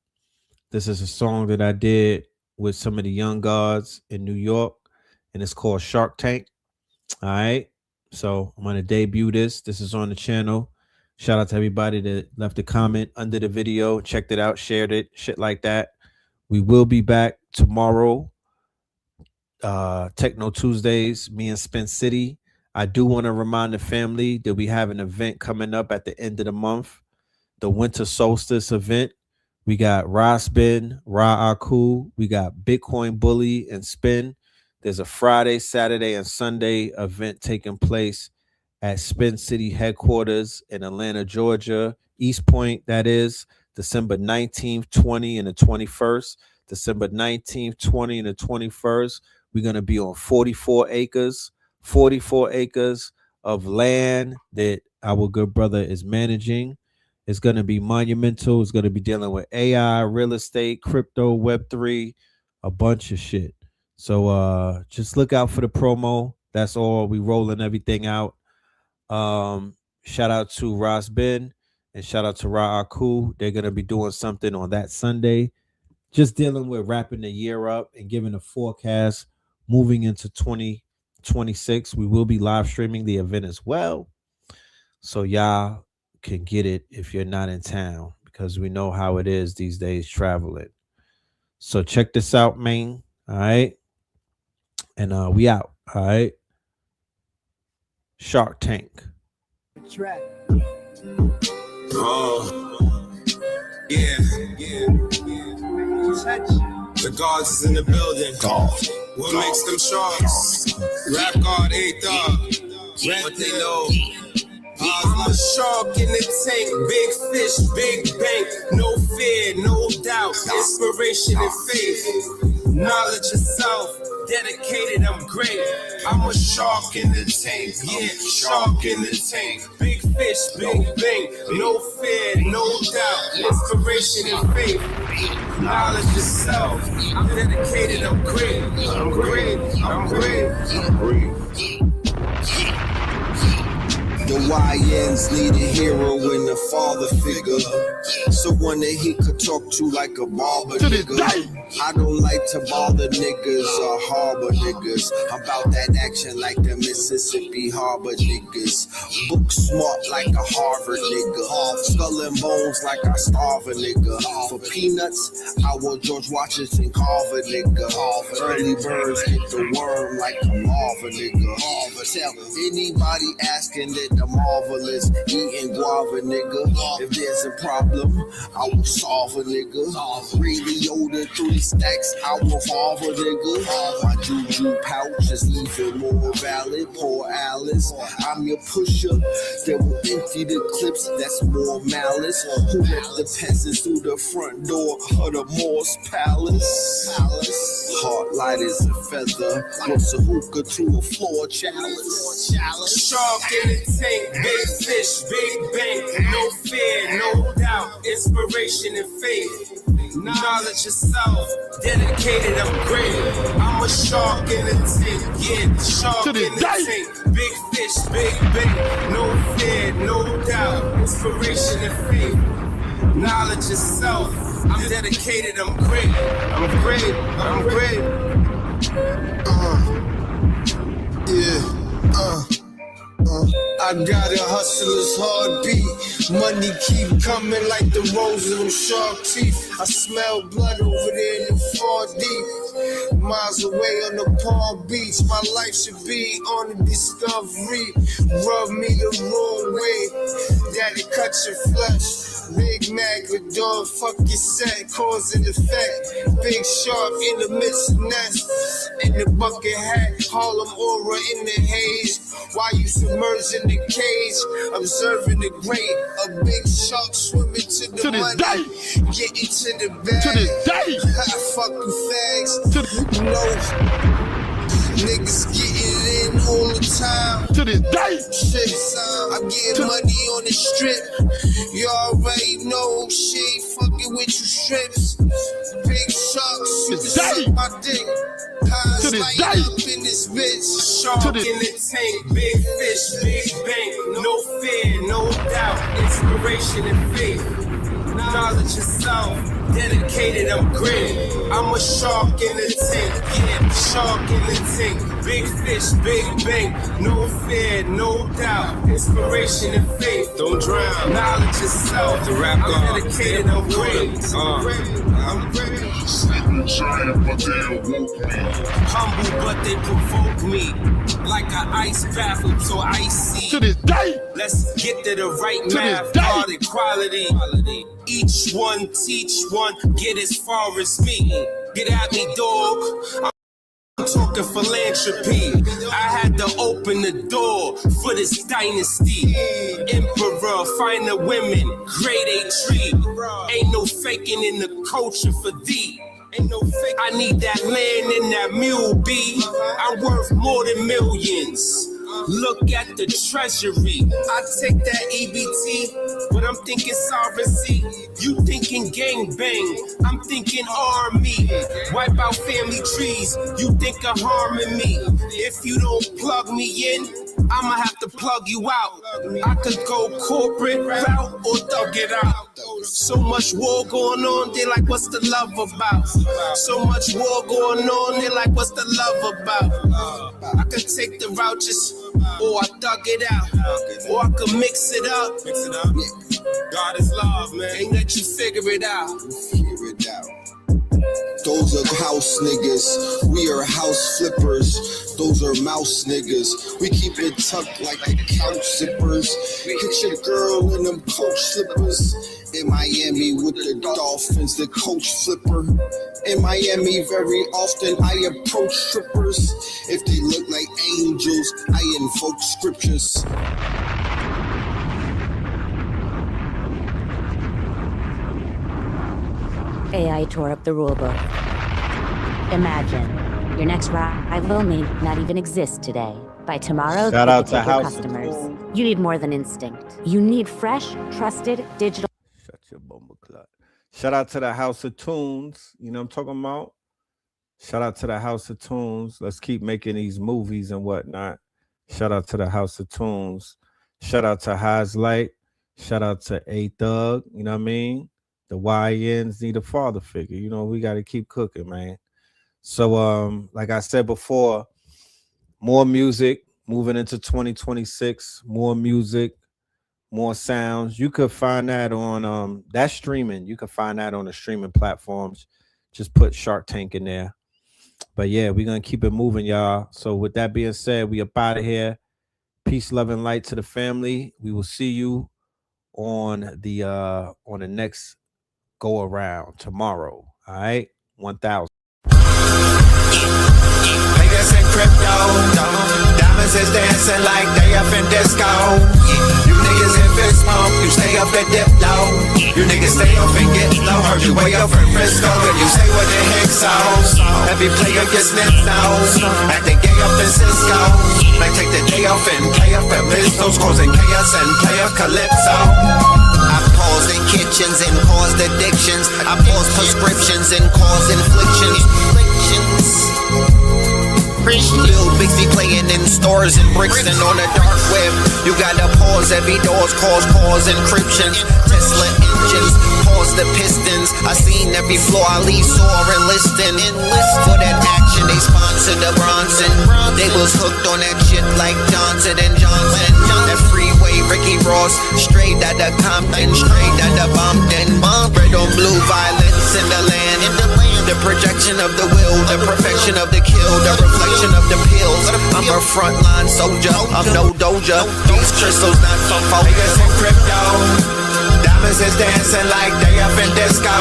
This is a song that I did with some of the young gods in New York, and it's called Shark Tank. All right. So I'm going to debut this. This is on the channel. Shout out to everybody that left a comment under the video, checked it out, shared it, shit like that. We will be back tomorrow. Techno Tuesdays, me and Spin City. I do want to remind the family that we have an event coming up at the end of the month, the Winter Solstice event. We got Rasbin, Ra Aku, we got Bitcoin Bully and Spin. There's a Friday, Saturday, and Sunday event taking place at Spin City headquarters in Atlanta, Georgia, East Point, that is, December 19th, 20th, and the 21st. December 19th, 20th, and the 21st. We're going to be on 44 acres of land that our good brother is managing. It's going to be monumental. It's going to be dealing with AI, real estate, crypto, Web3, a bunch of shit. So just look out for the promo. That's all. We rolling everything out. Shout out to Ross Ben and shout out to Ra Aku. They're going to be doing something on that Sunday. Just dealing with wrapping the year up and giving a forecast moving into 2026. We will be live streaming the event as well. So y'all can get it if you're not in town, because we know how it is these days traveling. So check this out, man. All right. And we out. All right. Shark Tank. Track. Yeah. The guards is in the building. What makes them sharks? Rap God, A-Thug. What they know? I'm a shark in the tank, big fish, big bank, no fear, no doubt, inspiration and faith, knowledge of self, dedicated, I'm great. I'm a shark in the tank, yeah, shark in the tank, big fish, big bank, no fear, no doubt, inspiration and faith, knowledge of self, I'm dedicated, I'm great, I'm great, I'm great, I'm great. The YNs need a hero and a father figure, someone that he could talk to like a barber nigga. I don't like to bother niggas or harbor niggas. I'm about that action like the Mississippi Harbor niggas. Book smart like a Harvard nigga. Skull and bones like I starve a nigga. For peanuts, I will George Washington Carver nigga. Early birds get the worm like a Marva nigga. Tell anybody asking that the marvelous eating guava nigga. If there's a problem, I will solve a nigga. Really Yoda 3 stacks, I will solve a nigga. My juju pouch is even more valid. Poor Alice, I'm your pusher that will empty the clips. That's more malice. Who let the peasants through the front door of the Morse Palace? Heart light as a feather. What's a hookah to a floor chalice? Shark in the tank, big fish, big bank, no fear, no doubt, inspiration and faith, knowledge of self, dedicated, I'm great. I'm a shark in the tank, yeah, shark in the tank, big fish, big bank, no fear, no doubt, inspiration and faith, knowledge of self, I'm dedicated, I'm great, I'm great, I'm great. I got a hustler's heartbeat. Money keep coming like the rose of them shark teeth. I smell blood over there in the 4D. Miles away on the Palm Beach. My life should be on the Discovery. Rub me the wrong way. Daddy cut your flesh. Big Mac with dog, fuck your set, cause and effect. Big shark in the midst of nest. In the bucket hat, Harlem aura in the haze. While you submerged in the cage, observing the great. A big shark swimming to the money, getting to the bag. To this day, I fuck you fags. You know, niggas getting in all the time. To this day, shit, I'm getting money on the strip. You already know she ain't fucking with you strips. Big sharks, you can suck my dick. To this day, up in this bitch. Shark in the tank, big fish, big bank, no fear, no doubt, inspiration and faith, knowledge of self, dedicated, I'm great. I'm a shark in the tank, yeah, shark in the tank, big fish, big bank, no fear, no doubt, inspiration and faith, don't drown, knowledge of self, the rap I'm dedicated, I'm great. I'm great. Giant, but they awoke me. Humble, but they provoke me. Like an ice bath, I'm so icy. To this day, let's get to the right math. Hard equality. Each one teach one, get as far as me. Get at me, dog. I'm talking philanthropy. I had to open the door for this dynasty. Emperor, find the women, grade A tree. Ain't no faking in the culture for thee. I need that land and that mule, B. I'm worth more than millions. Look at the treasury. I take that EBT, but I'm thinking sovereignty. You thinking gang bang, I'm thinking army. Wipe out family trees, you think of harming me. If you don't plug me in, I'ma have to plug you out. I could go corporate route or thug it out. So much war going on, they like, what's the love about? So much war going on, they like, what's the love about? I could take the route just, or I thug it out, or I could mix it up. God is love, man. Ain't let you figure it out. Those are house niggas, we are house flippers. Those are mouse niggas, we keep it tucked like the couch zippers. Hit your girl in them coach slippers. In Miami with the Dolphins, the coach flipper. In Miami very often I approach strippers. If they look like angels, I invoke scriptures. AI tore up the rulebook. Imagine, your next rival may not even exist today. By tomorrow, Shout they out could to take your House of customers. Tunes. You need more than instinct. You need fresh, trusted, digital. Shut your bumble clot. Shout out to the House of Tunes. You know what I'm talking about? Shout out to the House of Tunes. Let's keep making these movies and whatnot. Shout out to the House of Tunes. Shout out to Highs Light. Shout out to A Thug. You know what I mean? The YNs need a father figure. You know, we got to keep cooking, man. So, like I said before, more music moving into 2026, more music, more sounds. You could find that on that streaming. You can find that on the streaming platforms. Just put Shark Tank in there. But yeah, we're gonna keep it moving, y'all. So with that being said, we up out of here. Peace, love, and light to the family. We will see you on the next go around tomorrow. All right, 1,000. Niggas in crypto, diamonds is dancing like they up in disco. You niggas in fist pump, you stay up at dip low. You niggas stay up and get low. Heard you way up in Frisco, and you say what the heck so. Every player gets snipped nose, acting gay up in Cisco. They take the day off and play up at pistols, causing chaos and play up calypso. I pause in kitchens and caused addictions. I pause prescriptions and cause inflictions. Build Bix be playing in stores and Brixton on the dark web. You gotta pause every doors, cause encryption. Tesla engines, pause the pistons. I seen every floor I leave sore and listing. For that action, they sponsored the Bronson. They was hooked on that shit like Johnson and Johnson. That freeway, Ricky Ross, straight out of Compton, straight out of Bompton. Red on blue, violence in the land. The projection of the will, the perfection of the kill, the reflection of the pills. I'm a frontline soldier, I'm no doja. These crystals not from focus. Niggas in crypto, diamonds is dancing like they up in disco.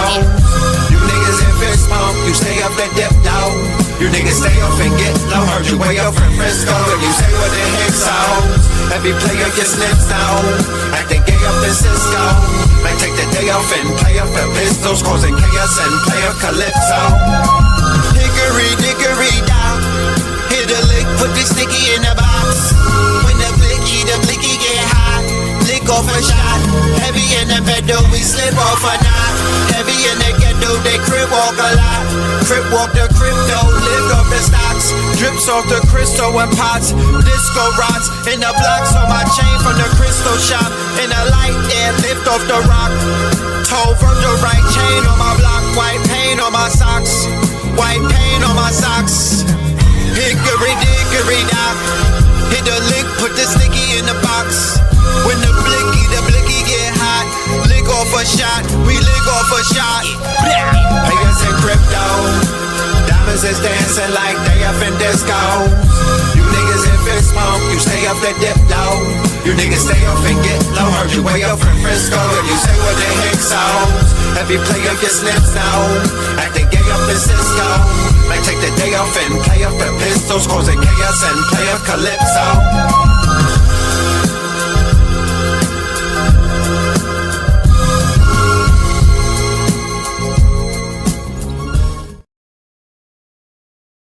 You niggas in fist pump, you stay up and dip low. You niggas stay up and get low. Heard you way up in Frisco, and you say what the heck so. Every player gets nipped now, acting gay up in Cisco. They take the day off and play up at pistols, causing chaos and play up calypso. Hickory dickory down, hit a lick, put the sticky in the box. When the blicky get hot, lick off a shot. Heavy in the pedal, we slip off a knot. Heavy in the ghetto, they crib walk a lot. Crib walk the crypto, lift off the stocks. Drips off the crystal and pots. Disco rods in the blocks on my chain from the crystal shop. In the light air, lift off the rock. Toe Virgil right chain on my block. White paint on my socks. White paint on my socks. Hickory dickory dock. Hit the lick, put the sticky in the box. When the blicky get hot. Lick off a shot, we lick off a shot. Players in crypto, diamonds is dancing like they up in disco. You niggas in fist pump, you stay up at dip low. You niggas stay up and get low. Heard you way up in Frisco, and you say what the heck so. Every player gets snipped now, acting gay up in Cisco. They take the day off and play up at pistols, causing chaos and play up calypso.